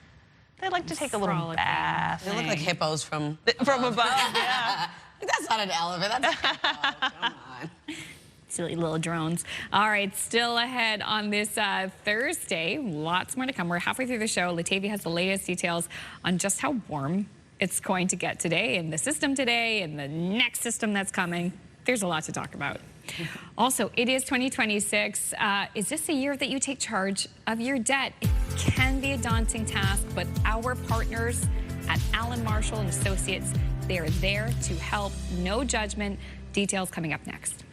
They like to take a little bath. They look like hippos from above. Yeah. That's not an elephant. That's a hippo. Come on. Silly little drones. All right, still ahead on this Thursday. Lots more to come. We're halfway through the show. Latavia has the latest details on just how warm it's going to get today, and the system today, and the next system that's coming. There's a lot to talk about. Also, it is 2026. Is this a year that you take charge of your debt? It can be a daunting task, but our partners at Allen Marshall and Associates. They are there to help. No judgment. Details coming up next.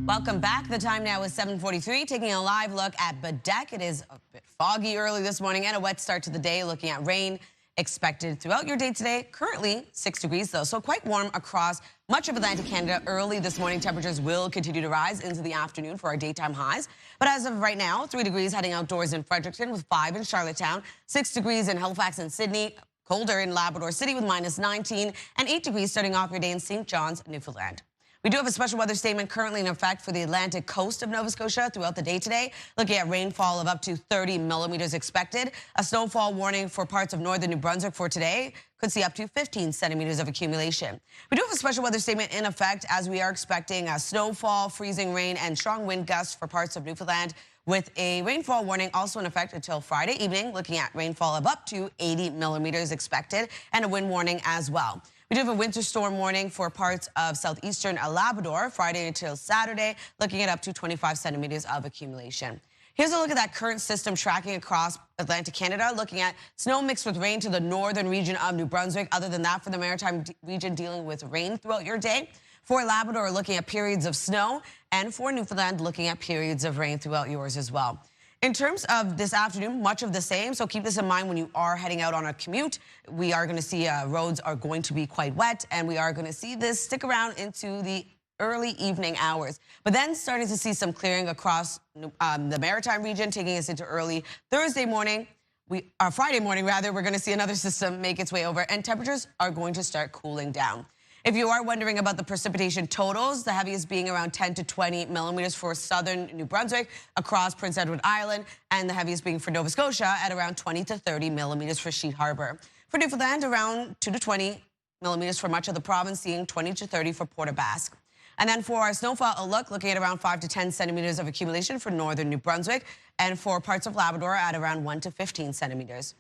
Welcome back. The time now is 7:43. Taking a live look at Bedeck. It is a bit foggy early this morning and a wet start to the day. Looking at rain expected throughout your day today. Currently 6 degrees though, so quite warm across much of Atlantic Canada. Early this morning, temperatures will continue to rise into the afternoon for our daytime highs. But as of right now, 3 degrees heading outdoors in Fredericton with 5 in Charlottetown, 6 degrees in Halifax and Sydney, colder in Labrador City with -19, and 8 degrees starting off your day in St. John's, Newfoundland. We do have a special weather statement currently in effect for the Atlantic coast of Nova Scotia throughout the day today. Looking at rainfall of up to 30 millimeters expected. A snowfall warning for parts of northern New Brunswick for today. Could see up to 15 centimeters of accumulation. We do have a special weather statement in effect as we are expecting a snowfall, freezing rain, and strong wind gusts for parts of Newfoundland, with a rainfall warning also in effect until Friday evening. Looking at rainfall of up to 80 millimeters expected, and a wind warning as well. We do have a winter storm warning for parts of southeastern Labrador Friday until Saturday, looking at up to 25 centimeters of accumulation. Here's a look at that current system tracking across Atlantic Canada, looking at snow mixed with rain to the northern region of New Brunswick. Other than that, for the maritime region, dealing with rain throughout your day. For Labrador, looking at periods of snow, and for Newfoundland, looking at periods of rain throughout yours as well. In terms of this afternoon, much of the same, so keep this in mind when you are heading out on a commute. We are going to see roads are going to be quite wet, and we are going to see this stick around into the early evening hours. But then starting to see some clearing across the maritime region, taking us into early Thursday morning. Friday morning, rather, we're going to see another system make its way over, and temperatures are going to start cooling down. If you are wondering about the precipitation totals, the heaviest being around 10 to 20 millimeters for southern New Brunswick across Prince Edward Island, and the heaviest being for Nova Scotia at around 20 to 30 millimeters for Sheet Harbour. For Newfoundland, around 2 to 20 millimeters for much of the province, seeing 20 to 30 for Port aux Basques. And then for our snowfall outlook, looking at around 5 to 10 centimeters of accumulation for northern New Brunswick, and for parts of Labrador at around 1 to 15 centimeters.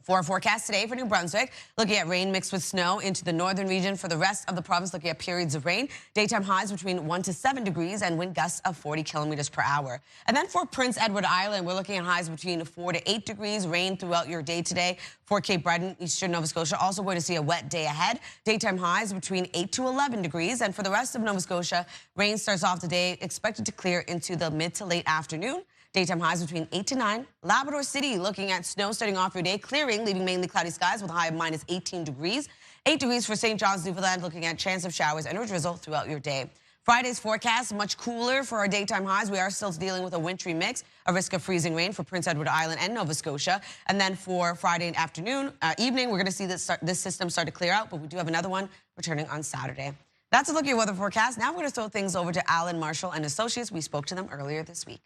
For our forecast today for New Brunswick, looking at rain mixed with snow into the northern region. For the rest of the province, looking at periods of rain. Daytime highs between 1 to 7 degrees and wind gusts of 40 kilometers per hour. And then for Prince Edward Island, we're looking at highs between 4 to 8 degrees, rain throughout your day today. For Cape Breton, eastern Nova Scotia, also going to see a wet day ahead. Daytime highs between 8 to 11 degrees. And for the rest of Nova Scotia, rain starts off the day expected to clear into the mid to late afternoon. Daytime highs between 8 to 9. Labrador City looking at snow starting off your day, clearing, leaving mainly cloudy skies with a high of -18 degrees. 8 degrees for St. John's, Newfoundland, looking at chance of showers and a drizzle throughout your day. Friday's forecast, much cooler for our daytime highs. We are still dealing with a wintry mix, a risk of freezing rain for Prince Edward Island and Nova Scotia. And then for Friday afternoon, evening, we're going to see this system start to clear out, but we do have another one returning on Saturday. That's a look at your weather forecast. Now we're going to throw things over to Allen Marshall and Associates. We spoke to them earlier this week.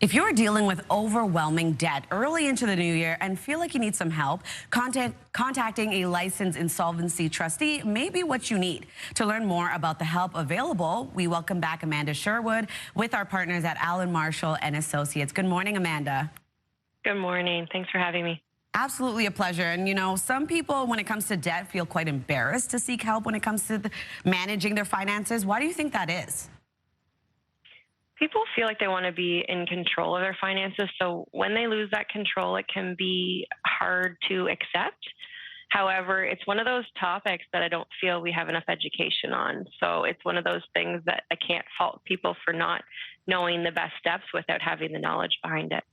If you're dealing with overwhelming debt early into the new year and feel like you need some help, contacting a licensed insolvency trustee may be what you need. To learn more about the help available, we welcome back Amanda Sherwood with our partners at Allen Marshall and Associates. Good morning, Amanda. Good morning. Thanks for having me. Absolutely a pleasure. And, you know, some people, when it comes to debt, feel quite embarrassed to seek help when it comes to managing their finances. Why do you think that is? People feel like they want to be in control of their finances, so when they lose that control, it can be hard to accept. However, it's one of those topics that I don't feel we have enough education on. So it's one of those things that I can't fault people for not knowing the best steps without having the knowledge behind it.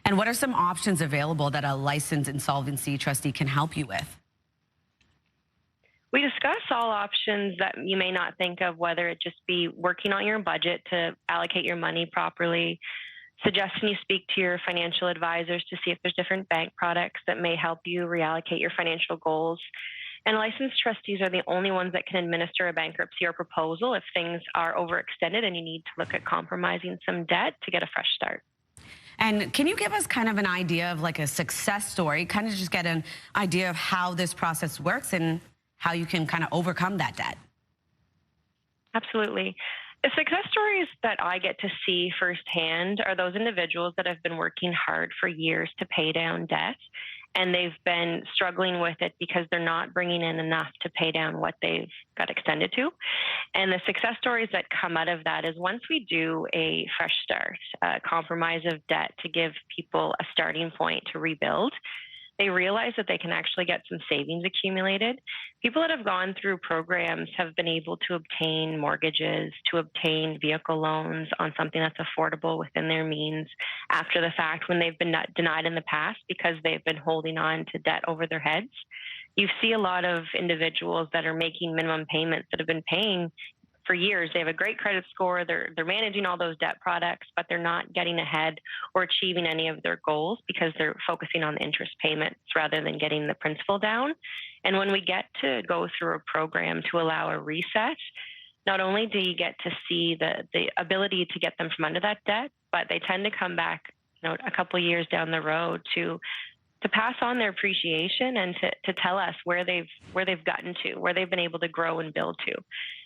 And what are some options available that a licensed insolvency trustee can help you with? We discuss all options that you may not think of, whether it just be working on your budget to allocate your money properly, suggesting you speak to your financial advisors to see if there's different bank products that may help you reallocate your financial goals. And licensed trustees are the only ones that can administer a bankruptcy or proposal if things are overextended and you need to look at compromising some debt to get a fresh start. And can you give us kind of an idea of like a success story, kind of just get an idea of how this process works and how you can kind of overcome that debt? Absolutely. The success stories that I get to see firsthand are those individuals that have been working hard for years to pay down debt and they've been struggling with it because they're not bringing in enough to pay down what they've got extended to. And the success stories that come out of that is once we do a fresh start, compromise of debt to give people a starting point to rebuild, they realize that they can actually get some savings accumulated. People that have gone through programs have been able to obtain mortgages, to obtain vehicle loans on something that's affordable within their means after the fact when they've been denied in the past because they've been holding on to debt over their heads. You see a lot of individuals that are making minimum payments that have been paying for years. They have a great credit score, they're managing all those debt products, but they're not getting ahead or achieving any of their goals because they're focusing on the interest payments rather than getting the principal down. And when we get to go through a program to allow a reset, not only do you get to see the ability to get them from under that debt, but they tend to come back, a couple of years down the road to pass on their appreciation and to tell us where they've gotten to, where they've been able to grow and build to.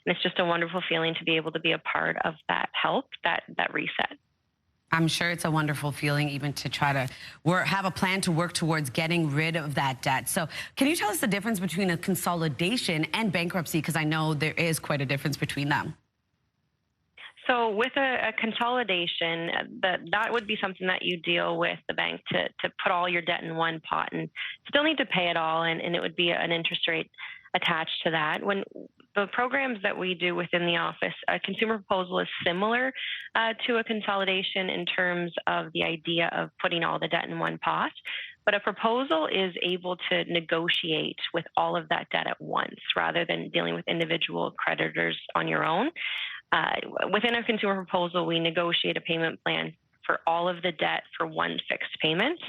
And it's just a wonderful feeling to be able to be a part of that help, that reset. I'm sure it's a wonderful feeling even to try to have a plan to work towards getting rid of that debt. So can you tell us the difference between a consolidation and bankruptcy? Because I know there is quite a difference between them. So with a consolidation, that would be something that you deal with the bank to put all your debt in one pot and still need to pay it all, and it would be an interest rate attached to that. When the programs that we do within the office, a consumer proposal is similar to a consolidation in terms of the idea of putting all the debt in one pot. But a proposal is able to negotiate with all of that debt at once rather than dealing with individual creditors on your own. Within a consumer proposal, we negotiate a payment plan for all of the debt for one fixed payment.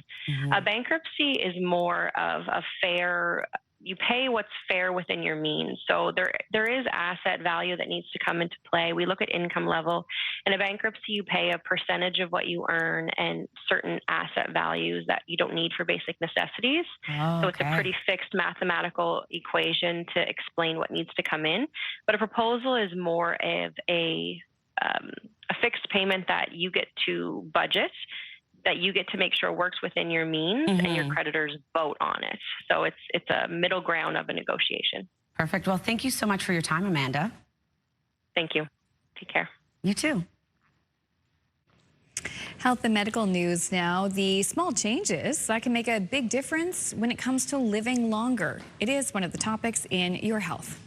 A bankruptcy is more of a fair, you pay what's fair within your means. So there is asset value that needs to come into play. We look at income level. In a bankruptcy, you pay a percentage of what you earn and certain asset values that you don't need for basic necessities. So it's a pretty fixed mathematical equation to explain what needs to come in. But a proposal is more of a fixed payment that you get to budget, that you get to make sure works within your means, and your creditors vote on it. So it's a middle ground of a negotiation. Perfect. Well, thank you so much for your time, Amanda. Thank you. Take care. You too. Health and medical news now. The small changes that can make a big difference when it comes to living longer. It is one of the topics in Your Health.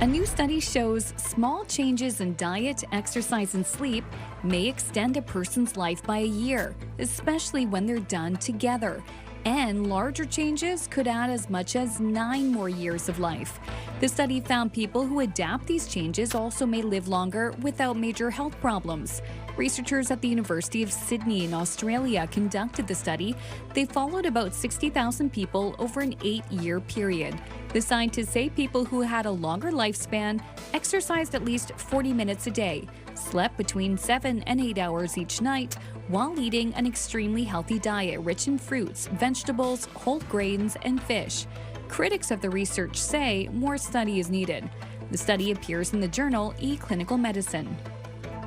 A new study shows small changes in diet, exercise, and sleep may extend a person's life by a year, especially when they're done together. And larger changes could add as much as 9 more years of life. The study found people who adapt these changes also may live longer without major health problems. Researchers at the University of Sydney in Australia conducted the study. They followed about 60,000 people over an 8-year period. The scientists say people who had a longer lifespan exercised at least 40 minutes a day, slept between 7 and 8 hours each night, while eating an extremely healthy diet rich in fruits, vegetables, whole grains, and fish. Critics of the research say more study is needed. The study appears in the journal eClinical Medicine.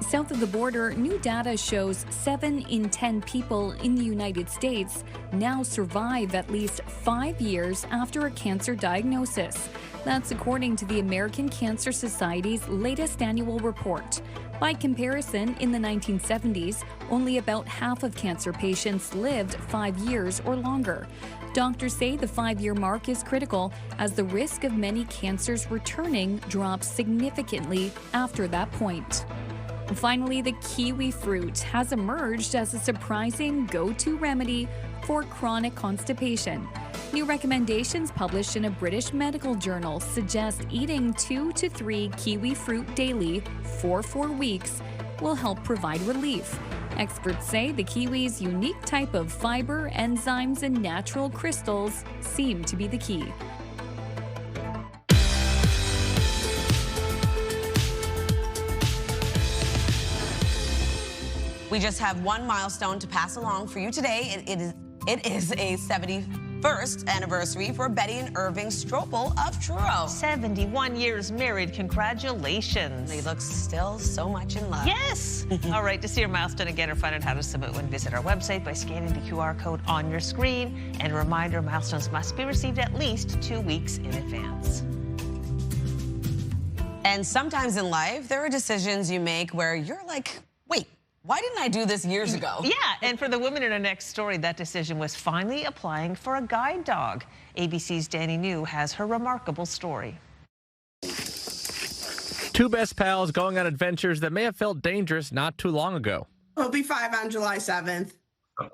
South of the border, new data shows 7 in 10 people in the United States now survive at least 5 years after a cancer diagnosis. That's according to the American Cancer Society's latest annual report. By comparison, in the 1970s, only about half of cancer patients lived 5 years or longer. Doctors say the 5-year mark is critical as the risk of many cancers returning drops significantly after that point. Finally, the kiwi fruit has emerged as a surprising go-to remedy for chronic constipation. New recommendations published in a British medical journal suggest eating 2 to 3 kiwi fruit daily for 4 weeks will help provide relief. Experts say the kiwi's unique type of fiber, enzymes, and natural crystals seem to be the key. We just have one milestone to pass along for you today. It is a First anniversary for Betty and Irving Stropel of Truro. 71 years married. Congratulations. They look still so much in love. Yes. All right, to see your milestone again or find out how to submit one, visit our website by scanning the QR code on your screen. And a reminder, milestones must be received at least 2 weeks in advance. And sometimes in life, there are decisions you make where you're like, wait, why didn't I do this years ago? Yeah, and for the woman in our next story, that decision was finally applying for a guide dog. ABC's Danny New has her remarkable story. Two best pals going on adventures that may have felt dangerous not too long ago. He'll be 5 on July 7th.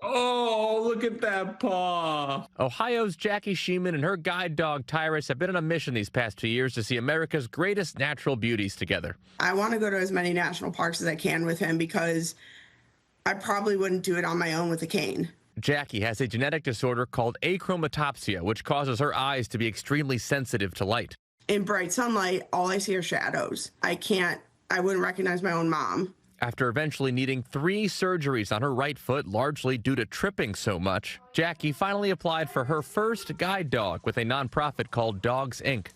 Oh, look at that paw. Ohio's Jackie Sheeman and her guide dog Tyrus have been on a mission these past 2 years to see America's greatest natural beauties together. I want to go to as many national parks as I can with him because I probably wouldn't do it on my own with a cane. Jackie has a genetic disorder called achromatopsia, which causes her eyes to be extremely sensitive to light. In bright sunlight, all I see are shadows. I wouldn't recognize my own mom. After eventually needing 3 surgeries on her right foot, largely due to tripping so much, Jackie finally applied for her first guide dog with a nonprofit called Dogs, Inc.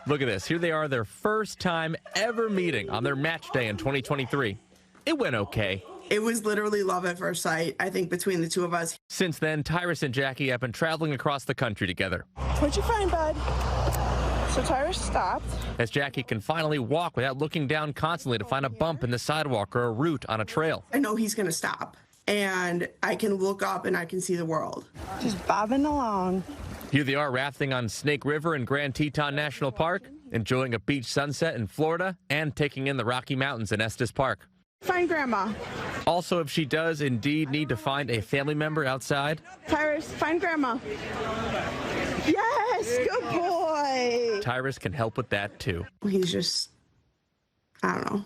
Look at this. Here they are, their first time ever meeting on their match day in 2023. It went okay. It was literally love at first sight, I think, between the two of us. Since then, Tyrus and Jackie have been traveling across the country together. What'd you find, bud? So Tyrus stopped. As Jackie can finally walk without looking down constantly to find a bump in the sidewalk or a root on a trail. I know he's going to stop, and I can look up and I can see the world. Just bobbing along. Here they are rafting on Snake River in Grand Teton National Park, enjoying a beach sunset in Florida, and taking in the Rocky Mountains in Estes Park. Find Grandma. Also, if she does indeed need to find a family member outside. Tyrus, find Grandma. Yes, good boy. Tyrus can help with that too. He's just, I don't know.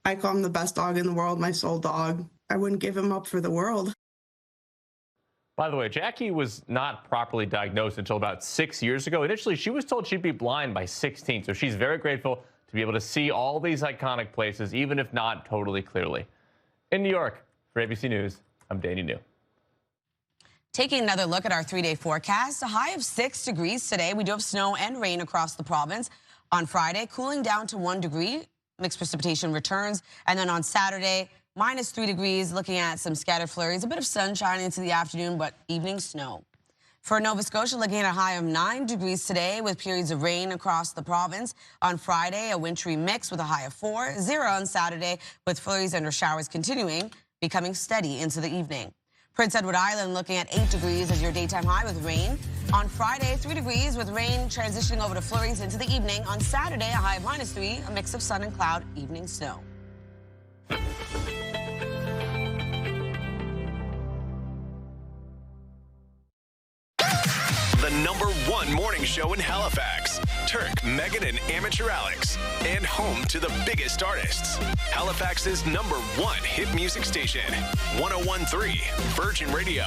I call him the best dog in the world, my soul dog. I wouldn't give him up for the world. By the way, Jackie was not properly diagnosed until about 6 years ago. Initially, she was told she'd be blind by 16, so she's very grateful to be able to see all these iconic places, even if not totally clearly. In New York, for ABC News, I'm Danny New. Taking another look at our 3-day forecast, a high of 6 degrees today. We do have snow and rain across the province. On Friday, cooling down to 1 degree. Mixed precipitation returns. And then on Saturday, -3 degrees, looking at some scattered flurries. A bit of sunshine into the afternoon, but evening snow. For Nova Scotia, looking at a high of 9 degrees today with periods of rain across the province. On Friday, a wintry mix with a high of 4. 0 on Saturday with flurries and showers continuing, becoming steady into the evening. Prince Edward Island looking at 8 degrees as your daytime high with rain. On Friday, 3 degrees with rain transitioning over to flurries into the evening. On Saturday, a high of -3, a mix of sun and cloud, evening snow. The #1 morning show in Halifax. Turk, Megan, and Amateur Alex. And home to the biggest artists. Halifax's #1 hit music station. 101.3 Virgin Radio.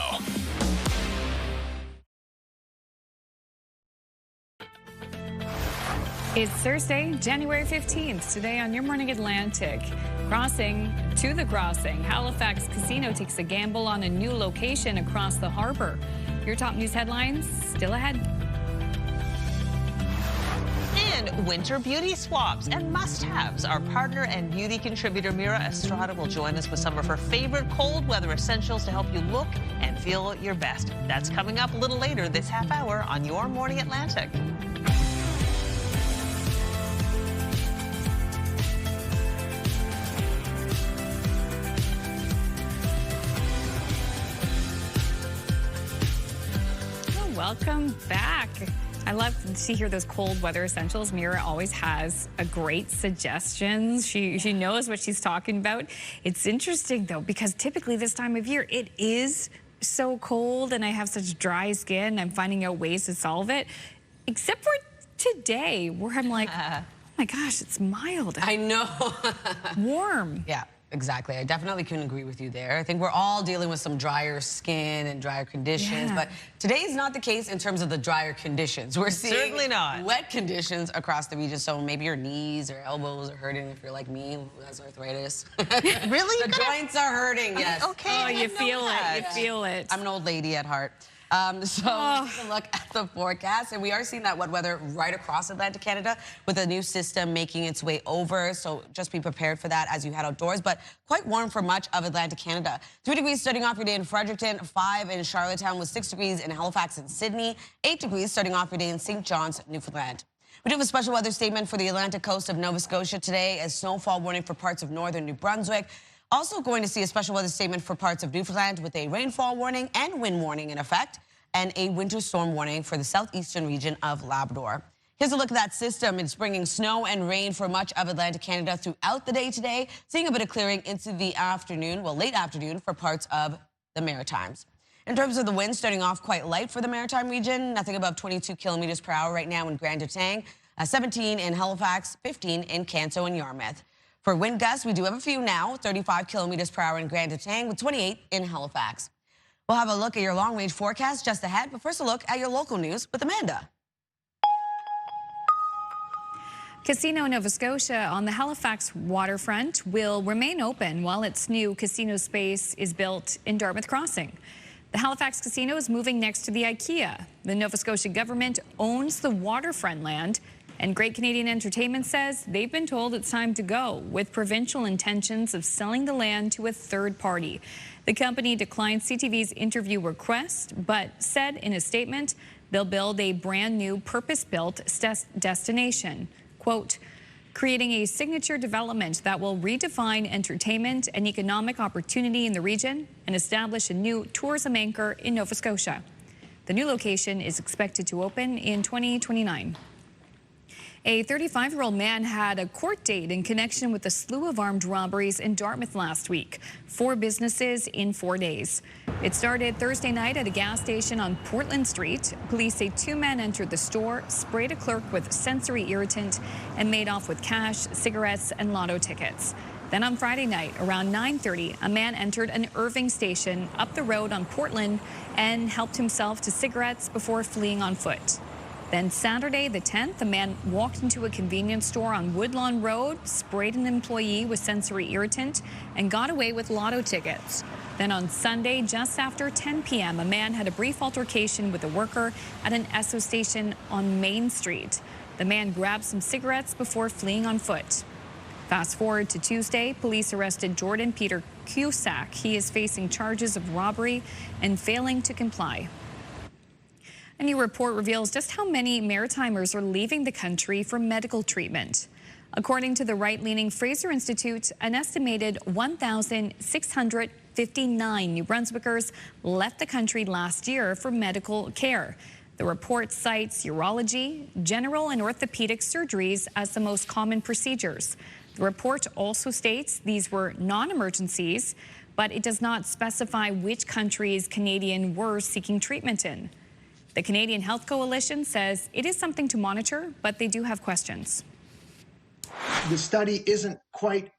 It's Thursday, January 15th. Today on Your Morning Atlantic. Crossing to the crossing. Halifax Casino takes a gamble on a new location across the harbor. Your top news headlines still ahead. And winter beauty swaps and must-haves. Our partner and beauty contributor Mira Estrada will join us with some of her favorite cold weather essentials to help you look and feel your best. That's coming up a little later this half hour on Your Morning Atlantic. Welcome back. I love to hear those cold weather essentials. Mira always has a great suggestions. She knows what she's talking about. It's interesting though, because typically this time of year it is so cold and I have such dry skin. I'm finding out ways to solve it, except for today where I'm like, oh my gosh, it's mild. I know. Warm. Yeah. Exactly. I definitely couldn't agree with you there. I think we're all dealing with some drier skin and drier conditions, but today is not the case in terms of the drier conditions. We're seeing Certainly not. wet conditions across the region, so maybe your knees or elbows are hurting if you're like me, who has arthritis. Really? The joints are hurting, yes. Okay. Oh, you feel it. You feel it. I'm an old lady at heart. Let's take a look at the forecast, and we are seeing that wet weather right across Atlantic Canada with a new system making its way over, so just be prepared for that as you head outdoors, but quite warm for much of Atlantic Canada. 3 degrees starting off your day in Fredericton, 5 in Charlottetown with 6 degrees in Halifax and Sydney, 8 degrees starting off your day in St. John's, Newfoundland. We do have a special weather statement for the Atlantic coast of Nova Scotia today, as snowfall warning for parts of northern New Brunswick. Also going to see a special weather statement for parts of Newfoundland with a rainfall warning and wind warning in effect, and a winter storm warning for the southeastern region of Labrador. Here's a look at that system. It's bringing snow and rain for much of Atlantic Canada throughout the day today, seeing a bit of clearing into the afternoon, well, late afternoon for parts of the Maritimes. In terms of the wind, starting off quite light for the Maritime region, nothing above 22 kilometers per hour right now in Grand Etang, 17 in Halifax, 15 in Canso and Yarmouth. For wind gusts, we do have a few now, 35 kilometers per hour in Grand Etang with 28 in Halifax. We'll have a look at your long-range forecast just ahead, but first a look at your local news with Amanda. Casino Nova Scotia on the Halifax waterfront will remain open while its new casino space is built in Dartmouth Crossing. The Halifax Casino is moving next to the IKEA. The Nova Scotia government owns the waterfront land, and Great Canadian Entertainment says they've been told it's time to go, with provincial intentions of selling the land to a third party. The company declined CTV's interview request, but said in a statement they'll build a brand new purpose-built destination. Quote, creating a signature development that will redefine entertainment and economic opportunity in the region and establish a new tourism anchor in Nova Scotia. The new location is expected to open in 2029. A 35-year-old man had a court date in connection with a slew of armed robberies in Dartmouth last week. 4 businesses in 4 days. It started Thursday night at a gas station on Portland Street. Police say 2 men entered the store, sprayed a clerk with sensory irritant, and made off with cash, cigarettes, and lotto tickets. Then on Friday night, around 9:30, a man entered an Irving station up the road on Portland and helped himself to cigarettes before fleeing on foot. Then Saturday the 10th, a man walked into a convenience store on Woodlawn Road, sprayed an employee with sensory irritant, and got away with lotto tickets. Then on Sunday, just after 10 p.m., a man had a brief altercation with a worker at an Esso station on Main Street. The man grabbed some cigarettes before fleeing on foot. Fast forward to Tuesday, police arrested Jordan Peter Cusack. He is facing charges of robbery and failing to comply. A new report reveals just how many Maritimers are leaving the country for medical treatment. According to the right-leaning Fraser Institute, an estimated 1,659 New Brunswickers left the country last year for medical care. The report cites urology, general and orthopedic surgeries as the most common procedures. The report also states these were non-emergencies, but it does not specify which countries Canadians were seeking treatment in. The Canadian Health Coalition says it is something to monitor, but they do have questions. The study isn't quite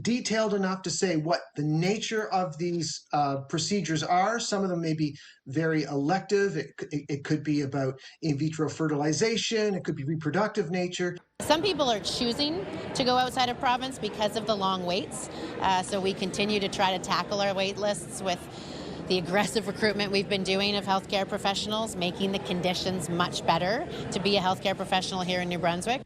detailed enough to say what the nature of these procedures are. Some of them may be very elective. It could be about in vitro fertilization. It could be reproductive nature. Some people are choosing to go outside of province because of the long waits. So we continue to try to tackle our wait lists with the aggressive recruitment we've been doing of healthcare professionals, making the conditions much better to be a healthcare professional here in New Brunswick.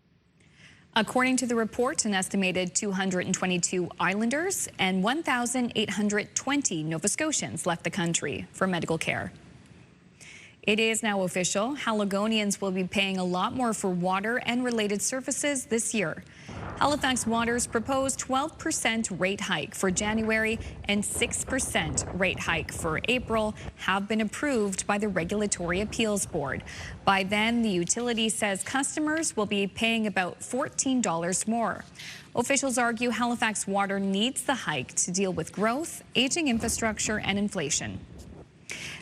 According to the report, an estimated 222 Islanders and 1,820 Nova Scotians left the country for medical care. It is now official. Haligonians will be paying a lot more for water and related services this year. Halifax Water's proposed 12% rate hike for January and 6% rate hike for April have been approved by the Regulatory Appeals Board. By then, the utility says customers will be paying about $14 more. Officials argue Halifax Water needs the hike to deal with growth, aging infrastructure, and inflation.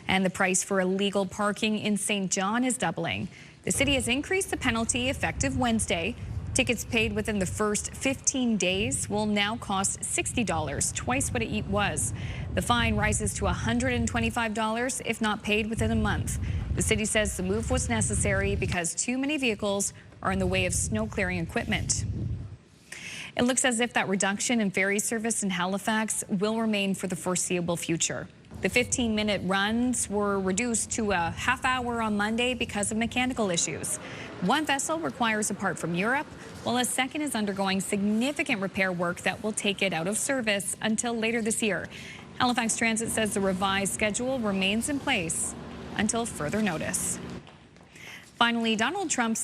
And the price for illegal parking in St. John is doubling. The city has increased the penalty effective Wednesday. Tickets paid within the first 15 days will now cost $60, twice what it was. The fine rises to $125 if not paid within a month. The city says the move was necessary because too many vehicles are in the way of snow clearing equipment. It looks as if that reduction in ferry service in Halifax will remain for the foreseeable future. The 15-minute runs were reduced to a half-hour on Monday because of mechanical issues. One vessel requires a part from Europe, while a second is undergoing significant repair work that will take it out of service until later this year. Halifax Transit says the revised schedule remains in place until further notice. Finally, Donald Trump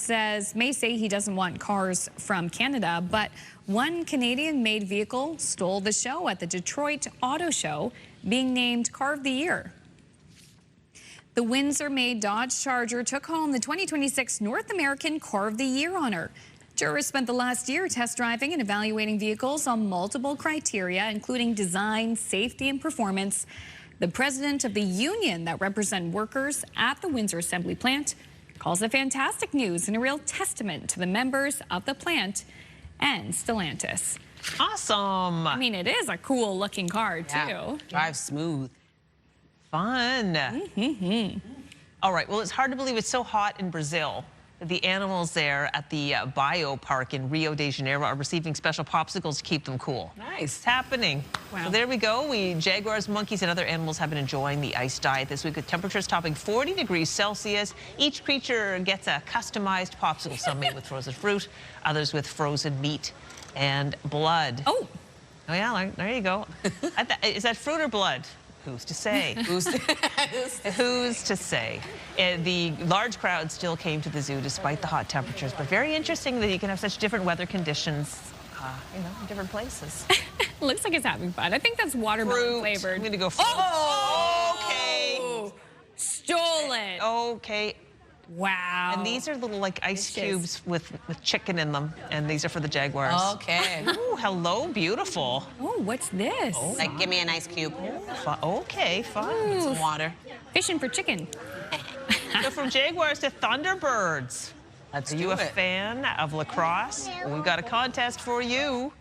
may say he doesn't want cars from Canada, but one Canadian-made vehicle stole the show at the Detroit Auto Show, being named Car of the Year. The Windsor-made Dodge Charger took home the 2026 North American Car of the Year honor. Jurors spent the last year test driving and evaluating vehicles on multiple criteria, including design, safety, and performance. The president of the union that represent workers at the Windsor Assembly Plant calls it fantastic news and a real testament to the members of the plant and Stellantis. Awesome. I mean, it is a cool looking car, too. Yeah. Drives smooth. Fun. All right, well, it's hard to believe it's so hot in Brazil. The animals there at the Bio Park in Rio de Janeiro are receiving special popsicles to keep them cool. Nice. It's happening. Wow. So there we go. Jaguars, monkeys, and other animals have been enjoying the ice diet this week with temperatures topping 40 degrees Celsius. Each creature gets a customized popsicle, some made with frozen fruit, others with frozen meat and blood. Oh yeah, there you go. Is that fruit or blood? Who's to say? Who's to say? The large crowd still came to the zoo despite the hot temperatures, but very interesting that you can have such different weather conditions, in different places. Looks like it's having fun. I think that's watermelon flavored. I'm going to go fruit. Okay. Stole it. Okay. Wow. And these are little like ice cubes with chicken in them, and these are for the Jaguars. Okay. Ooh, hello, beautiful. Oh, what's this? Oh. Like, give me an ice cube. Okay, fun. Ooh. Some water. Fishing for chicken. So from Jaguars to Thunderbirds. Are you a fan of lacrosse? Well, we've got a contest for you.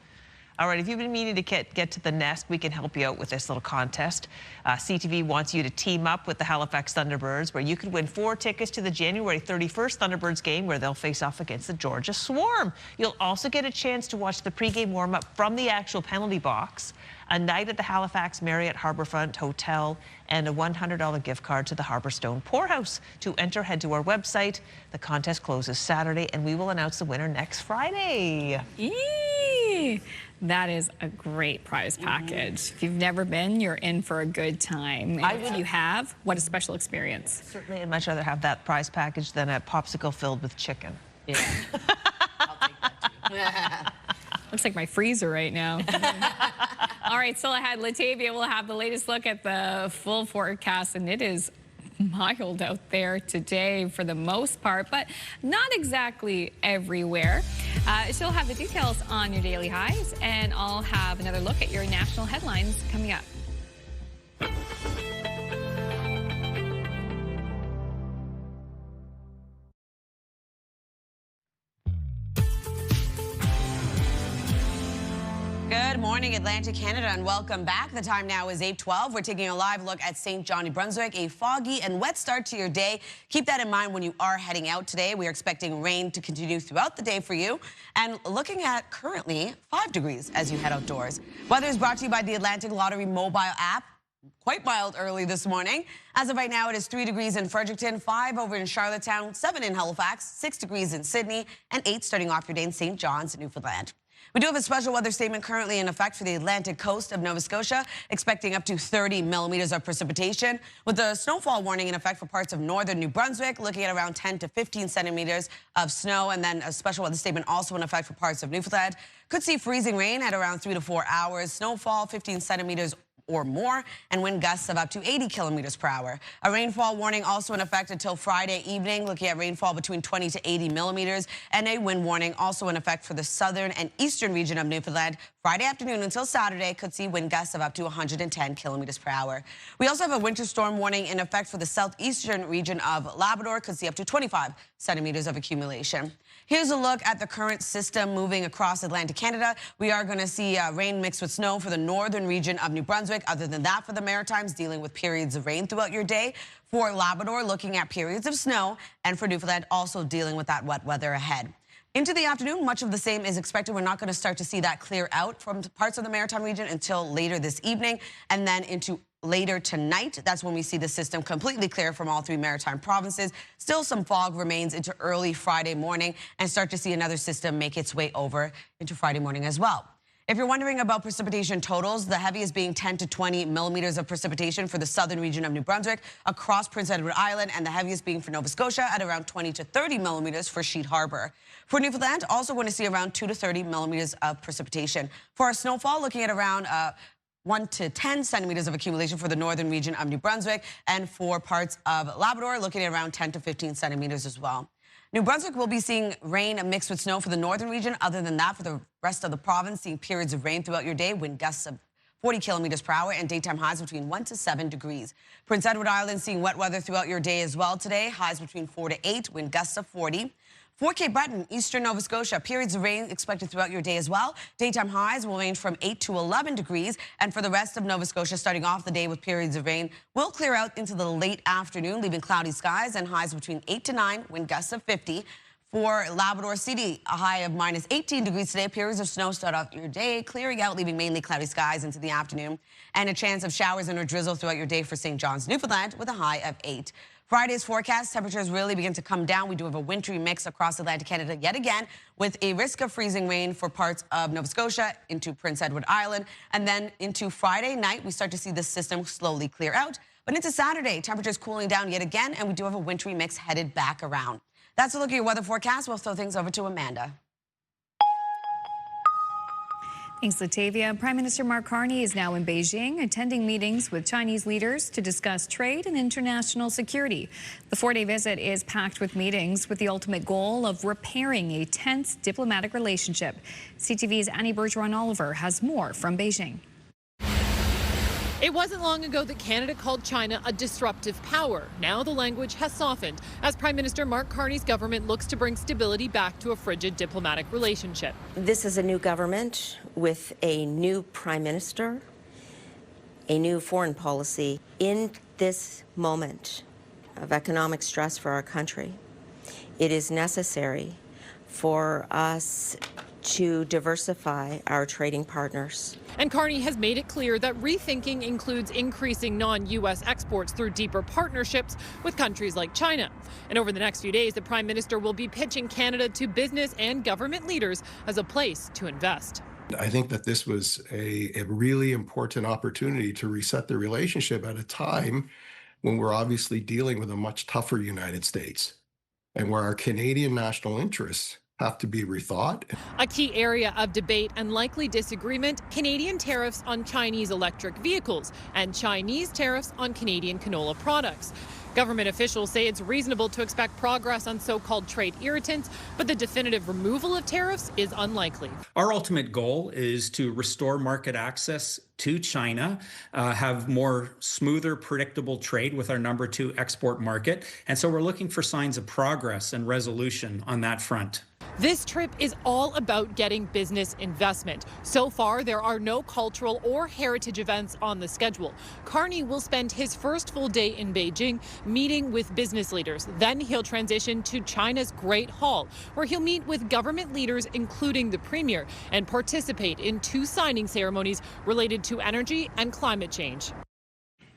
All right, if you've been meaning to get to the nest, we can help you out with this little contest. CTV wants you to team up with the Halifax Thunderbirds, where you could win 4 tickets to the January 31st Thunderbirds game, where they'll face off against the Georgia Swarm. You'll also get a chance to watch the pregame warm-up from the actual penalty box, a night at the Halifax Marriott Harbourfront Hotel, and a $100 gift card to the Harbourstone Poorhouse. To enter, head to our website. The contest closes Saturday, and we will announce the winner next Friday. That is a great prize package. If you've never been, you're in for a good time. And if you have, what a special experience. Certainly, I'd much rather have that prize package than a popsicle filled with chicken. Yeah. I'll take that too. Looks like my freezer right now. All right, still ahead, Latavia will have the latest look at the full forecast, and it is mild out there today for the most part, but not exactly everywhere. She'll have the details on your daily highs, and I'll have another look at your national headlines coming up. Good morning, Atlantic Canada, and welcome back. The time now is 8:12. We're taking a live look at St. John, New Brunswick. A foggy and wet start to your day. Keep that in mind when you are heading out today. We are expecting rain to continue throughout the day for you. And looking at currently 5 degrees as you head outdoors. Weather is brought to you by the Atlantic Lottery mobile app. Quite mild early this morning. As of right now, it is 3 degrees in Fredericton, 5 over in Charlottetown, 7 in Halifax, 6 degrees in Sydney, and 8 starting off your day in St. John's, Newfoundland. We do have a special weather statement currently in effect for the Atlantic coast of Nova Scotia, expecting up to 30 millimeters of precipitation, with a snowfall warning in effect for parts of northern New Brunswick, looking at around 10 to 15 centimeters of snow, and then a special weather statement also in effect for parts of Newfoundland. Could see freezing rain at around 3 to 4 hours, snowfall 15 centimeters or more, and wind gusts of up to 80 kilometers per hour. A rainfall warning also in effect until Friday evening, looking at rainfall between 20 to 80 millimeters, and a wind warning also in effect for the southern and eastern region of Newfoundland Friday afternoon until Saturday could see wind gusts of up to 110 kilometers per hour. We also have a winter storm warning in effect for the southeastern region of Labrador. Could see up to 25 centimeters of accumulation. Here's a look at the current system moving across Atlantic Canada. We are going to see rain mixed with snow for the northern region of New Brunswick. Other than that, for the Maritimes, dealing with periods of rain throughout your day. For Labrador, looking at periods of snow. And for Newfoundland, also dealing with that wet weather ahead. Into the afternoon, much of the same is expected. We're not going to start to see that clear out from parts of the Maritime region until later this evening, and then into later tonight. That's when we see the system completely clear from all three Maritime provinces. Still some fog remains into early Friday morning, and start to see another system make its way over into Friday morning as well. If you're wondering about precipitation totals, the heaviest being 10 to 20 millimeters of precipitation for the southern region of New Brunswick across Prince Edward Island, and the heaviest being for Nova Scotia at around 20 to 30 millimeters for Sheet Harbour. For Newfoundland, also going to see around 2 to 30 millimeters of precipitation. For our snowfall, looking at around 1 to 10 centimeters of accumulation for the northern region of New Brunswick, and for parts of Labrador, looking at around 10 to 15 centimeters as well. New Brunswick will be seeing rain mixed with snow for the northern region. Other than that, for the rest of the province, seeing periods of rain throughout your day, wind gusts of 40 kilometers per hour, and daytime highs between 1 to 7 degrees. Prince Edward Island seeing wet weather throughout your day as well today, highs between 4 to 8, wind gusts of 40. For Cape Breton, eastern Nova Scotia, periods of rain expected throughout your day as well. Daytime highs will range from 8 to 11 degrees. And for the rest of Nova Scotia, starting off the day with periods of rain, will clear out into the late afternoon, leaving cloudy skies and highs between 8 to 9, wind gusts of 50. For Labrador City, a high of minus 18 degrees today. Periods of snow start off your day, clearing out, leaving mainly cloudy skies into the afternoon. And a chance of showers and or drizzle throughout your day for St. John's, Newfoundland, with a high of 8. Friday's forecast, temperatures really begin to come down. We do have a wintry mix across Atlantic Canada yet again, with a risk of freezing rain for parts of Nova Scotia into Prince Edward Island. And then into Friday night, we start to see the system slowly clear out. But into Saturday, temperatures cooling down yet again, and we do have a wintry mix headed back around. That's a look at your weather forecast. We'll throw things over to Amanda. Thanks, Latavia. Prime Minister Mark Carney is now in Beijing, attending meetings with Chinese leaders to discuss trade and international security. The 4-day visit is packed with meetings with the ultimate goal of repairing a tense diplomatic relationship. CTV's Annie Bergeron-Oliver has more from Beijing. It wasn't long ago that Canada called China a disruptive power. Now the language has softened as Prime Minister Mark Carney's government looks to bring stability back to a frigid diplomatic relationship. This is a new government with a new Prime Minister, a new foreign policy. In this moment of economic stress for our country, it is necessary for us to diversify our trading partners. And Carney has made it clear that rethinking includes increasing non-U.S. exports through deeper partnerships with countries like China. And over the next few days, the Prime Minister will be pitching Canada to business and government leaders as a place to invest. I think that this was a really important opportunity to reset the relationship at a time when we're obviously dealing with a much tougher United States and where our Canadian national interests have to be rethought. A key area of debate and likely disagreement, Canadian tariffs on Chinese electric vehicles and Chinese tariffs on Canadian canola products. Government officials say it's reasonable to expect progress on so-called trade irritants, but the definitive removal of tariffs is unlikely. Our ultimate goal is to restore market access to China, have more smoother, predictable trade with our number 2 export market. And so we're looking for signs of progress and resolution on that front. This trip is all about getting business investment. So far, there are no cultural or heritage events on the schedule. Carney will spend his first full day in Beijing meeting with business leaders. Then he'll transition to China's Great Hall, where he'll meet with government leaders, including the Premier, and participate in 2 signing ceremonies related to energy and climate change.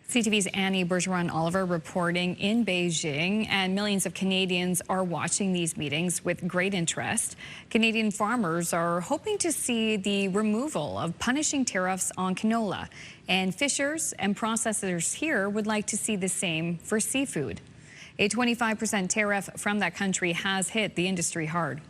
CTV's Annie Bergeron-Oliver reporting in Beijing, and millions of Canadians are watching these meetings with great interest. Canadian farmers are hoping to see the removal of punishing tariffs on canola, and fishers and processors here would like to see the same for seafood. A 25% tariff from that country has hit the industry hard.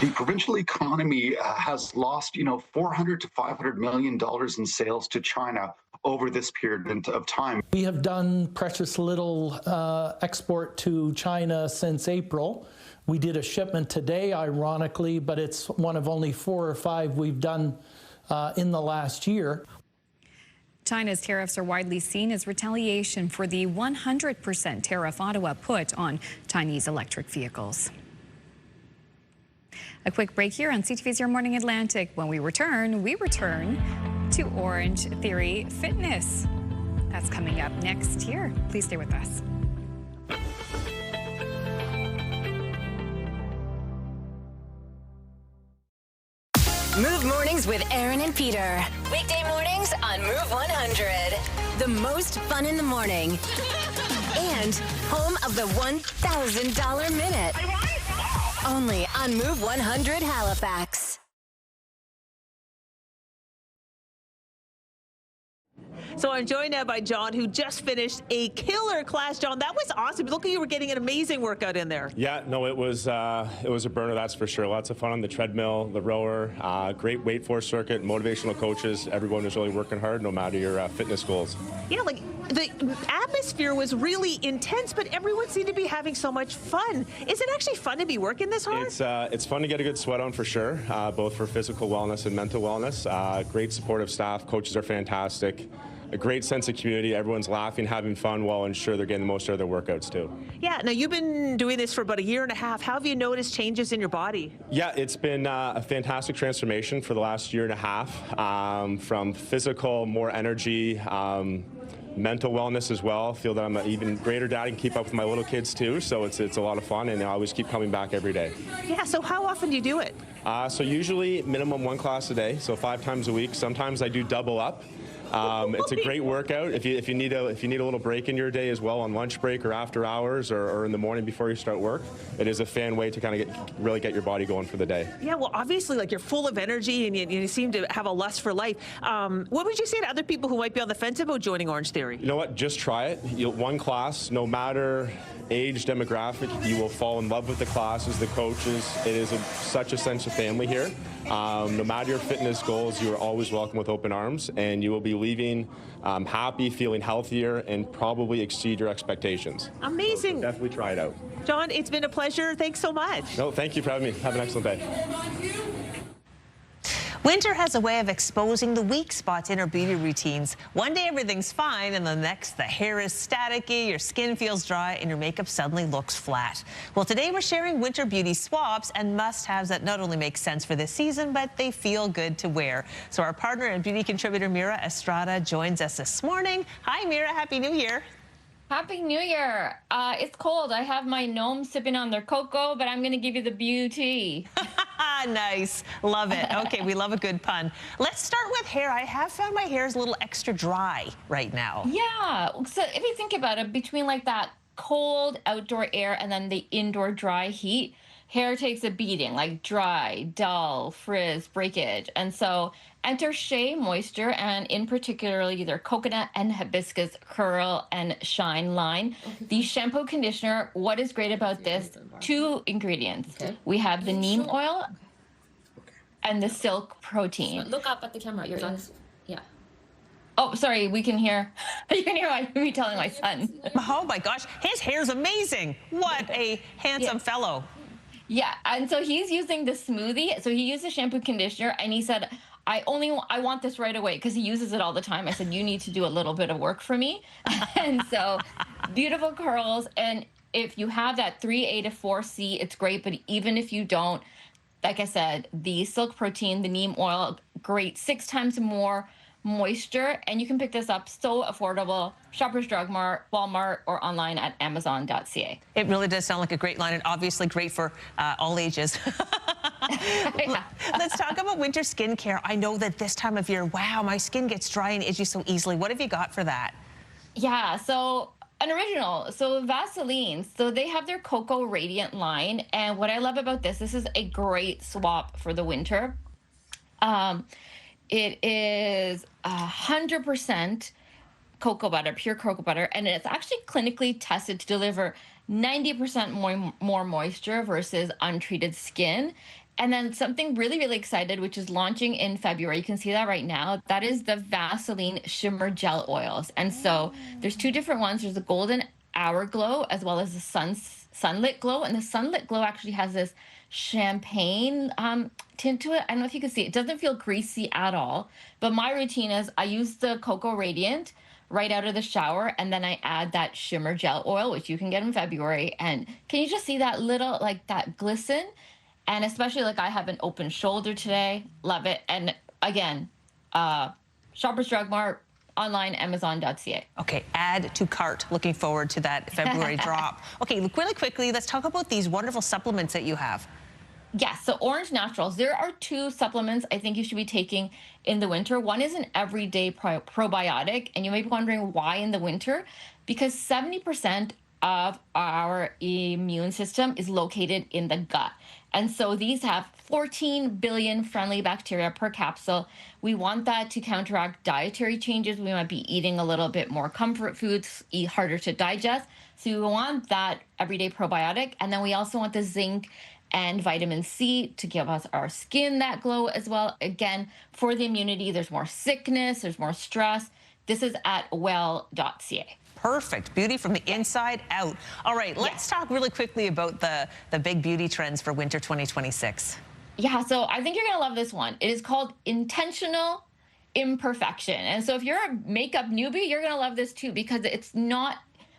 The provincial economy has lost, $400 to $500 million in sales to China over this period of time. We have done precious little export to China since April. We did a shipment today, ironically, but it's one of only 4 or 5 we've done in the last year. China's tariffs are widely seen as retaliation for the 100% tariff Ottawa put on Chinese electric vehicles. A quick break here on CTV's Your Morning Atlantic. When we return to Orange Theory Fitness. That's coming up next here. Please stay with us. Move Mornings with Aaron and Peter. Weekday mornings on Move 100. The most fun in the morning. And home of the $1,000 minute. Only on Move 100 Halifax. So I'm joined now by John, who just finished a killer class. John, that was awesome. Look, you were getting an amazing workout in there. Yeah, no, it was a burner, that's for sure. Lots of fun on the treadmill, the rower, great weight force circuit, motivational coaches. Everyone was really working hard, no matter your fitness goals. Yeah, like the atmosphere was really intense, but everyone seemed to be having so much fun. Is it actually fun to be working this hard? It's fun to get a good sweat on for sure, both for physical wellness and mental wellness. Great supportive staff, coaches are fantastic. A great sense of community. Everyone's laughing, having fun, while ensure they're getting the most out of their workouts too. Yeah, now you've been doing this for about 1.5 years. How have you noticed changes in your body? Yeah, it's been a fantastic transformation for the last 1.5 years, from physical, more energy, mental wellness as well. Feel that I'm an even greater dad and keep up with my little kids too, so it's a lot of fun, and I always keep coming back every day. Yeah, so how often do you do it? So usually minimum 1 class a day, so 5 times a week. Sometimes I do double up. It's a great workout. If you need a little break in your day as well, on lunch break or after hours or in the morning before you start work, it is a fan way to kind of really get your body going for the day. Yeah, well, obviously, like, you're full of energy and you seem to have a lust for life. What would you say to other people who might be on the fence about joining Orange Theory? You know what? Just try it. 1 class, no matter age, demographic, you will fall in love with the classes, the coaches. It is such a sense of family here. No matter your fitness goals, you are always welcome with open arms, and you will be leaving happy, feeling healthier, and probably exceed your expectations. Amazing. So definitely try it out. John, it's been a pleasure. Thanks so much. No, thank you for having me. Have an excellent day. Winter has a way of exposing the weak spots in our beauty routines. One day everything's fine, and the next the hair is staticky, your skin feels dry, and your makeup suddenly looks flat. Well, today we're sharing winter beauty swaps and must-haves that not only make sense for this season, but they feel good to wear. So our partner and beauty contributor Mira Estrada joins us this morning. Hi, Mira. Happy New Year. Happy New Year. It's cold. I have my gnomes sipping on their cocoa, but I'm going to give you the beauty. Nice. Love it. Okay, we love a good pun. Let's start with hair. I have found my hair is a little extra dry right now. Yeah. So if you think about it, between like that cold outdoor air and then the indoor dry heat, hair takes a beating, like dry, dull, frizz, breakage. And so enter Shea Moisture, and in particularly their coconut and hibiscus curl and shine line. The shampoo conditioner, what is great about this, 2 ingredients. Okay. We have the neem oil and the silk protein. Look up at the camera. Your eyes. Yeah. Oh, sorry, we can hear. You can hear me telling my son. Oh my gosh, his hair's amazing. What a handsome fellow. Yeah, and so he's using the smoothie. So he used the shampoo conditioner, and he said, I want this right away, because he uses it all the time. I said, you need to do a little bit of work for me. And so beautiful curls. And if you have that 3A to 4C, it's great. But even if you don't, like I said, the silk protein, the neem oil, great, 6 times more moisture. And you can pick this up so affordable. Shoppers Drug Mart, Walmart, or online at Amazon.ca. It really does sound like a great line, and obviously great for all ages. Yeah. Let's talk about winter skincare. I know that this time of year, wow, my skin gets dry and itchy so easily. What have you got for that? Yeah, so an original. So Vaseline. So they have their Cocoa Radiant line. And what I love about this is a great swap for the winter. It is 100% cocoa butter, pure cocoa butter, and it's actually clinically tested to deliver 90% more moisture versus untreated skin. And then something really, really excited, which is launching in February. You can see that right now. That is the Vaseline Shimmer Gel Oils. And so there's two different ones. There's the Golden Hour Glow as well as the Sunlit Glow. And the Sunlit Glow actually has this champagne tint to it. I don't know if you can see it. It doesn't feel greasy at all. But my routine is I use the Cocoa Radiant right out of the shower, and then I add that Shimmer Gel Oil, which you can get in February. And can you just see that little, like that glisten? And especially like I have an open shoulder today. Love it. And again, Shoppers Drug Mart, online, Amazon.ca. Okay, add to cart. Looking forward to that February drop. Okay, really quickly, let's talk about these wonderful supplements that you have. Yes, so Orange Naturals. There are two supplements I think you should be taking in the winter. One is an everyday probiotic, and you may be wondering why in the winter, because 70% of our immune system is located in the gut. And so these have 14 billion friendly bacteria per capsule. We want that to counteract dietary changes. We might be eating a little bit more comfort foods, eat harder to digest. So we want that everyday probiotic. And then we also want the zinc and vitamin C to give us our skin that glow as well. Again, for the immunity, there's more sickness, there's more stress. This is at well.ca. Perfect. Beauty from the inside out. All right, let's talk really quickly about the big beauty trends for winter 2026. Yeah, so I think you're going to love this one. It is called Intentional Imperfection. And so if you're a makeup newbie, you're going to love this too, because it's not,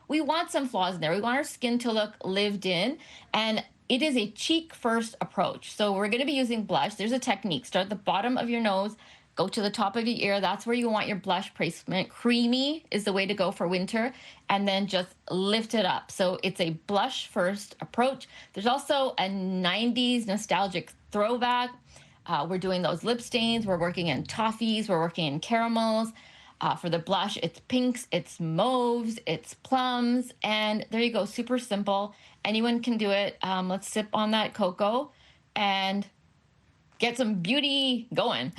we want some flaws in there. We want our skin to look lived in, and it is a cheek first approach. So we're going to be using blush. There's a technique. Start at the bottom of your nose, go to the top of your ear. That's where you want your blush placement. Creamy is the way to go for winter. And then just lift it up. So it's a blush first approach. There's also a 90s nostalgic throwback. We're doing those lip stains. We're working in toffees. We're working in caramels. For the blush, it's pinks, it's mauves, it's plums. And there you go. Super simple. Anyone can do it. Let's sip on that cocoa and get some beauty going.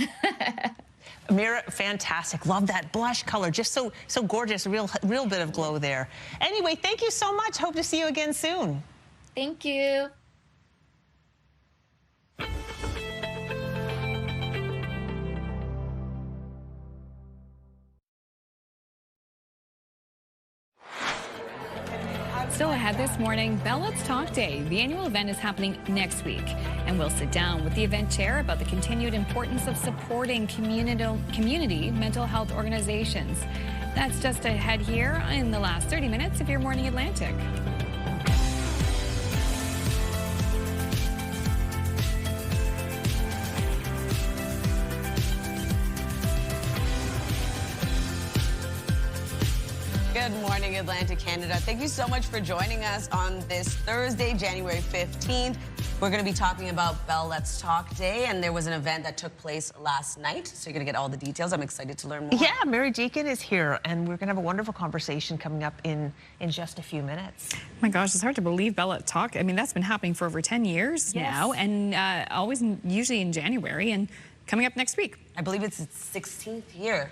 Mira, fantastic. Love that blush color. Just so gorgeous. Real bit of glow there. Anyway, thank you so much. Hope to see you again soon. Thank you. Still ahead this morning, Bell Let's Talk Day. The annual event is happening next week, and we'll sit down with the event chair about the continued importance of supporting community mental health organizations. That's just ahead here in the last 30 minutes of your Morning Atlantic. Good morning, Atlantic, Canada. Thank you so much for joining us on this Thursday, January 15th. We're going to be talking about Bell Let's Talk Day, and there was an event that took place last night, so you're going to get all the details. I'm excited to learn more. Yeah, Mary Deacon is here, and we're going to have a wonderful conversation coming up in just a few minutes. Oh my gosh, it's hard to believe Bell Let's Talk. I mean, that's been happening for over 10 years now, and usually in January, and coming up next week. I believe it's its 16th year.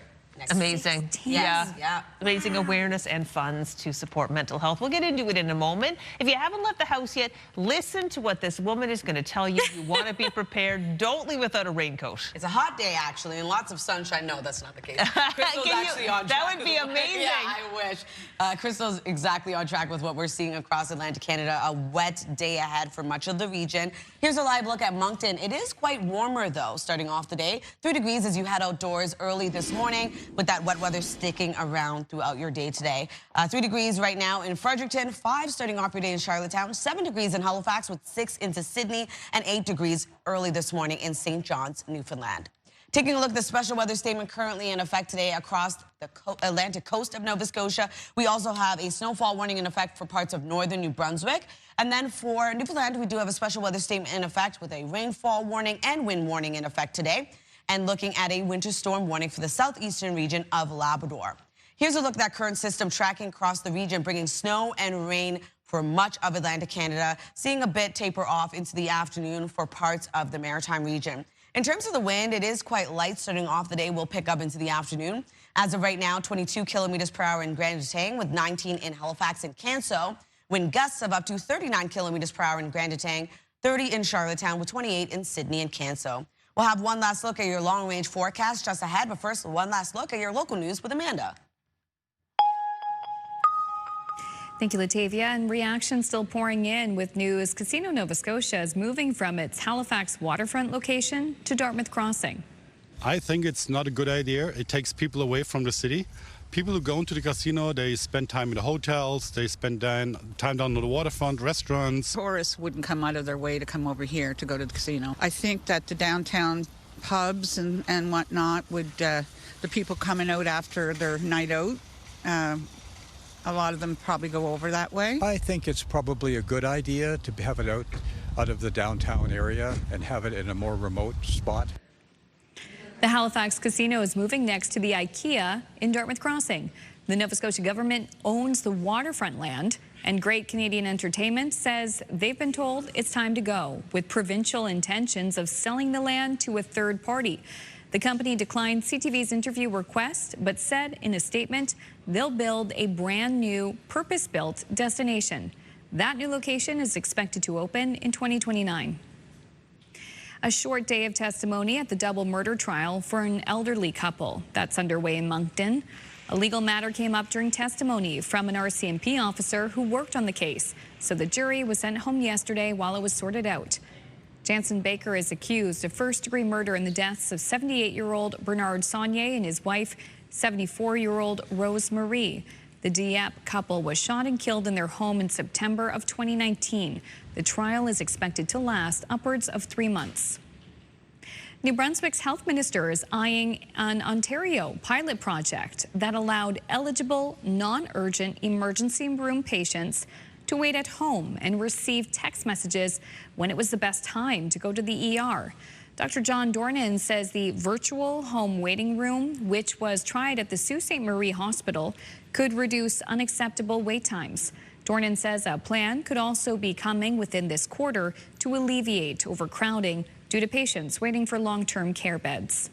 Amazing. 16. Yeah. Amazing awareness and funds to support mental health. We'll get into it in a moment. If you haven't left the house yet, listen to what this woman is going to tell you. You want to be prepared. Don't leave without a raincoat. It's a hot day, actually, and lots of sunshine. No, that's not the case. Crystal's actually on track. That would be amazing. Yeah, I wish. Crystal's exactly on track with what we're seeing across Atlantic Canada. A wet day ahead for much of the region. Here's a live look at Moncton. It is quite warmer, though, starting off the day. 3 degrees as you head outdoors early this morning, with that wet weather sticking around throughout your day today. 3 degrees right now in Fredericton, 5 starting off your day in Charlottetown, 7 degrees in Halifax with 6 into Sydney, and 8 degrees early this morning in St. John's, Newfoundland. Taking a look at the special weather statement currently in effect today across the Atlantic coast of Nova Scotia. We also have a snowfall warning in effect for parts of northern New Brunswick. And then for Newfoundland, we do have a special weather statement in effect with a rainfall warning and wind warning in effect today, and looking at a winter storm warning for the southeastern region of Labrador. Here's a look at that current system tracking across the region, bringing snow and rain for much of Atlantic Canada, seeing a bit taper off into the afternoon for parts of the Maritime region. In terms of the wind, it is quite light starting off the day. We'll pick up into the afternoon. As of right now, 22 kilometers per hour in Grand Etang with 19 in Halifax and Canso. Wind gusts of up to 39 kilometers per hour in Grand Etang, 30 in Charlottetown, with 28 in Sydney and Canso. We'll have one last look at your long-range forecast just ahead, but first, one last look at your local news with Amanda. Thank you, Latavia. And reaction still pouring in with news. Casino Nova Scotia is moving from its Halifax waterfront location to Dartmouth Crossing. I think it's not a good idea. It takes people away from the city. People who go into the casino, they spend time in the hotels, they spend time down on the waterfront, restaurants. Tourists wouldn't come out of their way to come over here to go to the casino. I think that the downtown pubs and whatnot would, the people coming out after their night out, a lot of them probably go over that way. I think it's probably a good idea to have it out of the downtown area and have it in a more remote spot. The Halifax Casino is moving next to the IKEA in Dartmouth Crossing. The Nova Scotia government owns the waterfront land, and Great Canadian Entertainment says they've been told it's time to go, with provincial intentions of selling the land to a third party. The company declined CTV's interview request, but said in a statement they'll build a brand new purpose-built destination. That new location is expected to open in 2029. A short day of testimony at the double murder trial for an elderly couple that's underway in Moncton. A legal matter came up during testimony from an RCMP officer who worked on the case, so the jury was sent home yesterday while it was sorted out. Jansen Baker is accused of first-degree murder in the deaths of 78-year-old Bernard Saunier and his wife, 74-year-old Rose Marie. The Dieppe couple was shot and killed in their home in September of 2019. The trial is expected to last upwards of 3 months. New Brunswick's health minister is eyeing an Ontario pilot project that allowed eligible, non-urgent emergency room patients to wait at home and receive text messages when it was the best time to go to the ER. Dr. John Dornan says the virtual home waiting room, which was tried at the Sault Ste. Marie Hospital, could reduce unacceptable wait times. Dornan says a plan could also be coming within this quarter to alleviate overcrowding due to patients waiting for long-term care beds.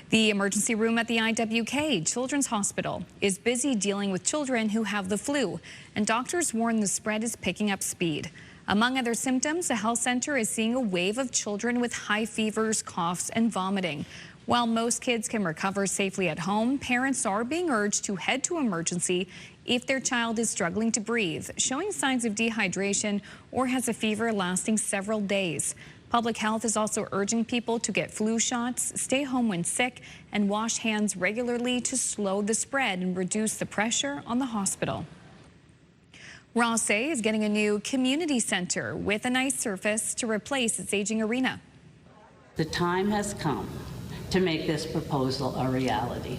The emergency room at the IWK Children's Hospital is busy dealing with children who have the flu, and doctors warn the spread is picking up speed. Among other symptoms, the health center is seeing a wave of children with high fevers, coughs, and vomiting. While most kids can recover safely at home, parents are being urged to head to emergency if their child is struggling to breathe, showing signs of dehydration, or has a fever lasting several days. Public Health is also urging people to get flu shots, stay home when sick, and wash hands regularly to slow the spread and reduce the pressure on the hospital. Rossay is getting a new community center with an ice surface to replace its aging arena. The time has come to make this proposal a reality.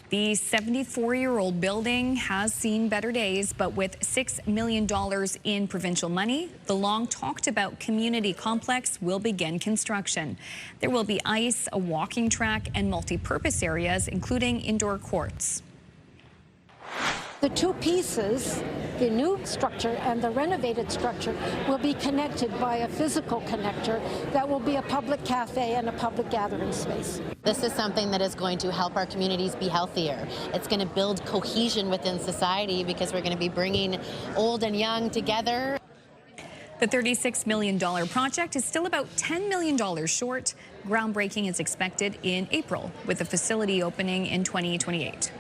The 74-year-old building has seen better days, but with $6 million in provincial money, the long-talked-about community complex will begin construction. There will be ice, a walking track, and multi-purpose areas, including indoor courts. The two pieces, the new structure and the renovated structure, will be connected by a physical connector that will be a public cafe and a public gathering space. This is something that is going to help our communities be healthier. It's going to build cohesion within society because we're going to be bringing old and young together. The $36 million project is still about $10 million short. Groundbreaking is expected in April, with the facility opening in 2028.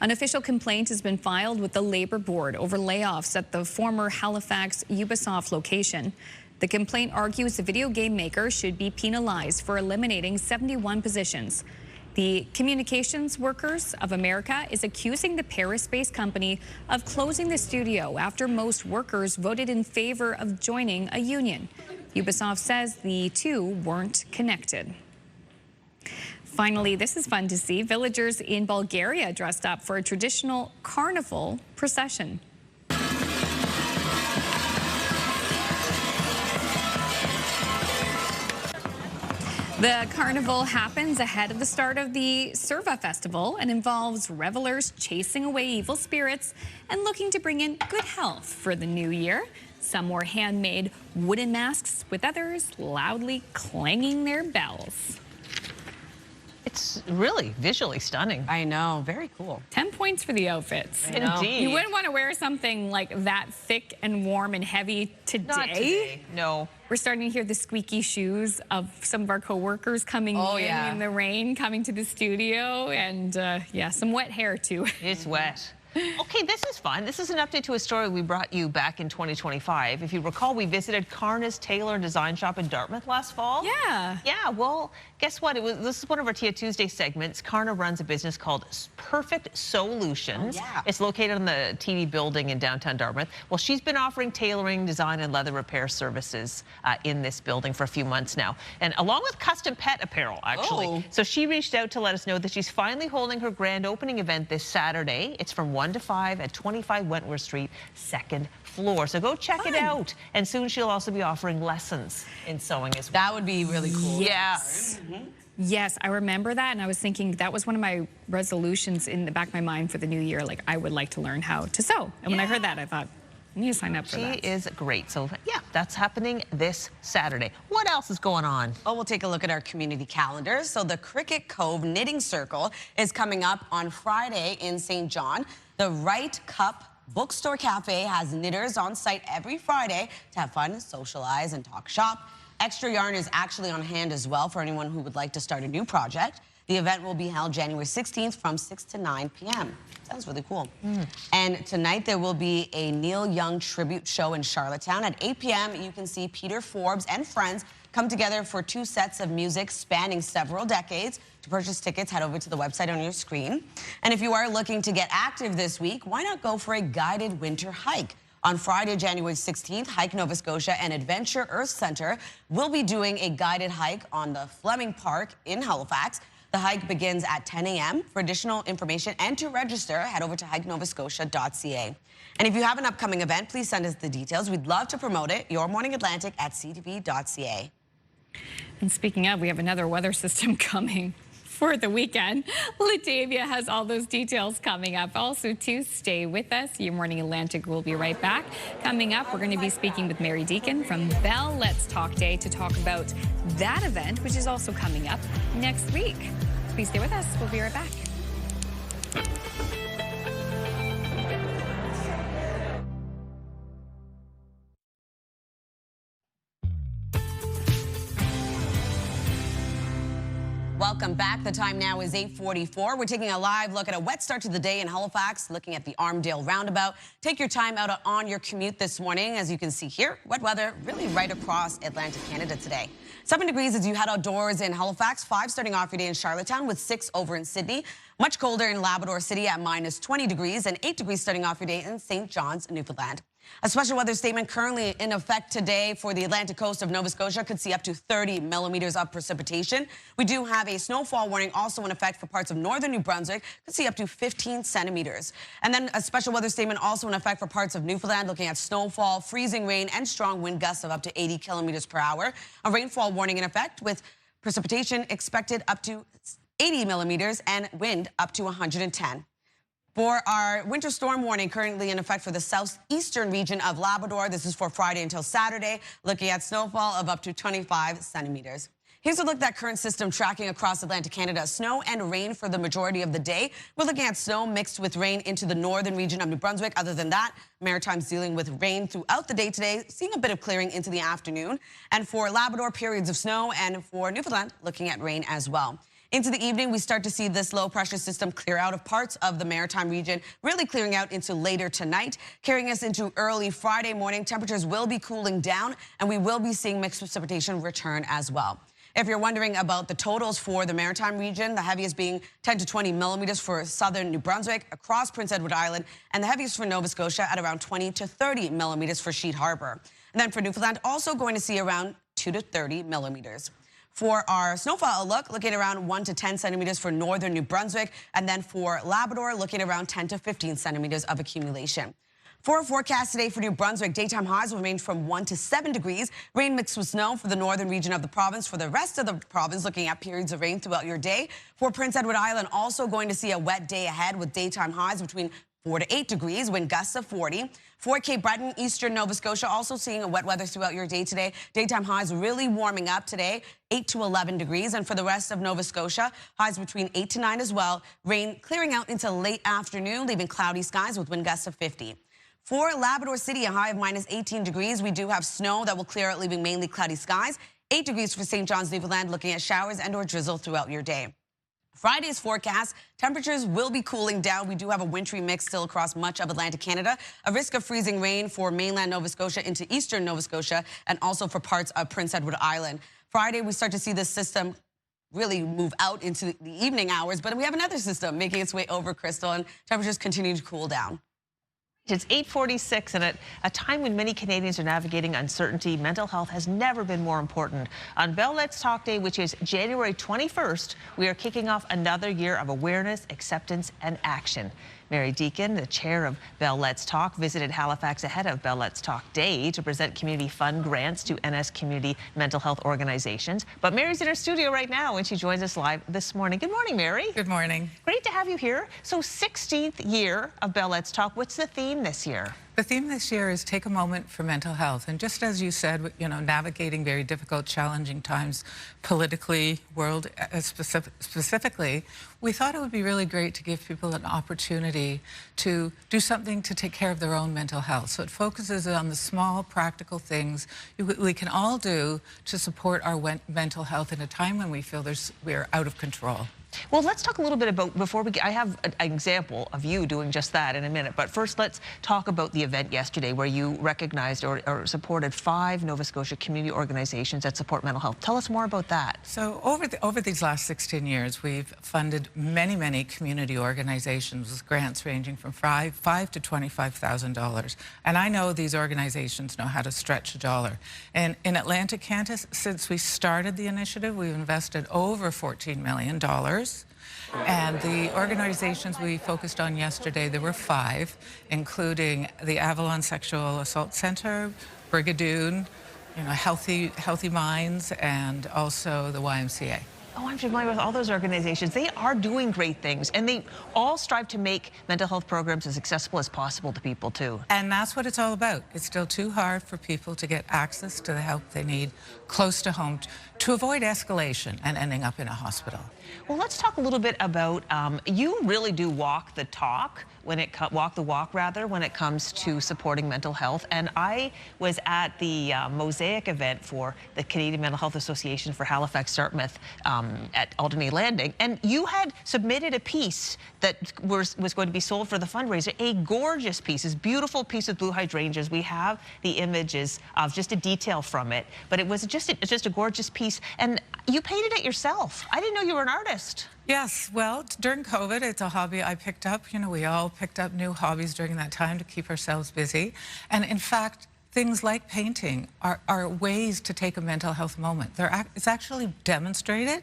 An official complaint has been filed with the Labor Board over layoffs at the former Halifax Ubisoft location. The complaint argues the video game maker should be penalized for eliminating 71 positions. The Communications Workers of America is accusing the Paris-based company of closing the studio after most workers voted in favor of joining a union. Ubisoft says the two weren't connected. Finally, this is fun to see. Villagers in Bulgaria dressed up for a traditional carnival procession. The carnival happens ahead of the start of the Serva Festival and involves revelers chasing away evil spirits and looking to bring in good health for the new year. Some wore handmade wooden masks, with others loudly clanging their bells. It's really visually stunning. I know, very cool. 10 points for the outfits. Indeed. You wouldn't want to wear something like that thick and warm and heavy today. Not today, no. We're starting to hear the squeaky shoes of some of our coworkers coming in the rain, coming to the studio, and yeah, some wet hair too. It's wet. Okay, this is fun. This is an update to a story we brought you back in 2025. If you recall, we visited Karna's Tailor Design Shop in Dartmouth last fall. Yeah. Yeah, well, guess what? This is one of our Tia Tuesday segments. Karna runs a business called Perfect Solutions. Oh, yeah. It's located in the TV building in downtown Dartmouth. Well, she's been offering tailoring, design, and leather repair services in this building for a few months now. And along with custom pet apparel, actually. Oh. So she reached out to let us know that she's finally holding her grand opening event this Saturday. It's from 1 to 5 at 25 Wentworth Street, 2nd floor. So go check it out. And soon she'll also be offering lessons in sewing as well. That would be really cool. Yes. Yes, I remember that, and I was thinking that was one of my resolutions in the back of my mind for the new year. Like, I would like to learn how to sew. And when I heard that, I thought, I need to sign up for that. She is great. So, yeah, that's happening this Saturday. What else is going on? Oh, we'll take a look at our community calendar. So the Cricket Cove Knitting Circle is coming up on Friday in St. John. The Right Cup Bookstore Cafe has knitters on site every Friday to have fun, socialize, and talk shop. Extra yarn is actually on hand as well for anyone who would like to start a new project. The event will be held January 16th from 6 to 9 p.m. Sounds really cool. And tonight there will be a Neil Young tribute show in Charlottetown. At 8 p.m. you can see Peter Forbes and friends come together for 2 sets of music spanning several decades. To purchase tickets, head over to the website on your screen. And if you are looking to get active this week, why not go for a guided winter hike? On Friday, January 16th, Hike Nova Scotia and Adventure Earth Center will be doing a guided hike on the Fleming Park in Halifax. The hike begins at 10 a.m. For additional information and to register, head over to hikenovascotia.ca. And if you have an upcoming event, please send us the details. We'd love to promote it. Your Morning Atlantic at ctv.ca. And speaking of, we have another weather system coming for the weekend. Latavia has all those details coming up. Also, to stay with us, Your Morning Atlantic will be right back. Coming up, we're going to be speaking with Mary Deacon from Bell Let's Talk Day to talk about that event, which is also coming up next week. Please stay with us. We'll be right back. Welcome back. The time now is 8:44. We're taking a live look at a wet start to the day in Halifax, looking at the Armdale Roundabout. Take your time out on your commute this morning. As you can see here, wet weather really right across Atlantic Canada today. 7 degrees as you head outdoors in Halifax, 5 starting off your day in Charlottetown with 6 over in Sydney. Much colder in Labrador City at minus 20 degrees and 8 degrees starting off your day in St. John's, Newfoundland. A special weather statement currently in effect today for the Atlantic coast of Nova Scotia could see up to 30 millimeters of precipitation. We do have a snowfall warning also in effect for parts of northern New Brunswick, could see up to 15 centimeters. And then a special weather statement also in effect for parts of Newfoundland, looking at snowfall, freezing rain, and strong wind gusts of up to 80 kilometers per hour. A rainfall warning in effect with precipitation expected up to 80 millimeters and wind up to 110. For our winter storm warning currently in effect for the southeastern region of Labrador, this is for Friday until Saturday, looking at snowfall of up to 25 centimeters. Here's a look at that current system tracking across Atlantic Canada. Snow and rain for the majority of the day. We're looking at snow mixed with rain into the northern region of New Brunswick. Other than that, Maritime's dealing with rain throughout the day today, seeing a bit of clearing into the afternoon. And for Labrador, periods of snow, and for Newfoundland, looking at rain as well. Into the evening, we start to see this low pressure system clear out of parts of the Maritime region, really clearing out into later tonight, carrying us into early Friday morning. Temperatures will be cooling down, and we will be seeing mixed precipitation return as well. If you're wondering about the totals for the Maritime region, the heaviest being 10 to 20 millimeters for southern New Brunswick, across Prince Edward Island, and the heaviest for Nova Scotia at around 20 to 30 millimeters for Sheet Harbour. And then for Newfoundland, also going to see around 2 to 30 millimeters. For our snowfall outlook, looking around 1 to 10 centimeters for northern New Brunswick, and then for Labrador, looking around 10 to 15 centimeters of accumulation. For our forecast today for New Brunswick, daytime highs will range from 1 to 7 degrees. Rain mixed with snow for the northern region of the province. For the rest of the province, looking at periods of rain throughout your day. For Prince Edward Island, also going to see a wet day ahead with daytime highs between 4 to 8 degrees, wind gusts of 40. For Cape Breton, eastern Nova Scotia, also seeing a wet weather throughout your day today. Daytime highs really warming up today, 8 to 11 degrees. And for the rest of Nova Scotia, highs between 8 to 9 as well. Rain clearing out into late afternoon, leaving cloudy skies with wind gusts of 50. For Labrador City, a high of minus 18 degrees. We do have snow that will clear out, leaving mainly cloudy skies. 8 degrees for St. John's, Newfoundland, looking at showers and or drizzle throughout your day. Friday's forecast, temperatures will be cooling down. We do have a wintry mix still across much of Atlantic Canada. A risk of freezing rain for mainland Nova Scotia into eastern Nova Scotia and also for parts of Prince Edward Island. Friday, we start to see this system really move out into the evening hours, but we have another system making its way over Crystal, and temperatures continue to cool down. It's 8:46, and at a time when many Canadians are navigating uncertainty, mental health has never been more important. On Bell Let's Talk Day, which is January 21st, we are kicking off another year of awareness, acceptance, and action. Mary Deacon, the chair of Bell Let's Talk, visited Halifax ahead of Bell Let's Talk Day to present community fund grants to NS community mental health organizations. But Mary's in her studio right now, and she joins us live this morning. Good morning, Mary. Good morning. Great to have you here. So 16th year of Bell Let's Talk. What's the theme this year? The theme this year is take a moment for mental health. And just as you said, you know, navigating very difficult, challenging times politically, specifically, we thought it would be really great to give people an opportunity to do something to take care of their own mental health. So it focuses on the small, practical things we can all do to support our mental health in a time when we feel we're out of control. Well, let's talk a little bit about, before we get, I have an example of you doing just that in a minute, but first let's talk about the event yesterday where you recognized or supported 5 Nova Scotia community organizations that support mental health. Tell us more about that. So over these last 16 years, we've funded many community organizations with grants ranging from $5,000 to $25,000. And I know these organizations know how to stretch a dollar. And in Atlantic Canada, since we started the initiative, we've invested over $14 million. And the organizations we focused on yesterday, there were 5, including the Avalon Sexual Assault Center, Brigadoon, you know, Healthy Minds, and also the YMCA. Oh, I'm familiar with all those organizations. They are doing great things, and they all strive to make mental health programs as accessible as possible to people, too. And that's what it's all about. It's still too hard for people to get access to the help they need close to home to avoid escalation and ending up in a hospital. Well, let's talk a little bit about, you really do walk the talk, walk the walk when it comes to supporting mental health. And I was at the Mosaic event for the Canadian Mental Health Association for Halifax, Dartmouth at Alderney Landing. And you had submitted a piece that was going to be sold for the fundraiser, a gorgeous piece, this beautiful piece of blue hydrangeas. We have the images of just a detail from it, but it was just a gorgeous piece. And you painted it yourself. I didn't know you were an artist. Yes, well, during COVID, it's a hobby I picked up. You know, we all picked up new hobbies during that time to keep ourselves busy. And in fact, things like painting are ways to take a mental health moment. It's actually demonstrated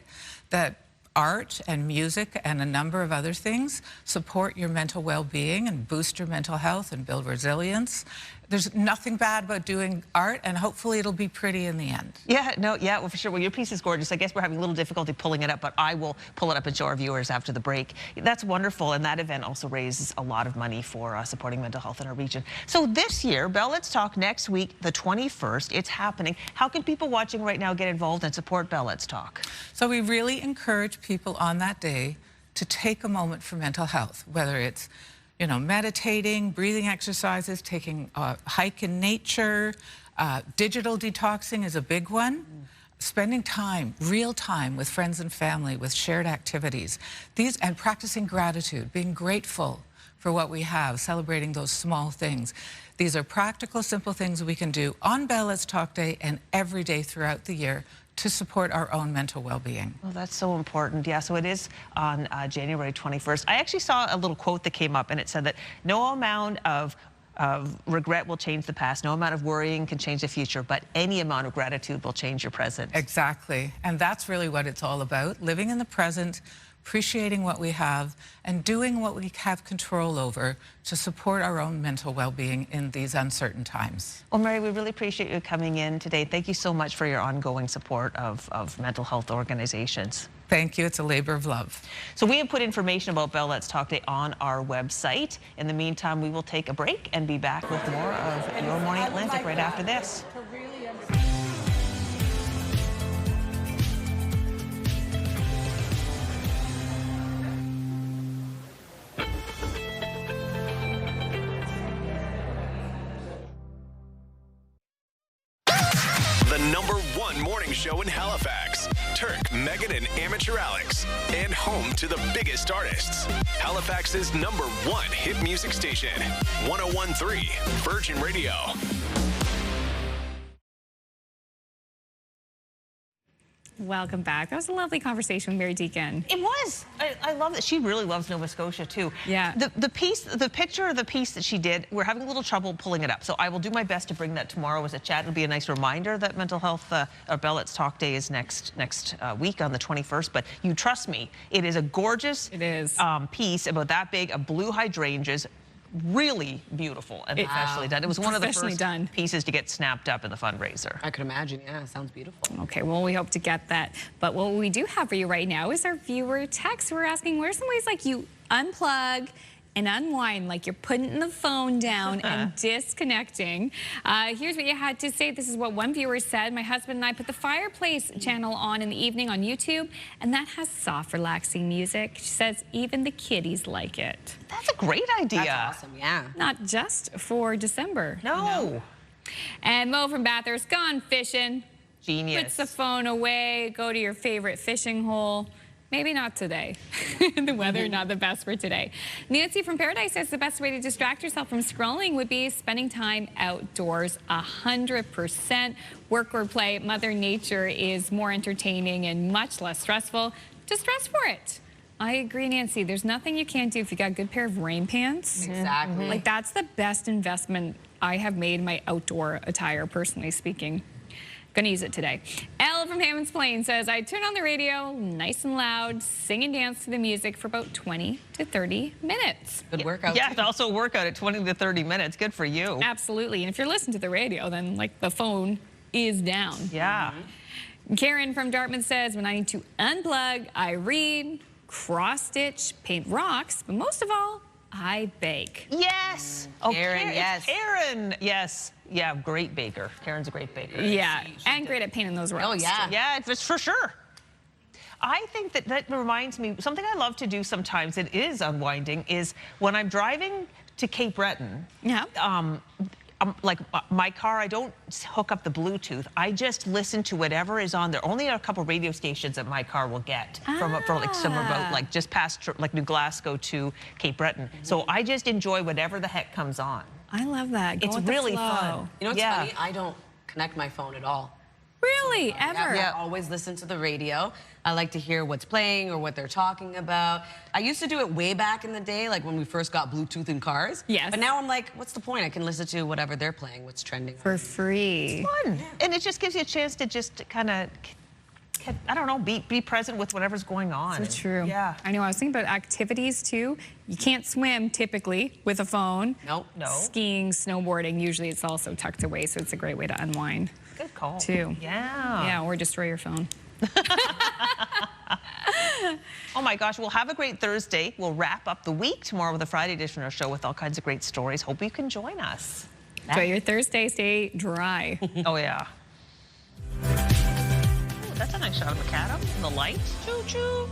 that art and music and a number of other things support your mental well-being and boost your mental health and build resilience. There's nothing bad about doing art, and hopefully it'll be pretty in the end. Yeah, no, yeah, well, for sure. Well, your piece is gorgeous. I guess we're having a little difficulty pulling it up, but I will pull it up and show our viewers after the break. That's wonderful, and that event also raises a lot of money for supporting mental health in our region. So this year, Bell Let's Talk next week, the 21st, it's happening. How can people watching right now get involved and support Bell Let's Talk? So we really encourage people on that day to take a moment for mental health, whether it's meditating, breathing exercises, taking a hike in nature, digital detoxing is a big one. Spending time, real time with friends and family, with shared activities. And practicing gratitude, being grateful for what we have, celebrating those small things. These are practical, simple things we can do on Bell Let's Talk Day and every day throughout the year to support our own mental well-being. Well, that's so important. Yeah, so it is on January 21st. I actually saw a little quote that came up, and it said that no amount of regret will change the past, no amount of worrying can change the future, but any amount of gratitude will change your present. Exactly, and that's really what it's all about, living in the present, appreciating what we have, and doing what we have control over to support our own mental well-being in these uncertain times. Well, Mary, we really appreciate you coming in today. Thank you so much for your ongoing support of mental health organizations. Thank you. It's a labor of love. So we have put information about Bell Let's Talk Day on our website. In the meantime, we will take a break and be back with more of Your Morning Atlantic right after this. The #1 morning show in Halifax. Turk, Megan, and Amateur Alex. And home to the biggest artists. Halifax's #1 hit music station. 101.3 Virgin Radio. Welcome back. That was a lovely conversation with Mary Deacon. It was. I love that. She really loves Nova Scotia too. Yeah. The picture of the piece that she did, we're having a little trouble pulling it up. So I will do my best to bring that tomorrow as a chat. It'll be a nice reminder that Mental Health or Bell Let's Talk Day is next week on the 21st. But you trust me, it is a gorgeous piece about that big of blue hydrangeas. Really beautiful and professionally done. It was one of the first pieces to get snapped up in the fundraiser. I could imagine, yeah, sounds beautiful. Okay, well, we hope to get that. But what we do have for you right now is our viewer text. We're asking, what are some ways like you unplug and unwind, like you're putting the phone down and disconnecting? Here's what you had to say. This is what one viewer said. My husband and I put the fireplace channel on in the evening on YouTube, and that has soft, relaxing music. She says even the kiddies like it. That's a great idea. That's awesome, yeah. Not just for December. No. And Mo from Bathurst, gone fishing. Genius. Puts the phone away, go to your favorite fishing hole. Maybe not today. The weather not the best for today. Nancy from Paradise says the best way to distract yourself from scrolling would be spending time outdoors. 100%. Work or play, Mother Nature is more entertaining and much less stressful. Just dress for it. I agree, Nancy. There's nothing you can't do if you got a good pair of rain pants. Exactly. Like, that's the best investment I have made in my outdoor attire, personally speaking. Gonna use it today. Elle from Hammond's Plain says, I turn on the radio nice and loud, sing and dance to the music for about 20 to 30 minutes. Good workout. Yeah, it's also a workout at 20 to 30 minutes. Good for you. Absolutely. And if you're listening to the radio, then like the phone is down. Yeah. Karen from Dartmouth says, when I need to unplug, I read, cross-stitch, paint rocks, but most of all, I bake. Yes. Oh, Karen, yes. Karen, yes. Yeah, great baker. Karen's a great baker. Yeah, and great at painting those rocks. Oh, yeah. too. Yeah, it's for sure. I think that reminds me, something I love to do sometimes, it is unwinding, is when I'm driving to Cape Breton, like my car, I don't hook up the Bluetooth. I just listen to whatever is on there. Only a couple radio stations that my car will get from like somewhere about like just past like New Glasgow to Cape Breton. So I just enjoy whatever the heck comes on. I love that. Go It's with the really flow. fun. You know what's funny? I don't connect my phone at all. Really? Ever? Yeah, I always listen to the radio. I like to hear what's playing or what they're talking about. I used to do it way back in the day, like when we first got Bluetooth in cars. Yes. But now I'm like, what's the point? I can listen to whatever they're playing, what's trending. For free. It's fun. And it just gives you a chance to just kind of, I don't know, be present with whatever's going on. So true. Yeah. I know. I was thinking about activities too. You can't swim typically with a phone. Nope. No. Skiing, snowboarding, usually it's also tucked away, so it's a great way to unwind. Good call. Too. Yeah. Yeah, or destroy your phone. Oh my gosh, we'll have a great Thursday. We'll wrap up the week tomorrow with a Friday edition of our show with all kinds of great stories. Hope you can join us. Enjoy your Thursday. Stay dry. Oh yeah. Ooh, that's a nice shot of macadam and the lights. Choo choo.